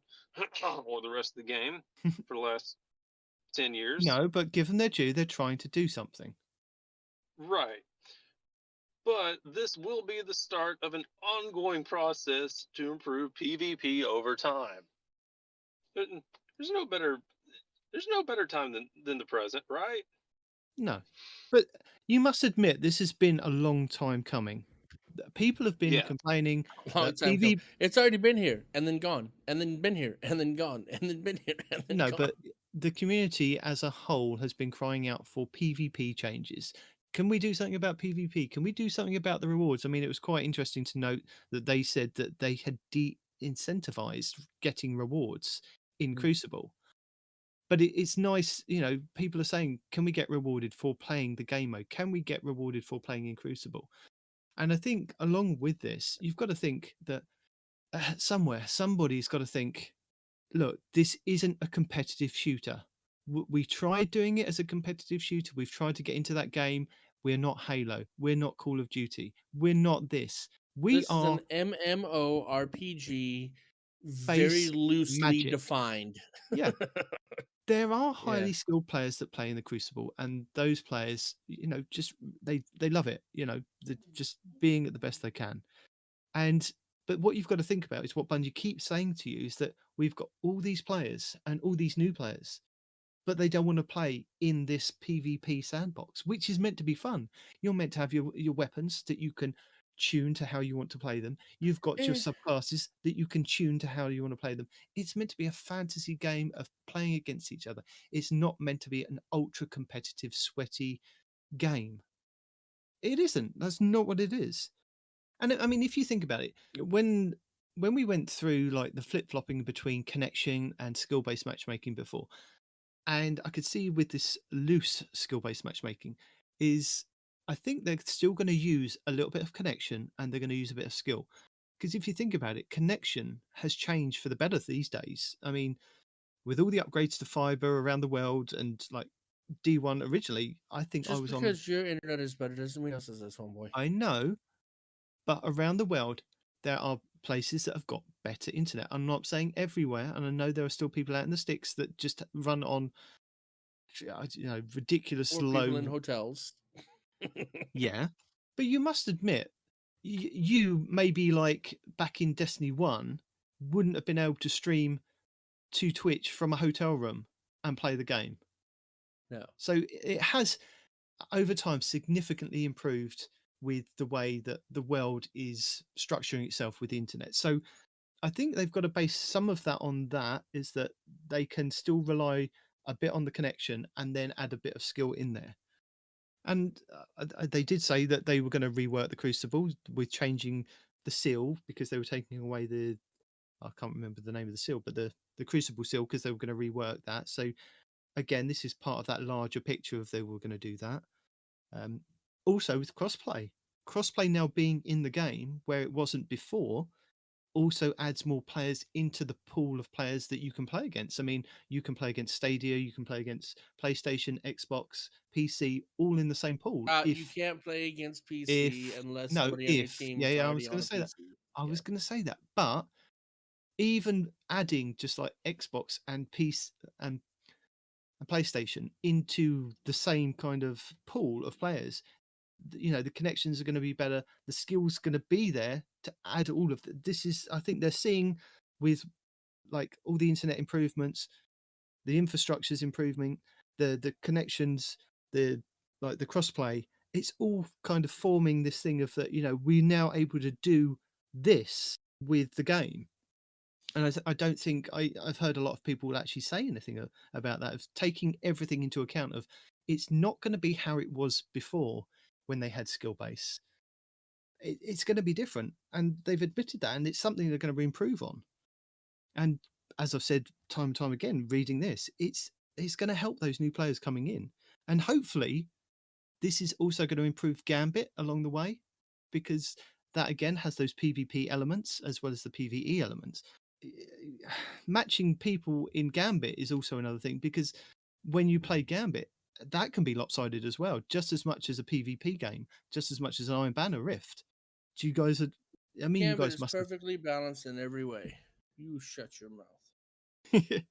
Speaker 3: or the rest of the game for the last 10 years.
Speaker 2: No, but given their due, they're trying to do something.
Speaker 3: Right. But this will be the start of an ongoing process to improve PvP over time. There's no better time than the present, right?
Speaker 2: No. But you must admit, this has been a long time coming. People have been
Speaker 3: Yeah.
Speaker 2: complaining
Speaker 1: Long
Speaker 2: that
Speaker 1: time ago.
Speaker 2: PvP.
Speaker 1: It's already been here and then gone, and then been here and then gone, and then been here and then
Speaker 2: No,
Speaker 1: gone.
Speaker 2: but the community as a whole has been crying out for PvP changes. Can we do something about PvP? Can we do something about the rewards? I mean, it was quite interesting to note that they said that they had de-incentivized getting rewards in
Speaker 1: Mm.
Speaker 2: Crucible. But it's nice, people are saying, can we get rewarded for playing the game mode? Can we get rewarded for playing in Crucible? And I think along with this, you've got to think that somebody's got to think, look, this isn't a competitive shooter. We tried doing it as a competitive shooter. We've tried to get into that game. We're not Halo. We're not Call of Duty. We're not this. We
Speaker 1: This
Speaker 2: are
Speaker 1: is an MMORPG, very
Speaker 2: base
Speaker 1: loosely
Speaker 2: magic.
Speaker 1: defined.
Speaker 2: Yeah. There are
Speaker 1: Yeah.
Speaker 2: highly skilled players that play in the Crucible, and those players, just they love it. They're just being at the best they can. But what you've got to think about is what Bungie keeps saying to you is that we've got all these players and all these new players, but they don't want to play in this PvP sandbox, which is meant to be fun. You're meant to have your weapons that you can tune to how you want to play them. You've got your subclasses that you can tune to how you want to play them. It's meant to be a fantasy game of playing against each other. It's not meant to be an ultra competitive, sweaty game. It isn't. That's not what it is. And I mean, if you think about it, when we went through like the flip-flopping between connection and skill-based matchmaking before, and I could see with this loose skill-based matchmaking is I think they're still going to use a little bit of connection and they're going to use a bit of skill. Because if you think about it, connection has changed for the better these days. I mean, with all the upgrades to fiber around the world and like D1 originally, I think I
Speaker 1: Just
Speaker 2: was
Speaker 1: because your internet is better doesn't mean else is this, homeboy.
Speaker 2: I know, but around the world, there are places that have got better internet. I'm not saying everywhere, and I know there are still people out in the sticks that just run on, ridiculous
Speaker 1: Or
Speaker 2: low.
Speaker 1: people in hotels.
Speaker 2: Yeah, but you must admit, you maybe like back in Destiny 1 wouldn't have been able to stream to Twitch from a hotel room and play the game.
Speaker 1: No.
Speaker 2: So it has, over time, significantly improved with the way that the world is structuring itself with the internet. So I think they've got to base some of that on that, is that they can still rely a bit on the connection and then add a bit of skill in there. And they did say that they were going to rework the Crucible with changing the seal, because they were taking away I can't remember the name of the seal, but the Crucible seal, because they were going to rework that. So again, this is part of that larger picture of they were going to do that. Also with crossplay now being in the game where it wasn't before, also adds more players into the pool of players that you can play against. I mean, you can play against Stadia, you can play against PlayStation, Xbox, PC, all in the same pool.
Speaker 1: You can't play against PC unless somebody on your team is
Speaker 2: I
Speaker 1: already
Speaker 2: was going
Speaker 1: on
Speaker 2: to say
Speaker 1: a
Speaker 2: that.
Speaker 1: PC.
Speaker 2: I was going to say that, but even adding just like Xbox and PC and PlayStation into the same kind of pool of players, the connections are going to be better, the skills going to be there to add all of this. Is, I think they're seeing with like all the internet improvements, the infrastructure's improving, the connections, the crossplay. It's all kind of forming this thing of that, we're now able to do this with the game. And I don't think I've heard a lot of people actually say anything about that, of taking everything into account of it's not going to be how it was before when they had skill base. It's going to be different, and they've admitted that, and it's something they're going to improve on. And as I've said time and time again, reading this, it's going to help those new players coming in, and hopefully this is also going to improve Gambit along the way, because that again has those PvP elements as well as the PvE elements. Matching people in Gambit is also another thing, because when you play Gambit, that can be lopsided as well, just as much as a PvP game, just as much as an Iron Banner Rift. Do you guys? I mean,
Speaker 1: Gambit
Speaker 2: you guys
Speaker 1: is
Speaker 2: must
Speaker 1: perfectly balanced in every way. You shut your mouth.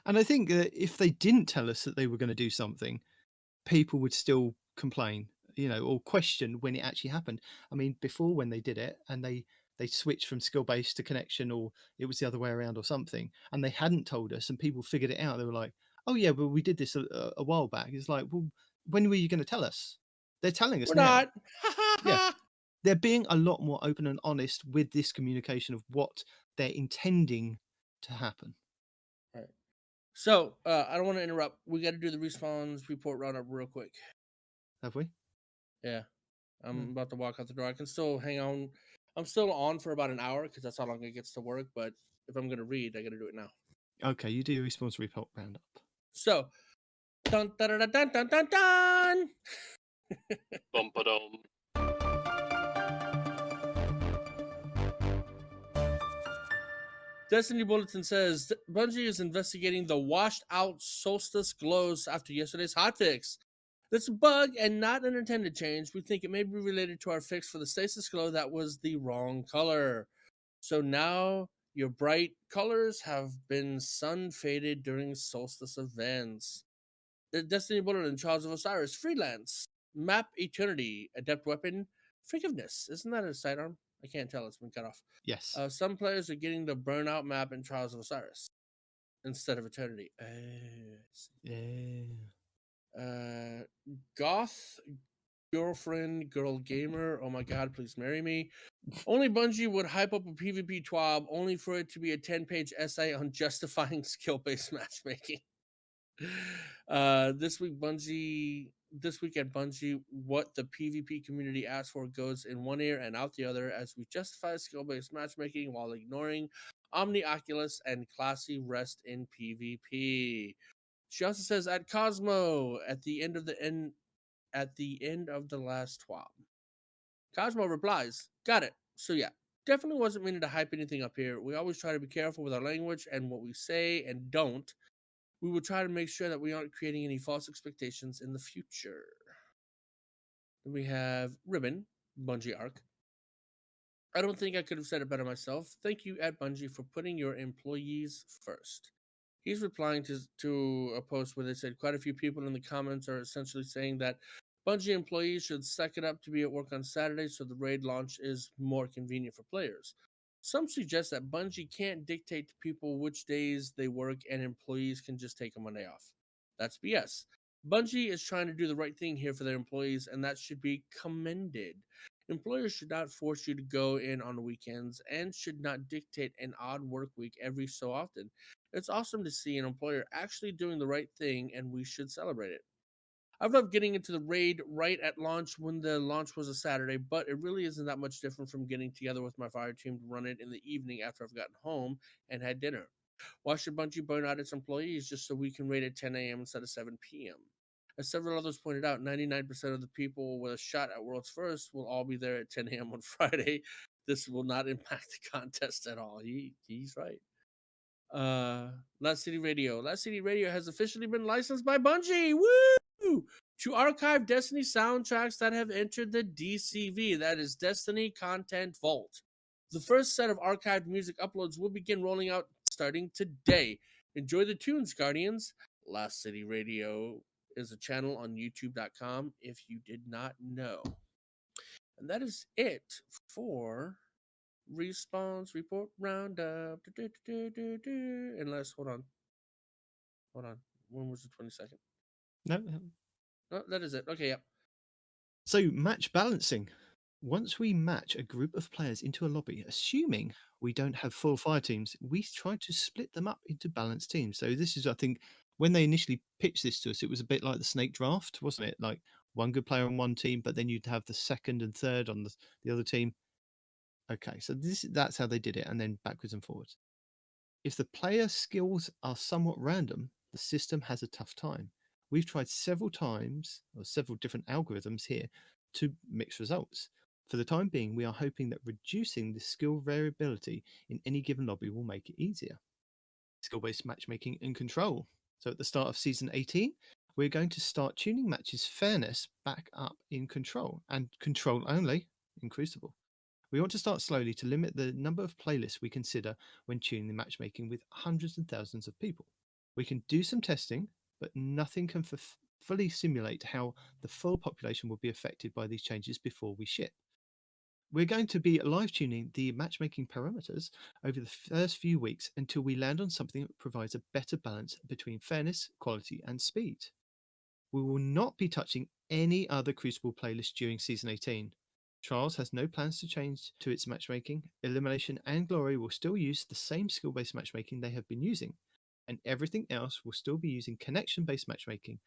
Speaker 2: And I think that if they didn't tell us that they were going to do something, people would still complain, or question when it actually happened. I mean, before, when they did it and they switched from skill based to connection, or it was the other way around or something, and they hadn't told us and people figured it out, they were like, oh yeah, well, we did this a while back. It's like, well, when were you going to tell us? They're telling us
Speaker 1: We're
Speaker 2: now.
Speaker 1: not.
Speaker 2: Yeah. They're being a lot more open and honest with this communication of what they're intending to happen.
Speaker 1: Right. So, I don't want to interrupt. We got to do the respawns report roundup real quick.
Speaker 2: Have we?
Speaker 1: Yeah. I'm about to walk out the door. I can still hang on. I'm still on for about an hour because that's how long it gets to work. But if I'm going to read, I got to do it now.
Speaker 2: Okay, you do your response report roundup.
Speaker 1: So, dun dun dun dun dun dun dun.
Speaker 3: Bum-ba-dum.
Speaker 1: Destiny Bulletin says Bungie is investigating the washed out solstice glows after yesterday's hotfix. That's a bug and not an intended change. We think it may be related to our fix for the stasis glow that was the wrong color. So now your bright colors have been sun faded during solstice events. The Destiny Bulletin, Trials of Osiris, Freelance, Map Eternity, Adept Weapon, Forgiveness. Isn't that a sidearm? I can't tell. It's been cut off.
Speaker 2: Yes.
Speaker 1: Some players are getting the Burnout map in Trials of Osiris instead of Eternity. Goth girlfriend girl gamer. Oh my god, please marry me. Only Bungie would hype up a PvP TWAB only for it to be a 10-page essay on justifying skill-based matchmaking. This week at Bungie, what the PvP community asks for goes in one ear and out the other as we justify skill-based matchmaking while ignoring Omni Oculus and classy rest in PvP. She also says at Cosmo at the end of the last TWAB. Cosmo replies, "Got it." So yeah, definitely wasn't meaning to hype anything up here. We always try to be careful with our language and what we say and don't. We will try to make sure that we aren't creating any false expectations in the future. Then we have Ribbon, Bungie Arc. I don't think I could have said it better myself. Thank you at Bungie for putting your employees first. He's replying to a post where they said quite a few people in the comments are essentially saying that Bungie employees should suck it up to be at work on Saturdays so the raid launch is more convenient for players. Some suggest that Bungie can't dictate to people which days they work and employees can just take a Monday off. That's BS. Bungie is trying to do the right thing here for their employees, and that should be commended. Employers should not force you to go in on weekends and should not dictate an odd work week every so often. It's awesome to see an employer actually doing the right thing, and we should celebrate it. I've loved getting into the raid right at launch when the launch was a Saturday, but it really isn't that much different from getting together with my fire team to run it in the evening after I've gotten home and had dinner. Why should Bungie burn out its employees just so we can raid at 10 a.m. instead of 7 p.m.? As several others pointed out, 99% of the people with a shot at World's First will all be there at 10 a.m. on Friday. This will not impact the contest at all. He's right. Last City Radio. Last City Radio has officially been licensed by Bungie. Woo! To archive Destiny soundtracks that have entered the DCV, that is Destiny Content Vault. The first set of archived music uploads will begin rolling out starting today. Enjoy the tunes, Guardians. Last City Radio is a channel on youtube.com if you did not know. And that is it for Response Report Roundup. Unless, hold on. Hold on. When was the 22nd?
Speaker 2: No.
Speaker 1: No, that is it. Okay, yep.
Speaker 2: So match balancing. Once we match a group of players into a lobby, assuming we don't have full fire teams, we try to split them up into balanced teams. So this is, I think, when they initially pitched this to us, it was a bit like the snake draft, wasn't it? Like one good player on one team, but then you'd have the second and third on the other team. Okay, so that's how they did it, and then backwards and forwards. If the player skills are somewhat random, the system has a tough time. We've tried several times, or several different algorithms here, to mix results. For the time being, we are hoping that reducing the skill variability in any given lobby will make it easier. Skill-based matchmaking and control. So at the start of Season 18, we're going to start tuning matches' fairness back up in control, and control only in Crucible. We want to start slowly to limit the number of playlists we consider when tuning the matchmaking with hundreds and thousands of people. We can do some testing, but nothing can fully simulate how the full population will be affected by these changes before we ship. We're going to be live tuning the matchmaking parameters over the first few weeks until we land on something that provides a better balance between fairness, quality, and speed. We will not be touching any other Crucible playlist during Season 18. Trials has no plans to change to its matchmaking. Elimination and Glory will still use the same skill-based matchmaking they have been using, and everything else will still be using connection-based matchmaking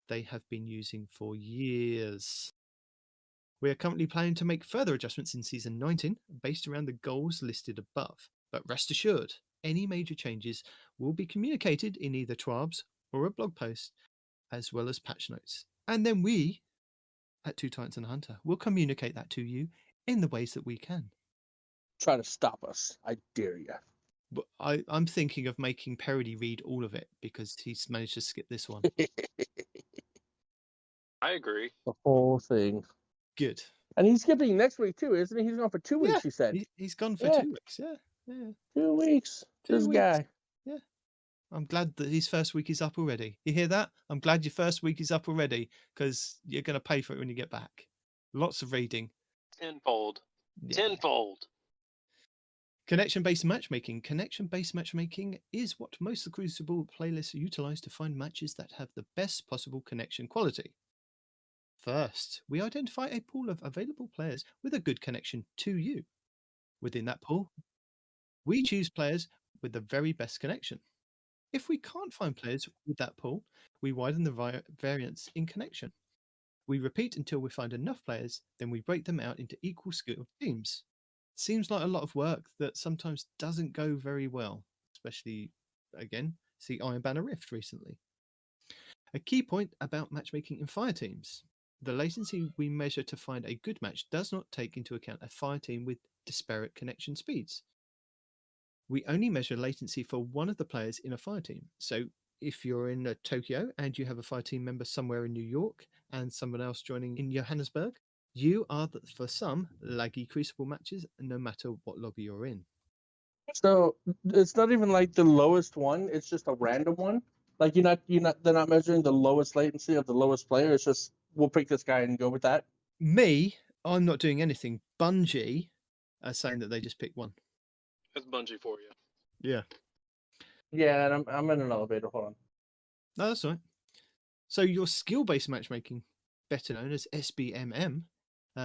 Speaker 2: they have been using for years. We are currently planning to make further adjustments in Season 19 based around the goals listed above, but rest assured, any major changes will be communicated in either TWABs or a blog post, as well as patch notes. And then we, at Two Titans and a Hunter, will communicate that to you in the ways that we can.
Speaker 1: Try to stop us. I dare you.
Speaker 2: But I'm thinking of making Peroty read all of it because he's managed to skip this one.
Speaker 3: I agree.
Speaker 1: The whole thing.
Speaker 2: Good.
Speaker 1: And he's skipping next week too, isn't he? He's gone for 2 weeks, you said.
Speaker 2: He's gone for
Speaker 1: Yeah.
Speaker 2: 2 weeks. Yeah.
Speaker 1: 2 weeks.
Speaker 2: 2
Speaker 1: This
Speaker 2: weeks.
Speaker 1: guy.
Speaker 2: Yeah. I'm glad that his first week is up already. You hear that? I'm glad your first week is up already because you're going to pay for it when you get back. Lots of reading.
Speaker 3: Tenfold.
Speaker 2: Yeah.
Speaker 3: Tenfold.
Speaker 2: Connection-based matchmaking. Connection-based matchmaking is what most of the Crucible playlists utilize to find matches that have the best possible connection quality. First, we identify a pool of available players with a good connection to you. Within that pool, we choose players with the very best connection. If we can't find players with that pool, we widen the variance in connection. We repeat until we find enough players, then we break them out into equal skilled teams. Seems like a lot of work that sometimes doesn't go very well, especially, again, see Iron Banner Rift recently. A key point about matchmaking in fire teams. The latency we measure to find a good match does not take into account a fire team with disparate connection speeds. We only measure latency for one of the players in a fire team. So if you're in Tokyo and you have a fire team member somewhere in New York and someone else joining in Johannesburg, you are, for some, laggy Crucible matches no matter what lobby you're in.
Speaker 1: So it's not even like the lowest one, it's just a random one. Like they're not measuring the lowest latency of the lowest player. It's just we'll pick this guy and go with that.
Speaker 2: I'm not doing anything. Bungie are saying that they just pick one.
Speaker 3: That's Bungie for you.
Speaker 2: Yeah.
Speaker 1: Yeah, and I'm in an elevator. Hold on.
Speaker 2: No, that's all right. So your skill-based matchmaking, better known as SBMM,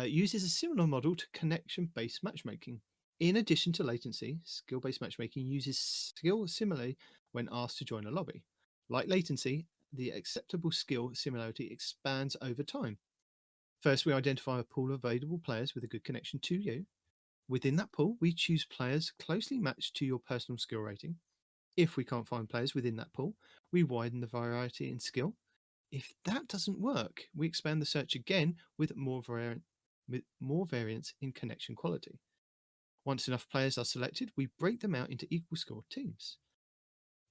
Speaker 2: uses a similar model to connection-based matchmaking. In addition to latency, skill-based matchmaking uses skill similarly when asked to join a lobby. Like latency, the acceptable skill similarity expands over time. First, we identify a pool of available players with a good connection to you. Within that pool, we choose players closely matched to your personal skill rating. If we can't find players within that pool, we widen the variety in skill. If that doesn't work, we expand the search again with more variance in connection quality. Once enough players are selected, we break them out into equal scored teams.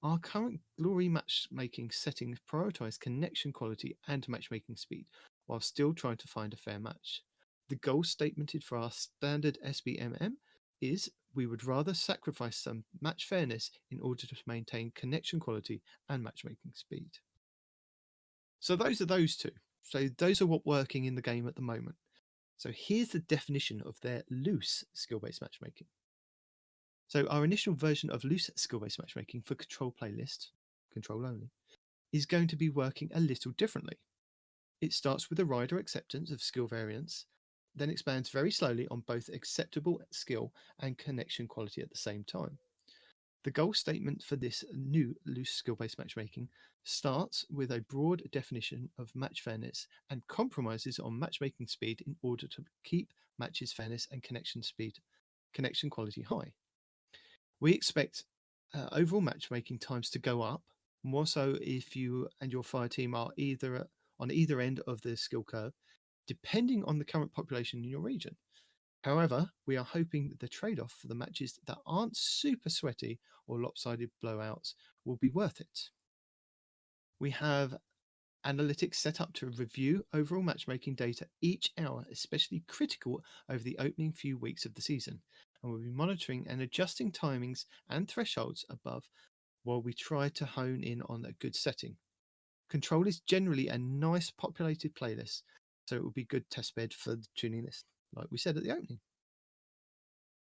Speaker 2: Our current Glory matchmaking settings prioritize connection quality and matchmaking speed, while still trying to find a fair match. The goal statemented for our standard SBMM is we would rather sacrifice some match fairness in order to maintain connection quality and matchmaking speed. So those are those two. So those are what's working in the game at the moment. So here's the definition of their loose skill-based matchmaking. So our initial version of loose skill-based matchmaking for control playlist, control only, is going to be working a little differently. It starts with a rider acceptance of skill variants, then expands very slowly on both acceptable skill and connection quality at the same time. The goal statement for this new loose skill-based matchmaking starts with a broad definition of match fairness and compromises on matchmaking speed in order to keep matches fairness and connection quality high. We expect overall matchmaking times to go up, more so if you and your fire team are on either end of the skill curve, depending on the current population in your region. However, we are hoping that the trade-off for the matches that aren't super sweaty or lopsided blowouts will be worth it. We have analytics set up to review overall matchmaking data each hour, especially critical over the opening few weeks of the season, and we'll be monitoring and adjusting timings and thresholds above while we try to hone in on a good setting. Control is generally a nice populated playlist, so it will be good testbed for the tuning list, like we said at the opening.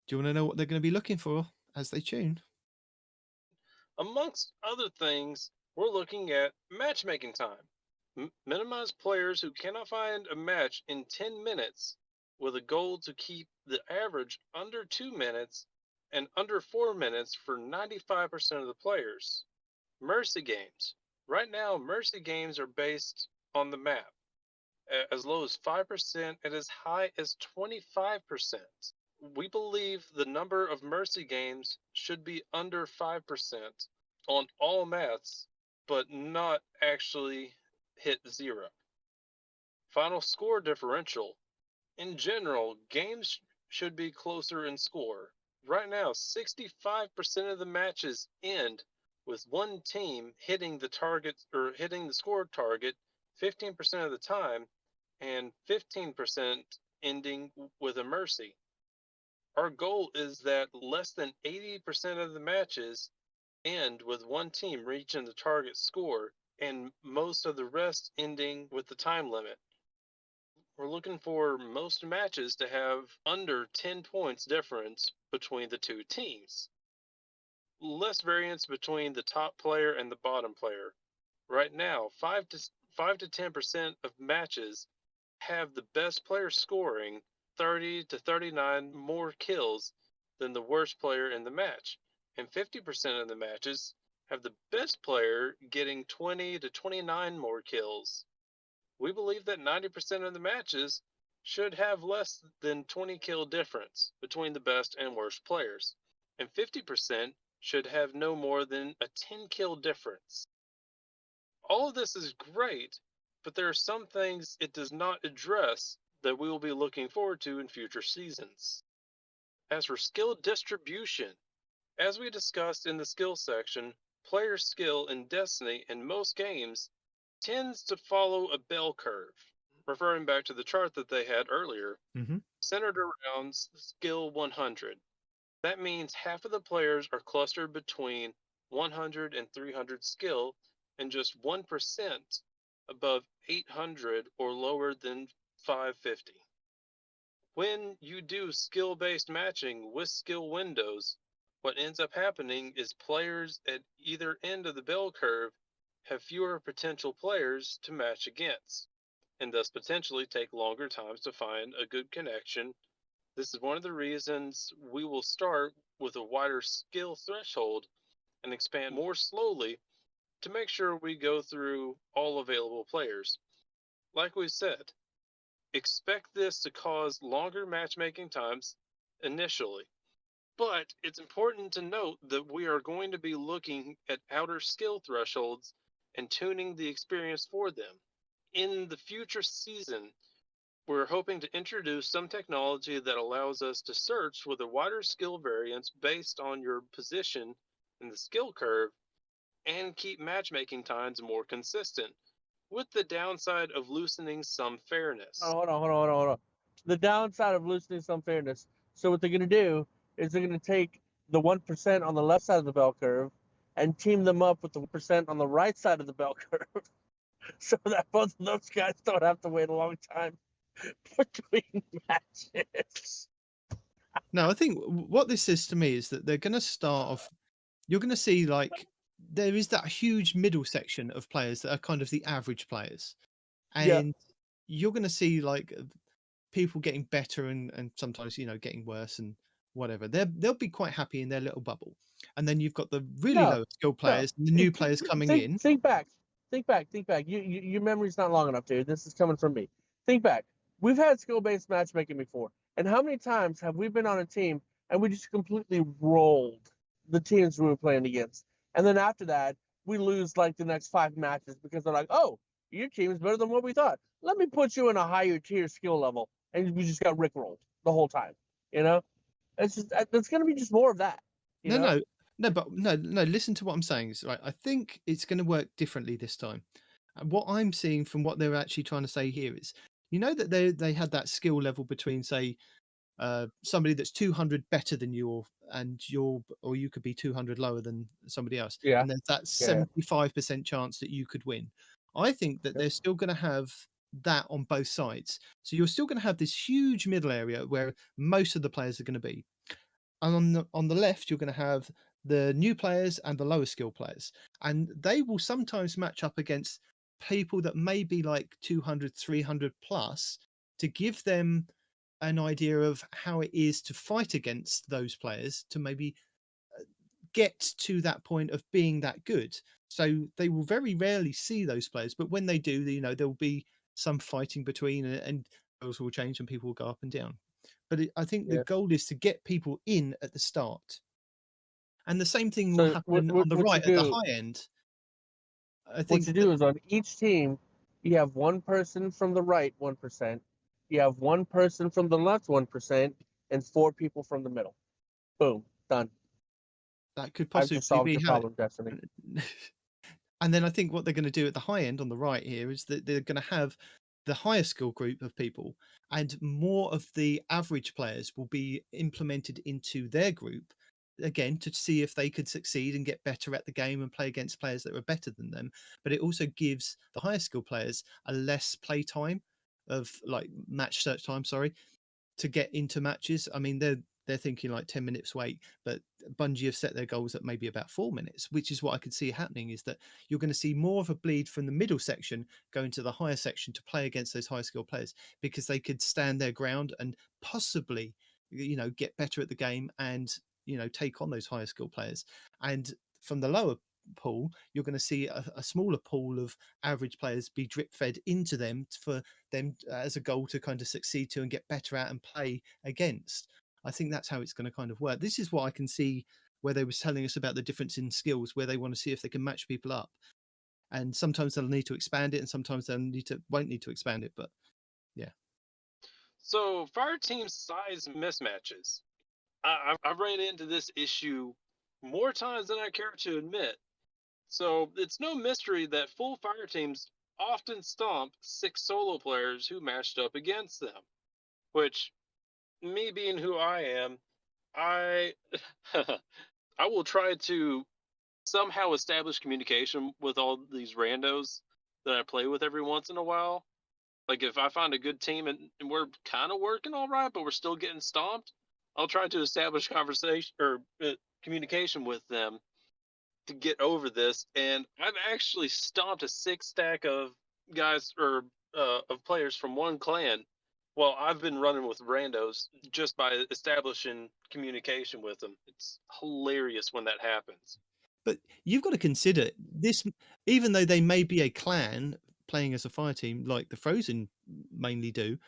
Speaker 2: Do you want to know what they're going to be looking for as they tune?
Speaker 3: Amongst other things, we're looking at matchmaking time. Minimize players who cannot find a match in 10 minutes with a goal to keep the average under 2 minutes and under 4 minutes for 95% of the players. Mercy games. Right now, mercy games are based on the map, as low as 5% and as high as 25%. We believe the number of mercy games should be under 5% on all maps, but not actually hit 0. Final score differential. In general, games should be closer in score. Right now, 65% of the matches end with one team hitting the target or hitting the score target 15% of the time and 15% ending with a mercy. Our goal is that less than 80% of the matches end with one team reaching the target score and most of the rest ending with the time limit. We're looking for most matches to have under 10 points difference between the two teams. Less variance between the top player and the bottom player. Right now, 5 to 10% of matches have the best player scoring 30 to 39 more kills than the worst player in the match, and 50% of the matches have the best player getting 20 to 29 more kills. We believe that 90% of the matches should have less than 20 kill difference between the best and worst players, and 50% should have no more than a 10 kill difference. All of this is great, but there are some things it does not address that we will be looking forward to in future seasons. As for skill distribution, as we discussed in the skill section, player skill in Destiny in most games tends to follow a bell curve, referring back to the chart that they had earlier, centered around skill 100. That means half of the players are clustered between 100 and 300 skill, and just 1% above 800 or lower than 550. When you do skill-based matching with skill windows, what ends up happening is players at either end of the bell curve have fewer potential players to match against, and thus potentially take longer times to find a good connection. This is one of the reasons we will start with a wider skill threshold and expand more slowly to make sure we go through all available players. Like we said, expect this to cause longer matchmaking times initially, but it's important to note that we are going to be looking at outer skill thresholds and tuning the experience for them. In the future season, we're hoping to introduce some technology that allows us to search with a wider skill variance based on your position in the skill curve and keep matchmaking times more consistent, with the downside of loosening some fairness.
Speaker 1: Hold on. The downside of loosening some fairness. So what they're going to do is they're going to take the 1% on the left side of the bell curve and team them up with the 1% on the right side of the bell curve so that both of those guys don't have to wait a long time between matches.
Speaker 2: No, I think what this is to me is that they're going to start off. You're going to see like there is that huge middle section of players that are kind of the average players,
Speaker 1: Yeah.
Speaker 2: and you're going to see like people getting better and sometimes getting worse and whatever. They'll be quite happy in their little bubble, and then you've got the really
Speaker 1: No,
Speaker 2: low skill
Speaker 1: no.
Speaker 2: players, and the new players coming in.
Speaker 1: Think back. Your memory's not long enough, dude. This is coming from me. Think back. We've had skill-based matchmaking before, and how many times have we been on a team and we just completely rolled the teams we were playing against, and then after that we lose like the next 5 matches because they're like, "Oh, your team is better than what we thought. Let me put you in a higher tier skill level," and we just got rickrolled the whole time. You know, it's just it's going to be just more of that. You know?
Speaker 2: No. Listen to what I'm saying. Is right. I think it's going to work differently this time. And what I'm seeing from what they're actually trying to say here is, that they had that skill level between, say, somebody that's 200 better than you, or you could be 200 lower than somebody else,
Speaker 1: Yeah.
Speaker 2: and there's that 75% chance that you could win. I think that
Speaker 1: Yep.
Speaker 2: they're still going to have that on both sides. So you're still going to have this huge middle area where most of the players are going to be. And on the left, you're going to have the new players and the lower skill players. And they will sometimes match up against people that may be like 200, 300 plus to give them an idea of how it is to fight against those players to maybe get to that point of being that good. So they will very rarely see those players. But when they do, there'll be some fighting between, and those will change and people will go up and down. But I think the goal is to get people in at the start. And the same thing will happen on the right at the high end. I think
Speaker 1: what you do is on each team, you have one person from the right, 1%. You have one person from the left, 1%, and 4 people from the middle. Boom, done.
Speaker 2: that could
Speaker 1: I've
Speaker 2: possibly
Speaker 1: just solved
Speaker 2: be
Speaker 1: your
Speaker 2: how
Speaker 1: problem, Destiny.
Speaker 2: And then I think what they're going to do at the high end on the right here is that they're going to have the higher skill group of people, and more of the average players will be implemented into their group, again, to see if they could succeed and get better at the game and play against players that are better than them. But it also gives the higher skill players a less play time of like match search time, sorry, to get into matches. I mean, they're thinking like 10 minutes wait, but Bungie have set their goals at maybe about 4 minutes, which is what I could see happening, is that you're going to see more of a bleed from the middle section going to the higher section to play against those high skill players, because they could stand their ground and possibly, get better at the game and, take on those higher skill players. And from the lower pool, you're going to see a smaller pool of average players be drip fed into them for them as a goal to kind of succeed to and get better at and play against. I think that's how it's going to kind of work. This is what I can see where they was telling us about the difference in skills, where they want to see if they can match people up. And sometimes they'll need to expand it, and sometimes they'll won't need to expand it. But yeah.
Speaker 3: So fire team size mismatches. I've ran into this issue more times than I care to admit. So it's no mystery that full fire teams often stomp 6 solo players who matched up against them. Which, me being who I am, I I will try to somehow establish communication with all these randos that I play with every once in a while. Like if I find a good team and we're kind of working all right, but we're still getting stomped, I'll try to establish conversation or communication with them to get over this. And I've actually stomped a 6 stack of guys or of players from one clan. Well, I've been running with randos just by establishing communication with them. It's hilarious when that happens.
Speaker 2: But you've got to consider this, even though they may be a clan playing as a fire team like the Frozen mainly do,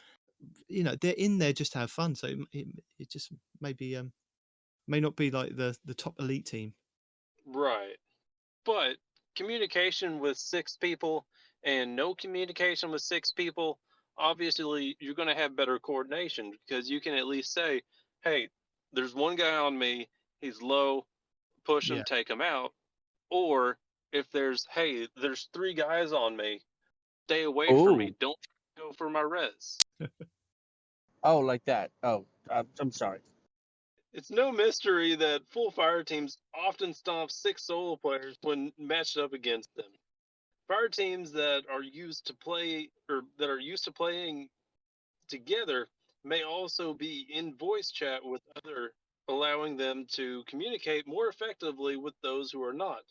Speaker 2: they're in there just to have fun. So it just maybe may not be like the top elite team.
Speaker 3: Right. But communication with 6 people and no communication with 6 people, obviously you're going to have better coordination, because you can at least say, hey, there's one guy on me, he's low, push him, take him out. Or if there's 3 guys on me, stay away from me, don't go for my res.
Speaker 1: Oh, like that. Oh, I'm sorry.
Speaker 3: It's no mystery that full fire teams often stomp 6 solo players when matched up against them. Fire teams that are used to playing together may also be in voice chat with other, allowing them to communicate more effectively with those who are not.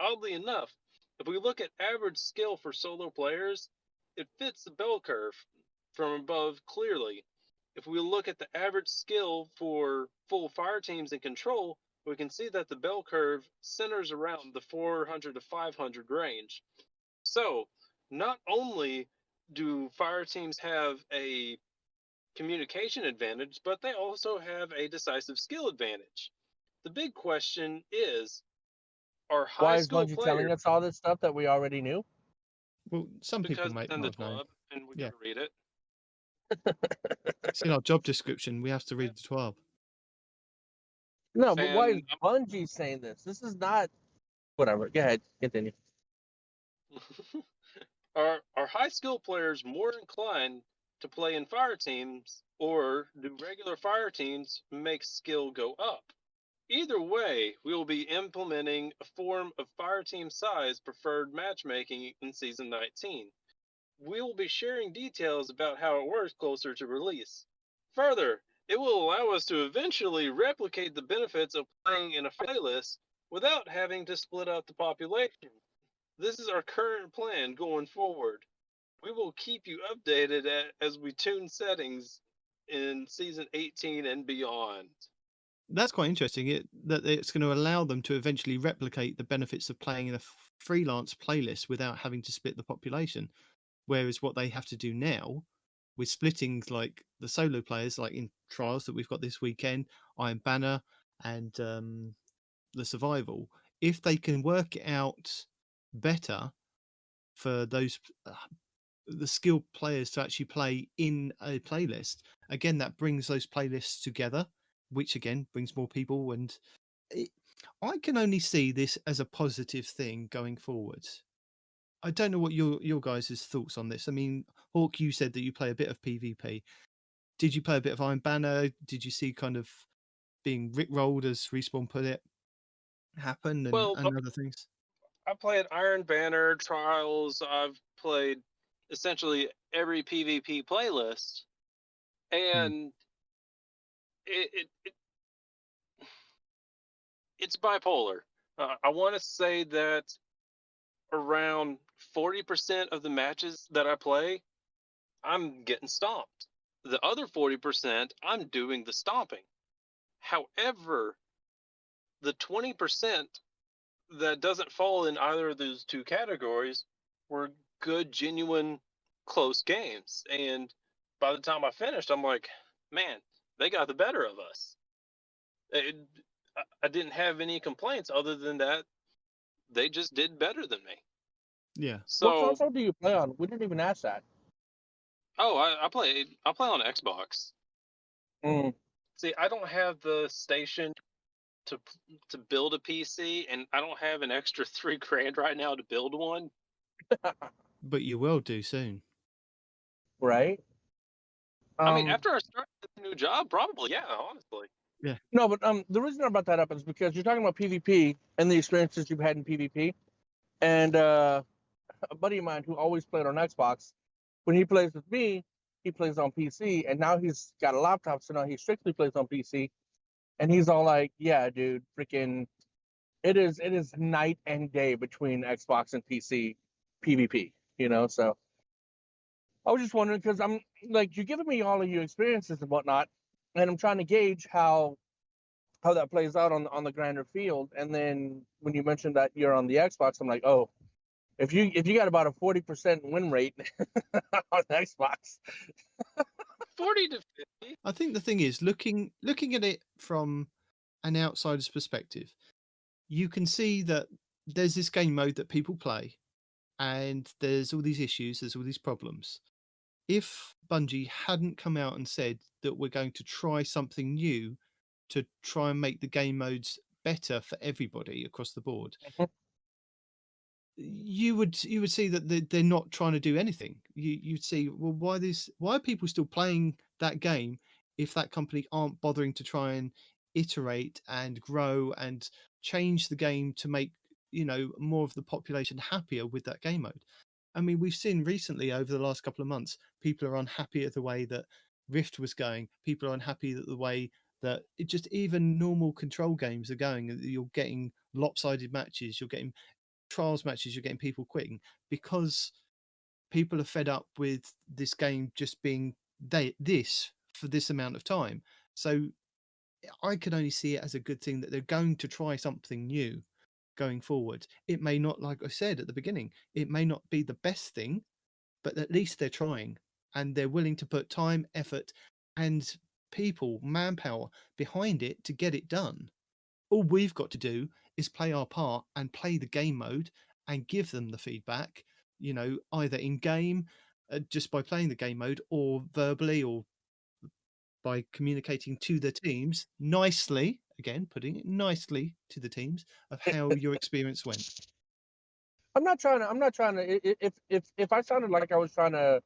Speaker 3: Oddly enough, if we look at average skill for solo players, it fits the bell curve from above clearly. If we look at the average skill for full fire teams in control, we can see that the bell curve centers around the 400 to 500 range. So, not only do fire teams have a communication advantage, but they also have a decisive skill advantage. The big question is, are high
Speaker 1: Why is
Speaker 3: school
Speaker 1: Bungie telling
Speaker 3: players,
Speaker 1: us all this stuff that we already knew?
Speaker 2: Well, some people
Speaker 3: because
Speaker 2: might
Speaker 3: it's in
Speaker 2: not
Speaker 3: the
Speaker 2: have known.
Speaker 3: 12 and we
Speaker 2: Yeah.
Speaker 3: gotta read it.
Speaker 2: It's in our job description. We have to read the 12.
Speaker 1: No, but why is
Speaker 3: And
Speaker 1: Bungie saying this? This is not. Whatever. Go ahead. Continue.
Speaker 3: are high skill players more inclined to play in fire teams, or do regular fire teams make skill go up? Either way, we will be implementing a form of fire team size preferred matchmaking in Season 19. We will be sharing details about how it works closer to release. Further, it will allow us to eventually replicate the benefits of playing in a playlist without having to split up the population. This is our current plan going forward. We will keep you updated as we tune settings in Season 18 and beyond.
Speaker 2: That's quite interesting. That it's going to allow them to eventually replicate the benefits of playing in a freelance playlist without having to split the population. Whereas what they have to do now, with splitting like the solo players, like in trials that we've got this weekend, Iron Banner and the Survival, if they can work it out better for those the skilled players to actually play in a playlist, again that brings those playlists together, which again brings more people, and I can only see this as a positive thing going forward. I don't know what your guys' thoughts on this. I mean, Hawk, you said that you play a bit of PvP. Did you play a bit of Iron Banner? Did you see kind of being rickrolled, as Respawn put it, happen, and
Speaker 3: Well,
Speaker 2: other things?
Speaker 3: I played Iron Banner, Trials. I've played essentially every PvP playlist, and it's bipolar. I want to say that around 40% of the matches that I play, I'm getting stomped. The other 40%, I'm doing the stomping. However, the 20% that doesn't fall in either of those two categories were good, genuine, close games. And by the time I finished, I'm like, man, they got the better of us. I didn't have any complaints other than that they just did better than me.
Speaker 2: Yeah.
Speaker 1: What
Speaker 3: So,
Speaker 1: console do you play on? We didn't even ask that.
Speaker 3: I play on Xbox. See, I don't have the station to build a PC, and I don't have an extra $3,000 right now to build one.
Speaker 2: But you will do soon.
Speaker 1: Right?
Speaker 3: I mean, after I start this new job, probably, yeah, honestly.
Speaker 2: Yeah.
Speaker 1: No, but the reason I brought that up is because you're talking about PvP and the experiences you've had in PvP. And a buddy of mine who always played on Xbox, when he plays with me, he plays on PC, and now he's got a laptop, so now he strictly plays on PC. And he's all like, "Yeah, dude, freaking, it is night and day between Xbox and PC PvP." You know, so I was just wondering because I'm like, you're giving me all of your experiences and whatnot, and I'm trying to gauge how that plays out on the grander field. And then when you mentioned that you're on the Xbox, I'm like, oh, if you got about a 40% win rate on Xbox,
Speaker 3: 40 to 50.
Speaker 2: I think the thing is looking at it from an outsider's perspective, you can see that there's this game mode that people play, and there's all these issues, there's all these problems. If Bungie hadn't come out and said that we're going to try something new to try and make the game modes better for everybody across the board, you would see that they're not trying to do anything. You'd see, well, why are people still playing that game if that company aren't bothering to try and iterate and grow and change the game to make more of the population happier with that game mode? I mean, we've seen recently over the last couple of months, people are unhappy at the way that Rift was going. People are unhappy at the way that even normal control games are going. You're getting lopsided matches. You're getting trials matches, you're getting people quitting because people are fed up with this game just being this for this amount of time. So I can only see it as a good thing that they're going to try something new going forward. It may not, like I said at the beginning, it may not be the best thing, but at least they're trying and they're willing to put time, effort, and manpower behind it to get it done. All we've got to do is play our part and play the game mode and give them the feedback, either in game, just by playing the game mode, or verbally, or by communicating to the teams nicely, again, putting it nicely to the teams of how your experience went.
Speaker 1: I'm not trying to. If I sounded like I was trying to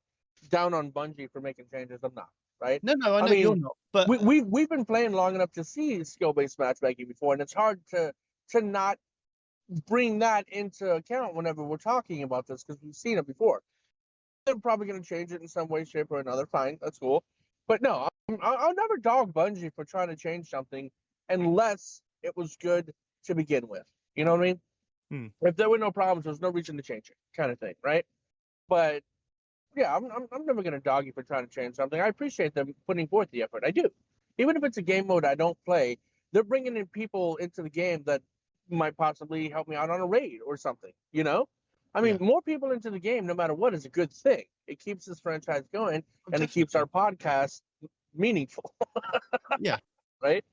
Speaker 1: down on Bungie for making changes, I'm not. Right?
Speaker 2: No, I know you're not. But
Speaker 1: we've been playing long enough to see skill-based matchmaking before, and it's hard to not bring that into account whenever we're talking about this because we've seen it before. They're probably going to change it in some way, shape, or another. Fine, that's cool. But no, I'll never dog Bungie for trying to change something unless it was good to begin with. You know what I mean? If there were no problems, there's no reason to change it, kind of thing, right? But yeah, I'm never going to dog you for trying to change something. I appreciate them putting forth the effort. I do. Even if it's a game mode I don't play, they're bringing in people into the game that might possibly help me out on a raid or something, I mean, more people into the game, no matter what, is a good thing. It keeps this franchise going, and it keeps our podcast meaningful.
Speaker 2: Yeah.
Speaker 1: Right?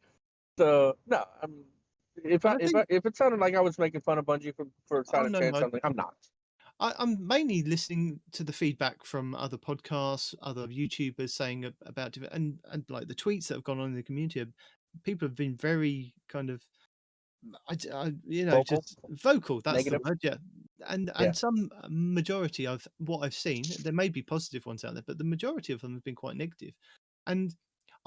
Speaker 1: So, no, if it sounded like I was making fun of Bungie for trying to change something, I'm not.
Speaker 2: I'm mainly listening to the feedback from other podcasts, other YouTubers saying about it, and like the tweets that have gone on in the community. People have been very kind of,
Speaker 1: vocal?
Speaker 2: just vocal. That's
Speaker 1: Negative?
Speaker 2: the word, yeah. And some majority of what I've seen, there may be positive ones out there, but the majority of them have been quite negative. And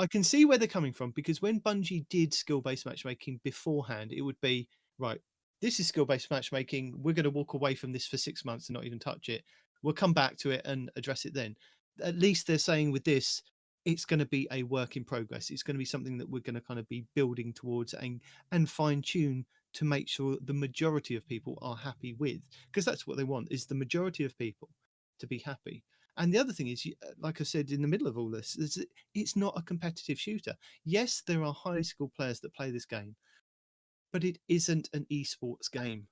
Speaker 2: I can see where they're coming from, because when Bungie did skill-based matchmaking beforehand, it would be, right, this is skill-based matchmaking. We're going to walk away from this for 6 months and not even touch it. We'll come back to it and address it then. At least they're saying with this, it's going to be a work in progress. It's going to be something that we're going to kind of be building towards and fine tune to make sure the majority of people are happy with, because that's what they want, is the majority of people to be happy. And the other thing is, like I said in the middle of all this, is it's not a competitive shooter. Yes, there are highly skilled players that play this game, but it isn't an esports game.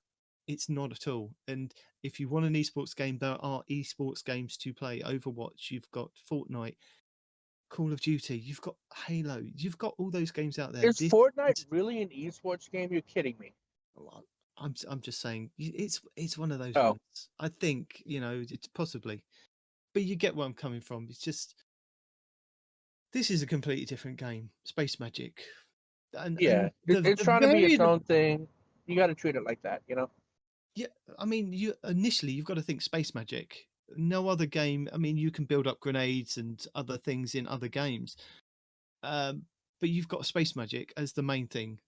Speaker 2: It's not at all. And if you want an esports game, there are esports games to play. Overwatch, you've got Fortnite, Call of Duty, you've got Halo, you've got all those games out there.
Speaker 1: Is Fortnite really an esports game? You're kidding me.
Speaker 2: I'm just saying, it's one of those ones. I think, it's possibly. But you get where I'm coming from. It's just, this is a completely different game. Space Magic.
Speaker 1: It's trying to be its own thing. You got to treat it like that,
Speaker 2: Yeah, I mean, you've got to think Space Magic. No other game. I mean, you can build up grenades and other things in other games, but you've got Space Magic as the main thing.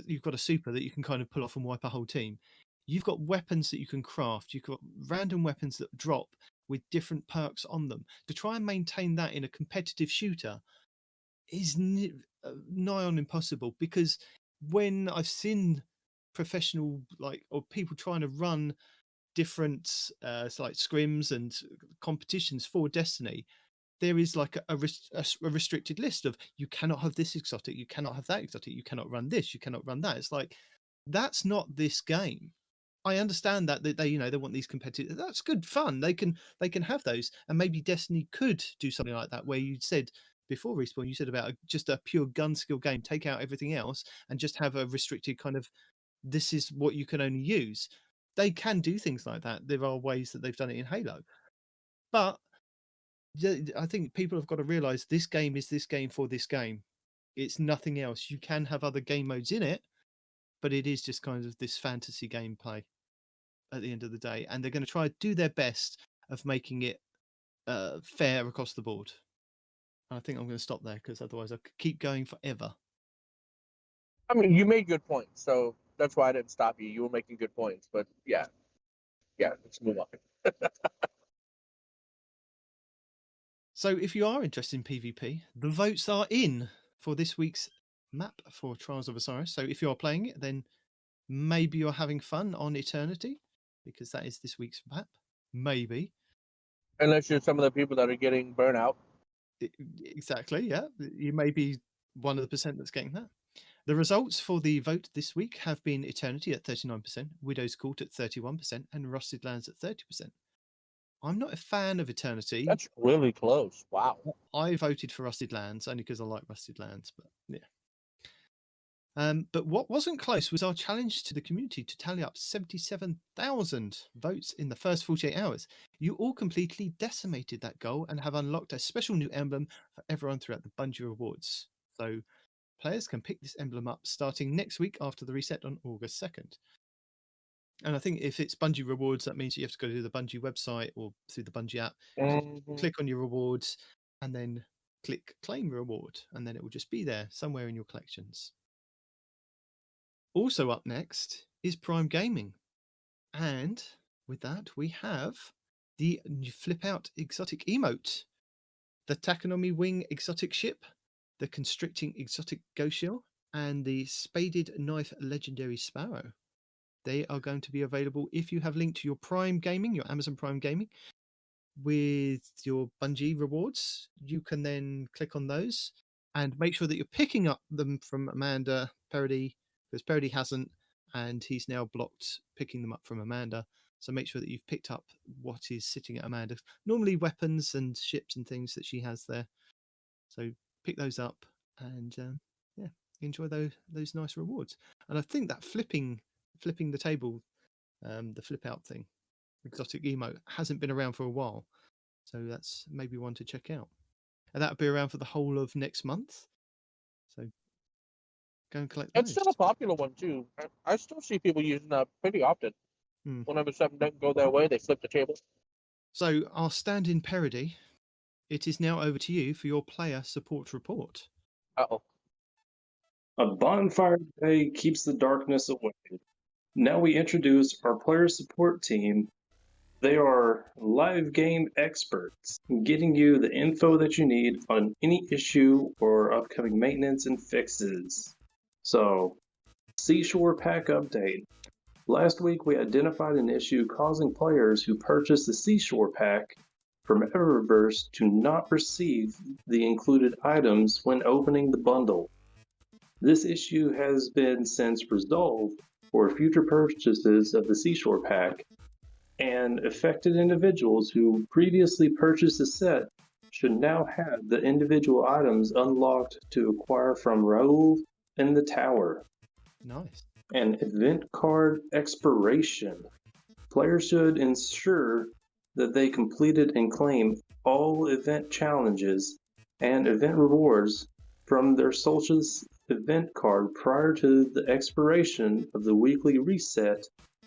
Speaker 2: You've got a super that you can kind of pull off and wipe a whole team. You've got weapons that you can craft. You've got random weapons that drop with different perks on them. To try and maintain that in a competitive shooter is nigh on impossible, because when I've seen professional or people trying to run different like scrims and competitions for Destiny, there is like a restricted list of, you cannot have this exotic, you cannot have that exotic, you cannot run this, you cannot run that. It's like, that's not this game. I understand that they want these competitive. That's good fun. They can have those, and maybe Destiny could do something like that, where you said before Respawn, you said about just a pure gun skill game, take out everything else, and just have a restricted kind of, this is what you can only use. They can do things like that. There are ways that they've done it in Halo, but I think people have got to realize this game is this game for this game. It's nothing else. You can have other game modes in it, but it is just kind of this fantasy gameplay at the end of the day. And they're going to try to do their best of making it fair across the board. And I think I'm going to stop there, because otherwise I could keep going forever.
Speaker 1: I mean, you made good points, so that's why I didn't stop you. You were making good points, but yeah, let's move on.
Speaker 2: So if you are interested in PvP, the votes are in for this week's map for Trials of Osiris. So if you are playing it, then maybe you're having fun on Eternity, because that is this week's map. Maybe.
Speaker 1: Unless you're some of the people that are getting burnt out.
Speaker 2: Exactly, yeah. You may be one of the percent that's getting that. The results for the vote this week have been Eternity at 39%, Widow's Court at 31%, and Rusted Lands at 30%. I'm not a fan of Eternity.
Speaker 1: That's really close. Wow.
Speaker 2: I voted for Rusted Lands only because I like Rusted Lands, but yeah. But what wasn't close was our challenge to the community to tally up 77,000 votes in the first 48 hours. You all completely decimated that goal and have unlocked a special new emblem for everyone throughout the Bungie rewards. So players can pick this emblem up starting next week after the reset on August 2nd. And I think if it's Bungie rewards, that means you have to go to the Bungie website or through the Bungie app, click on your rewards, and then click claim reward, and then it will just be there somewhere in your collections. Also up next is Prime Gaming. And with that, we have the Flip Out Exotic Emote, the Takonomi Wing Exotic Ship, the Constricting Exotic Ghost Shell, and the Spaded Knife Legendary Sparrow. They are going to be available if you have linked your Prime Gaming, your Amazon Prime Gaming, with your Bungie rewards. You can then click on those and make sure that you're picking up them from Amanda Peroty, because Peroty hasn't, and he's now blocked picking them up from Amanda. So make sure that you've picked up what is sitting at Amanda. Normally weapons and ships and things that she has there. So pick those up and enjoy those nice rewards. And I think that flipping the table, the flip out thing, exotic emote, hasn't been around for a while. So that's maybe one to check out. And that'll be around for the whole of next month. So go and collect those.
Speaker 1: It's still a popular one, too. I still see people using that pretty often. Whenever something doesn't go their way, they flip the table.
Speaker 2: So our stand-in Peroty, it is now over to you for your player support report.
Speaker 1: Uh-oh.
Speaker 5: A bonfire day keeps the darkness away. Now we introduce our player support team. They are live game experts, getting you the info that you need on any issue or upcoming maintenance and fixes. So, Seashore Pack update. Last week we identified an issue causing players who purchased the Seashore Pack from Eververse to not receive the included items when opening the bundle. This issue has been since resolved for future purchases of the Seashore Pack, and affected individuals who previously purchased the set should now have the individual items unlocked to acquire from Raoul in the tower.
Speaker 2: Nice.
Speaker 5: And event card expiration. Players should ensure that they completed and claim all event challenges and event rewards from their Solstice event card prior to the expiration of the weekly reset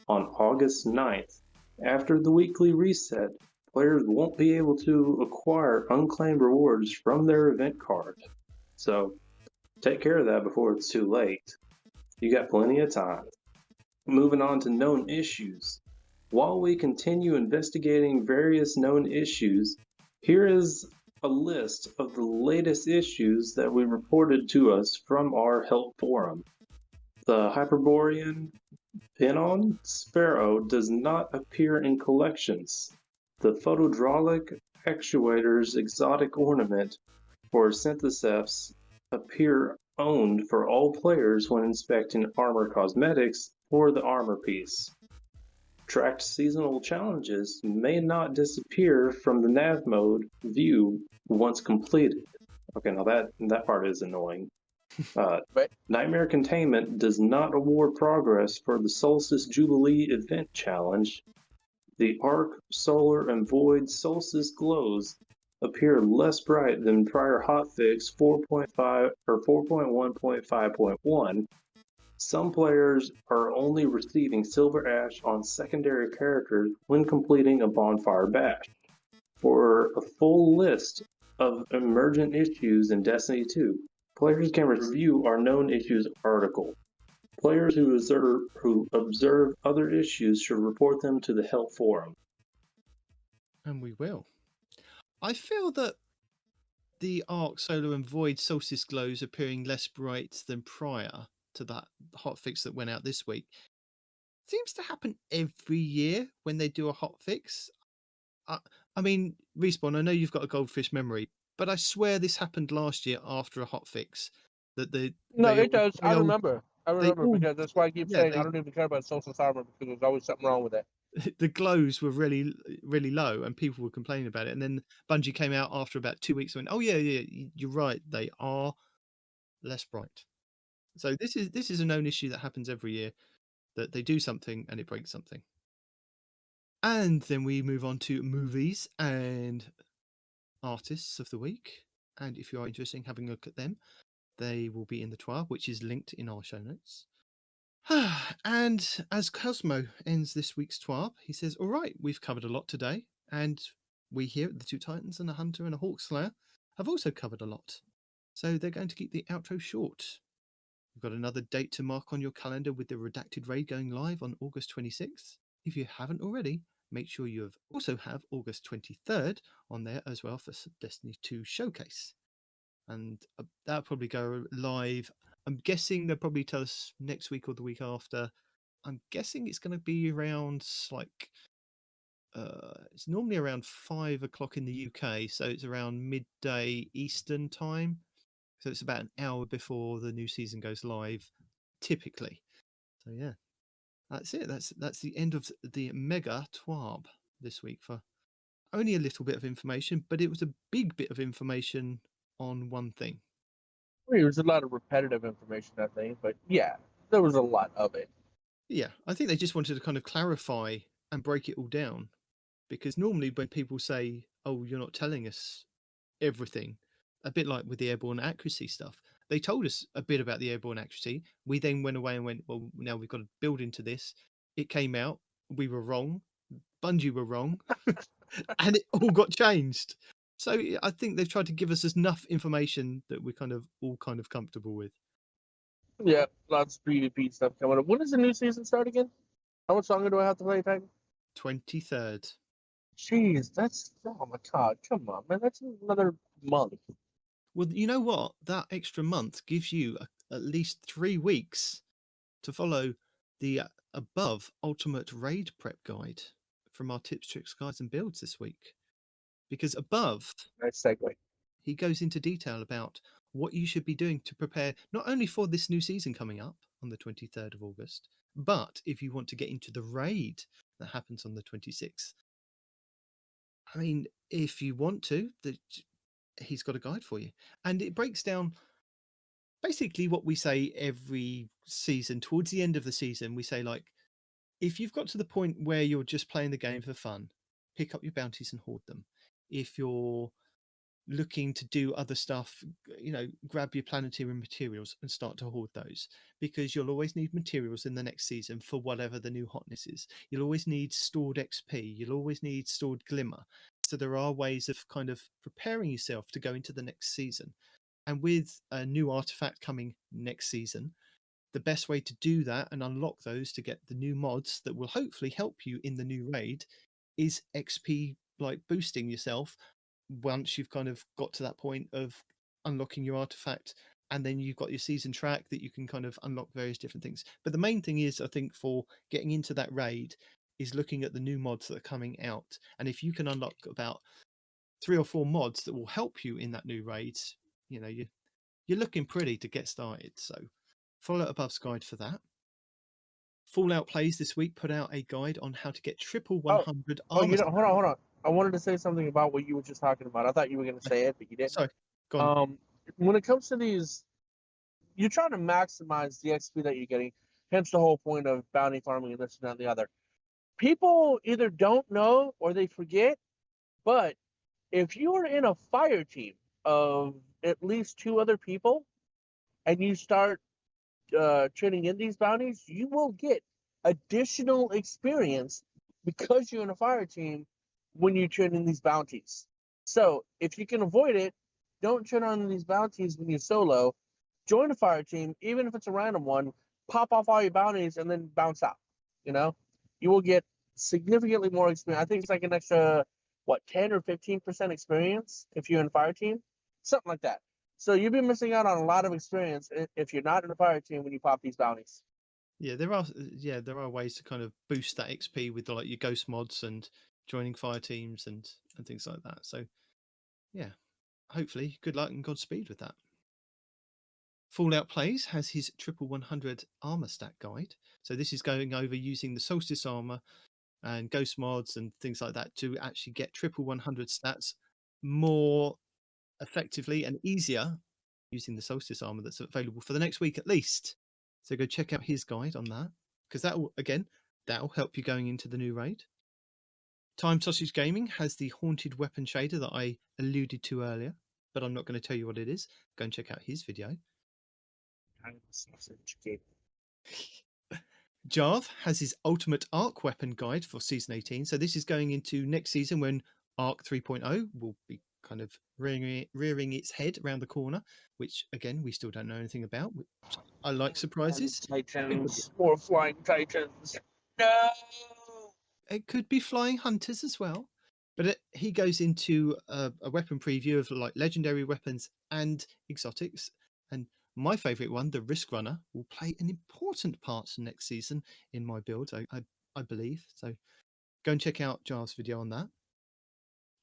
Speaker 5: on August 9th. After the weekly reset, players won't be able to acquire unclaimed rewards from their event card. So, take care of that before it's too late. You got plenty of time. Moving on to known issues. While we continue investigating various known issues, here is a list of the latest issues that we reported to us from our help forum. The Hyperborean Pinon Sparrow does not appear in collections. The Photodrolic Actuator's exotic ornament for Synthesefs appear owned for all players when inspecting armor cosmetics or the armor piece. Tracked seasonal challenges may not disappear from the nav mode view once completed. Okay, now that part is annoying. Nightmare Containment does not award progress for the Solstice Jubilee event challenge. The Arc, Solar, and Void Solstice glows appear less bright than prior hotfix 4.5 or 4.1.5.1. Some players are only receiving Silver Ash on secondary characters when completing a Bonfire Bash. For a full list of emergent issues in Destiny 2, players can review our known issues article. Players who observe other issues should report them to the help forum.
Speaker 2: And we will. I feel that the Arc, Solar, and Void Solstice glows appearing less bright than prior to that hotfix that went out this week seems to happen every year when they do a hotfix. I mean, Respawn, I know you've got a goldfish memory, but I swear this happened last year after a hotfix. That
Speaker 6: No,
Speaker 2: they
Speaker 6: it
Speaker 2: all,
Speaker 6: does. I
Speaker 2: they all,
Speaker 6: remember. I
Speaker 2: they
Speaker 6: remember
Speaker 2: all,
Speaker 6: because that's why I keep
Speaker 2: yeah,
Speaker 6: saying I don't even care about Social Armor because there's always something wrong with it.
Speaker 2: the glows were really, really low, and people were complaining about it. And then Bungie came out after about 2 weeks and went, "Oh yeah, you're right. They are less bright." So this is a known issue that happens every year, that they do something and it breaks something. And then we move on to movies and artists of the week. And if you are interested in having a look at them, they will be in the TWAB, which is linked in our show notes. And as Cosmo ends this week's TWAB, he says, "All right, we've covered a lot today, and we here at the Two Titans and a Hunter and a HAwkSlay3r have also covered a lot. So they're going to keep the outro short. We've got another date to mark on your calendar with the Redacted Raid going live on August 26th. If you haven't already, make sure you also have August 23rd on there as well for Destiny 2 Showcase. And that'll probably go live. I'm guessing they'll probably tell us next week or the week after. I'm guessing it's going to be around it's normally around 5 o'clock in the UK, so it's around midday Eastern time. So it's about an hour before the new season goes live, typically. So yeah, that's it. That's the end of the mega TWAB this week for only a little bit of information, but it was a big bit of information on one thing.
Speaker 6: There was a lot of repetitive information, I think, but yeah, there was a lot of it.
Speaker 2: Yeah, I think they just wanted to kind of clarify and break it all down, because normally when people say, "Oh, you're not telling us everything," a bit like with the airborne accuracy stuff, they told us a bit about the airborne accuracy. We then went away and went, "Well, now we've got to build into this." It came out, we were wrong, Bungie were wrong, and it all got changed. So I think they've tried to give us enough information that we're all comfortable with.
Speaker 6: Yeah, lots of PvP stuff coming up. When does the new season start again? How much longer do I have to play, Titan?
Speaker 2: 23rd.
Speaker 6: Jeez, oh my god, come on, man, that's another month.
Speaker 2: Well, you know what? That extra month gives you at least 3 weeks to follow the above ultimate raid prep guide from our tips, tricks, guides, and builds this week. Because above,
Speaker 6: Nice segue.
Speaker 2: he goes into detail about what you should be doing to prepare not only for this new season coming up on the 23rd of August, but if you want to get into the raid that happens on the 26th. I mean, if you want to, he's got a guide for you. And it breaks down basically what we say every season. Towards the end of the season, we say, like, if you've got to the point where you're just playing the game for fun, pick up your bounties and hoard them. If you're looking to do other stuff, grab your planetary materials and start to hoard those, because you'll always need materials in the next season for whatever the new hotness is. You'll always need stored XP. You'll always need stored glimmer. So there are ways of kind of preparing yourself to go into the next season. And with a new artifact coming next season, the best way to do that and unlock those to get the new mods that will hopefully help you in the new raid is XP, like boosting yourself once you've kind of got to that point of unlocking your artifact, and then you've got your season track that you can kind of unlock various different things. But the main thing is, I think, for getting into that raid is looking at the new mods that are coming out. And if you can unlock about 3 or 4 mods that will help you in that new raid, you're looking pretty to get started. So follow Above's guide for that. Fallout Plays this week put out a guide on how to get triple 100 armor.
Speaker 6: Hold on. I wanted to say something about what you were just talking about. I thought you were going to say it, but you didn't.
Speaker 2: Sorry, go on.
Speaker 6: When it comes to these, you're trying to maximize the XP that you're getting. Hence the whole point of bounty farming and this and that and the other. People either don't know or they forget, but if you are in a fire team of at least 2 other people and you start turning in these bounties, you will get additional experience because you're in a fire team when you turn in these bounties. So if you can avoid it, don't turn on these bounties when you're solo. Join a fire team, even if it's a random one. Pop off all your bounties and then bounce out. You will get significantly more experience. I think it's like an extra 10 or 15% experience if you're in a fire team, something like that. So you'll be missing out on a lot of experience if you're not in a fire team when you pop these bounties.
Speaker 2: Yeah, there are ways to kind of boost that XP with like your ghost mods and joining fire teams and things like that. So yeah, hopefully good luck and Godspeed with that. Fallout Plays has his triple 100 armor stat guide. So this is going over using the Solstice armor and ghost mods and things like that to actually get triple 100 stats more effectively and easier using the Solstice armor that's available for the next week at least. So go check out his guide on that, because that'll help you going into the new raid. Time Sausage Gaming has the Haunted Weapon shader that I alluded to earlier, but I'm not going to tell you what it is. Go and check out his video. Jarv has his Ultimate Arc Weapon guide for Season 18. So this is going into next season when Arc 3.0 will be kind of rearing its head around the corner, which, again, we still don't know anything about. I like surprises.
Speaker 6: Titans, more flying titans. No!
Speaker 2: It could be flying hunters as well. But he goes into a weapon preview of like legendary weapons and exotics. And my favourite one, the Risk Runner, will play an important part next season in my build, I believe. So go and check out Jar's video on that.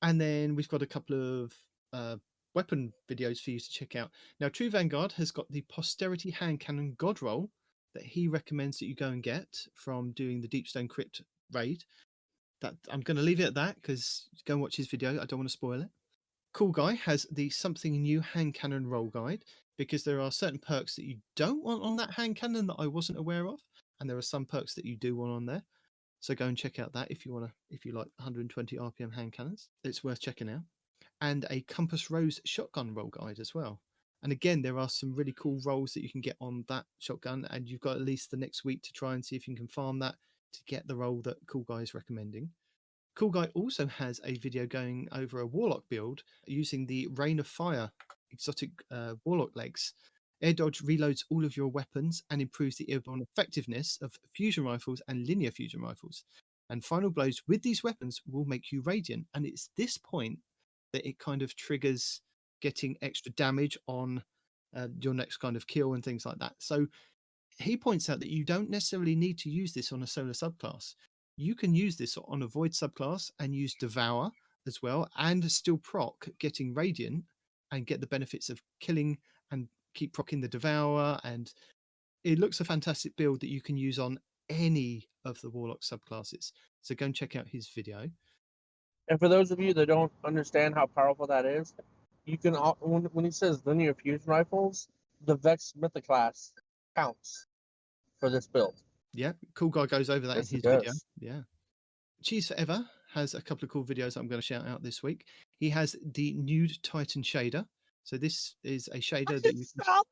Speaker 2: And then we've got a couple of weapon videos for you to check out. Now, True Vanguard has got the Posterity Hand Cannon God Roll that he recommends that you go and get from doing the Deepstone Crypt raid. That I'm going to leave it at that, because go and watch his video. I don't want to spoil it. Cool Guy has the Something New Hand Cannon Roll Guide, because there are certain perks that you don't want on that hand cannon that I wasn't aware of, and there are some perks that you do want on there. So go and check out that if you like 120 RPM hand cannons. It's worth checking out. And a Compass Rose shotgun roll guide as well. And again, there are some really cool rolls that you can get on that shotgun, and you've got at least the next week to try and see if you can farm that to get the roll that Cool Guy is recommending. Cool Guy also has a video going over a Warlock build using the Rain of Fire exotic Warlock legs. Air dodge reloads all of your weapons and improves the airborne effectiveness of fusion rifles and linear fusion rifles. And final blows with these weapons will make you radiant. And it's this point that it kind of triggers getting extra damage on your next kind of kill and things like that. So he points out that you don't necessarily need to use this on a solar subclass. You can use this on a void subclass and use Devour as well, and still proc getting radiant and get the benefits of killing and keep proccing the Devour. And it looks a fantastic build that you can use on any of the Warlock subclasses. So go and check out his video.
Speaker 6: And for those of you that don't understand how powerful that is, you can, when he says linear fusion rifles, the Vex Mythoclast counts for this build.
Speaker 2: Yeah, Cool Guy goes over that
Speaker 6: Yes,
Speaker 2: in his
Speaker 6: it does.
Speaker 2: video. Yeah. Cheese Forever has a couple of cool videos I'm going to shout out this week. He has the Nude Titan shader. So this is a shader that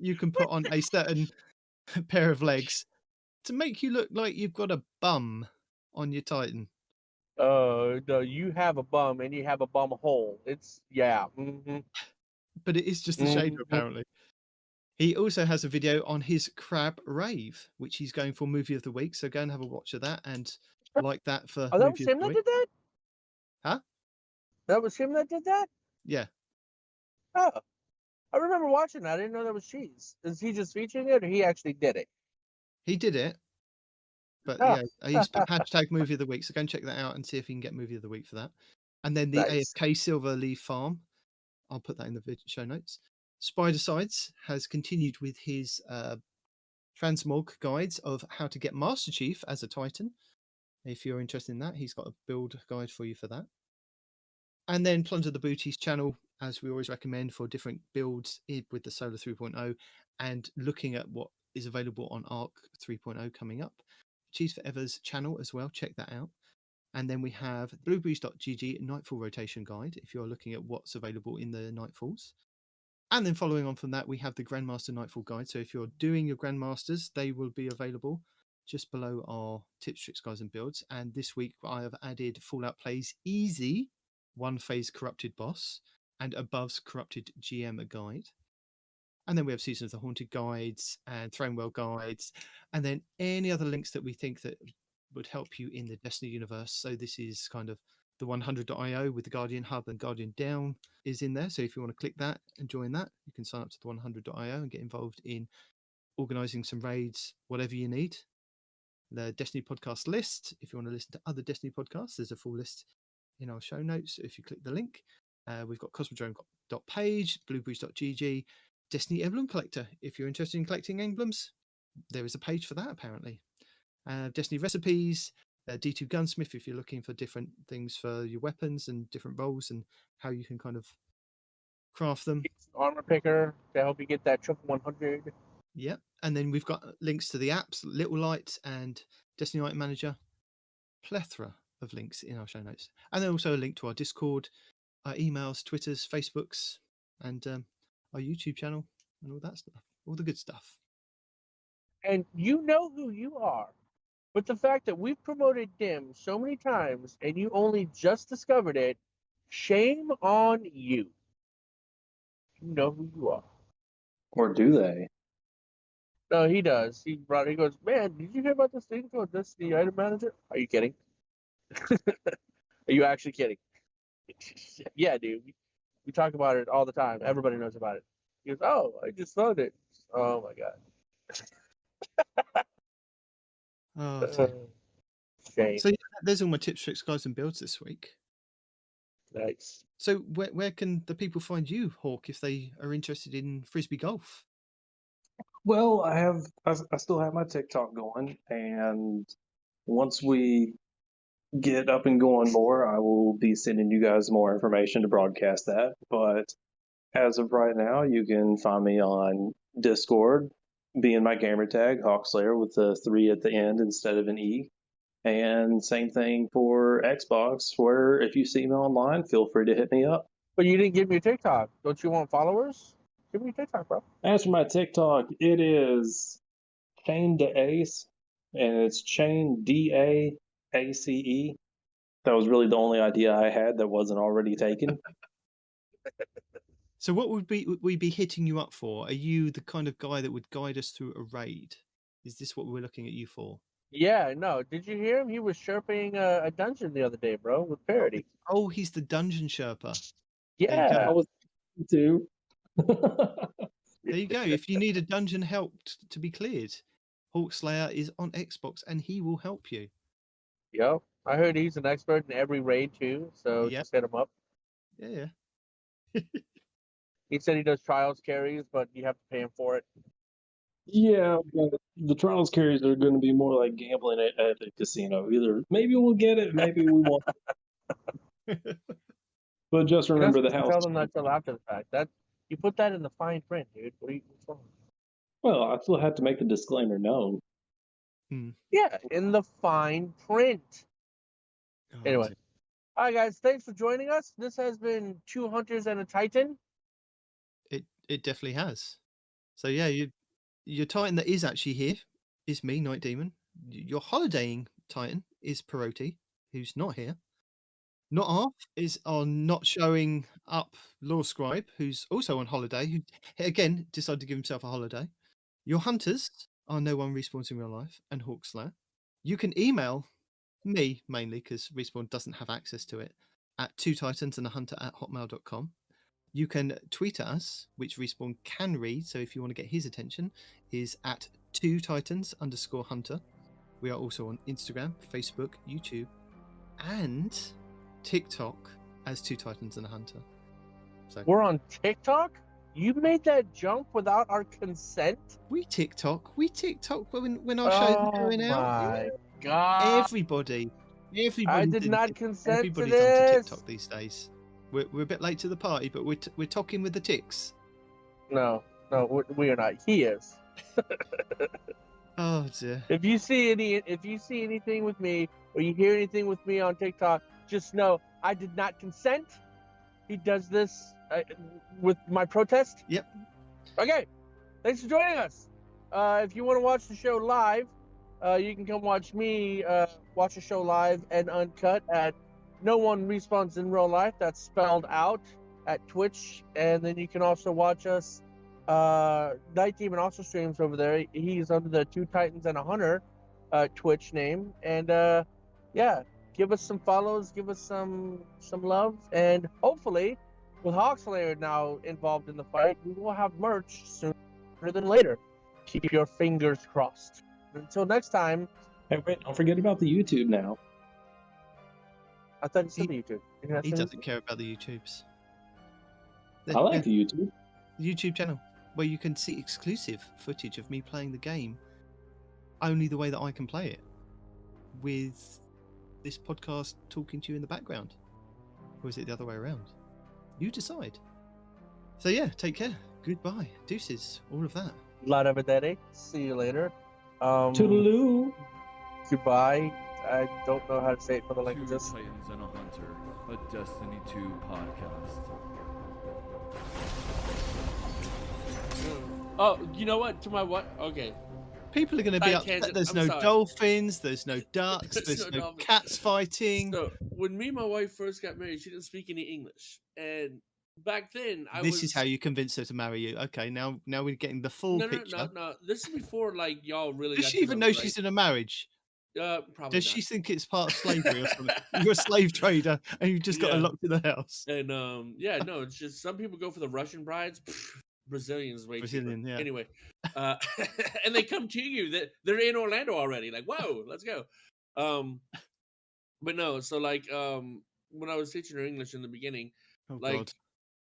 Speaker 2: you can put on a certain pair of legs to make you look like you've got a bum on your Titan.
Speaker 6: No, you have a bum and you have a bum hole. It's, yeah. Mm-hmm.
Speaker 2: But it is just a shader, apparently. He also has a video on his Crab Rave, which he's going for Movie of the Week. So go and have a watch of that and like that for
Speaker 6: Oh, that
Speaker 2: Movie
Speaker 6: was
Speaker 2: of
Speaker 6: him
Speaker 2: the
Speaker 6: that
Speaker 2: Week.
Speaker 6: did that?
Speaker 2: Huh?
Speaker 6: That was him that did that?
Speaker 2: Yeah.
Speaker 6: Oh, I remember watching that. I didn't know that was Cheese. Is he just featuring it, or he actually did it?
Speaker 2: He did it. But
Speaker 6: Oh.
Speaker 2: yeah, he's put hashtag Movie of the Week. So go and check that out and see if you can get Movie of the Week for that. And then the
Speaker 6: Nice.
Speaker 2: AFK Silver Leaf Farm. I'll put that in the show notes. Spider Sides has continued with his transmog guides of how to get Master Chief as a Titan. If you're interested in that, he's got a build guide for you for that. And then Plunder the Booty's channel, as we always recommend for different builds with the Solar 3.0 and looking at what is available on Arc 3.0 coming up. Cheese Forever's channel as well, check that out. And then we have blueberries.gg Nightfall Rotation Guide, if you're looking at what's available in the Nightfalls. And then following on from that, we have the Grandmaster Nightfall Guide. So if you're doing your Grandmasters, they will be available just below our tips, tricks, guides, and builds. And this week I have added Fallout Plays Easy, One Phase Corrupted Boss, and Above's Corrupted GM Guide. And then we have Season of the Haunted guides and Thronewell guides, and then any other links that we think that would help you in the Destiny universe. So this is kind of the 100.io with the Guardian Hub and Guardian Down is in there. So if you want to click that and join that, you can sign up to the 100.io and get involved in organising some raids, whatever you need. The Destiny podcast list. If you want to listen to other Destiny podcasts, there's a full list in our show notes. If you click the link, we've got cosmodrome.page, bluebreeze.gg, Destiny Emblem Collector. If you're interested in collecting emblems, there is a page for that apparently. Destiny recipes, D2 Gunsmith if you're looking for different things for your weapons and different roles and how you can kind of craft them.
Speaker 6: Armor picker to help you get that triple 100.
Speaker 2: Yep. And then we've got links to the apps, Little Light and Destiny Item Manager. Plethora of links in our show notes. And then also a link to our Discord, our emails, Twitters, Facebooks, and our YouTube channel and all that stuff. All the good stuff.
Speaker 6: And you know who you are. But the fact that we've promoted Dim so many times and you only just discovered it, shame on you. You know who you are.
Speaker 5: Or do they?
Speaker 6: No, he does. He goes, man, did you hear about this thing called Destiny Item Manager? Are you kidding? Are you actually kidding? Yeah, dude. We talk about it all the time. Everybody knows about it. He goes, oh, I just found it. Oh, my God.
Speaker 2: Oh,
Speaker 6: Shame.
Speaker 2: so yeah, there's all my tips, tricks, guides, and builds this week.
Speaker 6: Nice.
Speaker 2: So where can the people find you, Hawk, if they are interested in Frisbee golf?
Speaker 5: Well, I still have my TikTok going, and once we get up and going more, I will be sending you guys more information to broadcast that. But as of right now, you can find me on Discord, being my gamer tag, HAwkSlay3r with the 3 at the end instead of an E. And same thing for Xbox, where if you see me online, feel free to hit me up.
Speaker 6: But you didn't give me your TikTok. Don't you want followers? Give me your TikTok, bro.
Speaker 5: As for my TikTok, it is Chain to Ace, and it's Chain DAACE. That was really the only idea I had that wasn't already taken.
Speaker 2: So what would we be hitting you up for? Are you the kind of guy that would guide us through a raid? Is this what we're looking at you for?
Speaker 6: Yeah, no. Did you hear him? He was sherping a dungeon the other day, bro, with Peroty.
Speaker 2: Oh, he's the dungeon Sherpa.
Speaker 6: Yeah.
Speaker 5: I was too.
Speaker 2: There you go. If you need a dungeon help to be cleared, HAwkSlay3r is on Xbox and he will help you.
Speaker 6: Yep. I heard he's an expert in every raid too, so
Speaker 2: Yep.
Speaker 6: just hit him up.
Speaker 2: Yeah.
Speaker 6: He said he does trials carries, but you have to pay him for it.
Speaker 5: Yeah, but the trials carries are going to be more like gambling at the casino. Either maybe we'll get it, maybe we won't. But just remember the house.
Speaker 6: Tell them that till after the fact. That you put that in the fine print, dude. What's wrong?
Speaker 5: Well, I still have to make the disclaimer known.
Speaker 6: Yeah, in the fine print.
Speaker 2: Oh,
Speaker 6: Anyway.
Speaker 2: dear.
Speaker 6: All right, guys. Thanks for joining us. This has been Two Hunters and a Titan.
Speaker 2: It definitely has. So yeah, your Titan that is actually here is me, Nitedemon. Your holidaying Titan is Peroty, who's not here. Not off is on not showing up Law Scribe, who's also on holiday, who again decided to give himself a holiday. Your hunters are No One Respawns in Real Life and HAwkSlay3r. You can email me mainly because Respawn doesn't have access to it at twotitansandahunter@hotmail.com. You can tweet at us, which Respawn can read. So if you want to get his attention, is at 2titans_hunter. We are also on Instagram, Facebook, YouTube, and TikTok as 2 Titans and a Hunter. So
Speaker 6: We're on TikTok? You made that jump without our consent?
Speaker 2: we TikTok when our shows are going
Speaker 6: Oh
Speaker 2: out.
Speaker 6: my God.
Speaker 2: Everybody
Speaker 6: I did
Speaker 2: did
Speaker 6: not
Speaker 2: it.
Speaker 6: consent to
Speaker 2: Everybody's onto
Speaker 6: this.
Speaker 2: TikTok these days. We're a bit late to the party, but we're talking with the ticks.
Speaker 6: No, we are not. He is.
Speaker 2: Oh dear.
Speaker 6: If you see anything with me or you hear anything with me on TikTok, just know I did not consent. He does this with my protest.
Speaker 2: Yep.
Speaker 6: Okay. Thanks for joining us. If you want to watch the show live, you can come watch me watch the show live and uncut at No One Respawns in Real Life. That's spelled out at Twitch. And then you can also watch us. Nitedemon also streams over there. He's under the 2 Titans and a Hunter Twitch name. And yeah, give us some follows, give us some love, and hopefully with HAwkSlay3r now involved in the fight, we will have merch sooner than later. keep your fingers crossed. Until next time.
Speaker 5: Hey, wait, don't forget about the YouTube now.
Speaker 6: I thought you said the YouTube.
Speaker 2: He doesn't care about the YouTubes.
Speaker 5: I like the YouTube.
Speaker 2: The YouTube channel where you can see exclusive footage of me playing the game only the way that I can play it, with this podcast talking to you in the background. Or is it the other way around? You decide. So yeah, take care. Goodbye. Deuces. All of that.
Speaker 6: La Vedere. See you later.
Speaker 5: Toodaloo.
Speaker 6: Goodbye. I don't know how to say it for the
Speaker 7: Two
Speaker 6: languages.
Speaker 7: Titans and a Hunter, a Destiny 2 podcast.
Speaker 1: Oh, you know what? To my what? Okay.
Speaker 2: People are going to be
Speaker 1: Side
Speaker 2: upset.
Speaker 1: tangent.
Speaker 2: There's
Speaker 1: I'm
Speaker 2: no
Speaker 1: sorry.
Speaker 2: dolphins. There's no ducks.
Speaker 1: There's
Speaker 2: There's
Speaker 1: no
Speaker 2: no
Speaker 1: dolphins.
Speaker 2: cats fighting.
Speaker 1: So when me and my wife first got married, she didn't speak any English, and back then
Speaker 2: This is how you convince her to marry you. Okay, now we're getting the full picture.
Speaker 1: No. This is before like y'all really.
Speaker 2: Does
Speaker 1: got
Speaker 2: she
Speaker 1: to
Speaker 2: even
Speaker 1: know
Speaker 2: know
Speaker 1: me,
Speaker 2: she's in a marriage?
Speaker 1: Probably.
Speaker 2: Does
Speaker 1: not.
Speaker 2: she think it's part of slavery or something? You're a slave trader and you've just got her
Speaker 1: Yeah.
Speaker 2: locked in the house.
Speaker 1: And yeah, no, it's just some people go for the Russian brides. Brazilians way
Speaker 2: Brazilian,
Speaker 1: cheaper.
Speaker 2: yeah.
Speaker 1: Anyway, and they come to you. They're in Orlando already. Like, whoa, let's go. But no, so like when I was teaching her English in the beginning,
Speaker 2: Oh
Speaker 1: like
Speaker 2: God.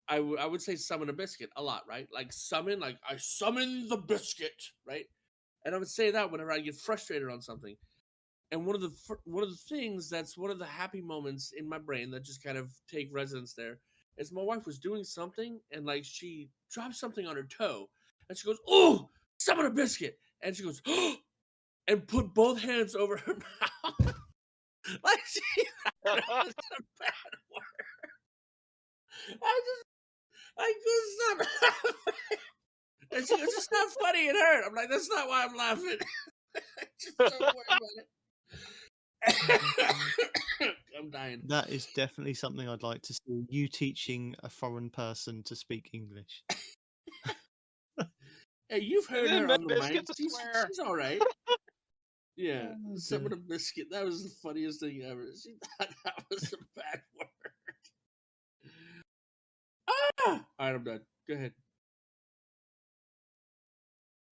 Speaker 1: I would say summon a biscuit a lot, right? Like summon, like I summon the biscuit, right? And I would say that whenever I get frustrated on something. And one of the things that's one of the happy moments in my brain that just kind of take residence there is my wife was doing something and like she dropped something on her toe and she goes, "Oh, summon a biscuit!" And she goes, "Oh," and put both hands over her mouth like she that was a bad word. I couldn't stop laughing. And she goes, "It's not funny. It hurt." I'm like, "That's not why I'm laughing." Just don't worry about it. I'm dying.
Speaker 2: That is definitely something I'd like to see. You teaching a foreign person to speak English.
Speaker 1: Hey, you've heard
Speaker 3: then
Speaker 1: her on the mic.
Speaker 3: Biscuit's a swear.
Speaker 1: She's all right. Yeah,
Speaker 2: Oh,
Speaker 1: some of
Speaker 2: dear.
Speaker 1: the biscuit. That was the funniest thing ever. She thought that was a bad word. Ah! All right, I'm done. Go ahead.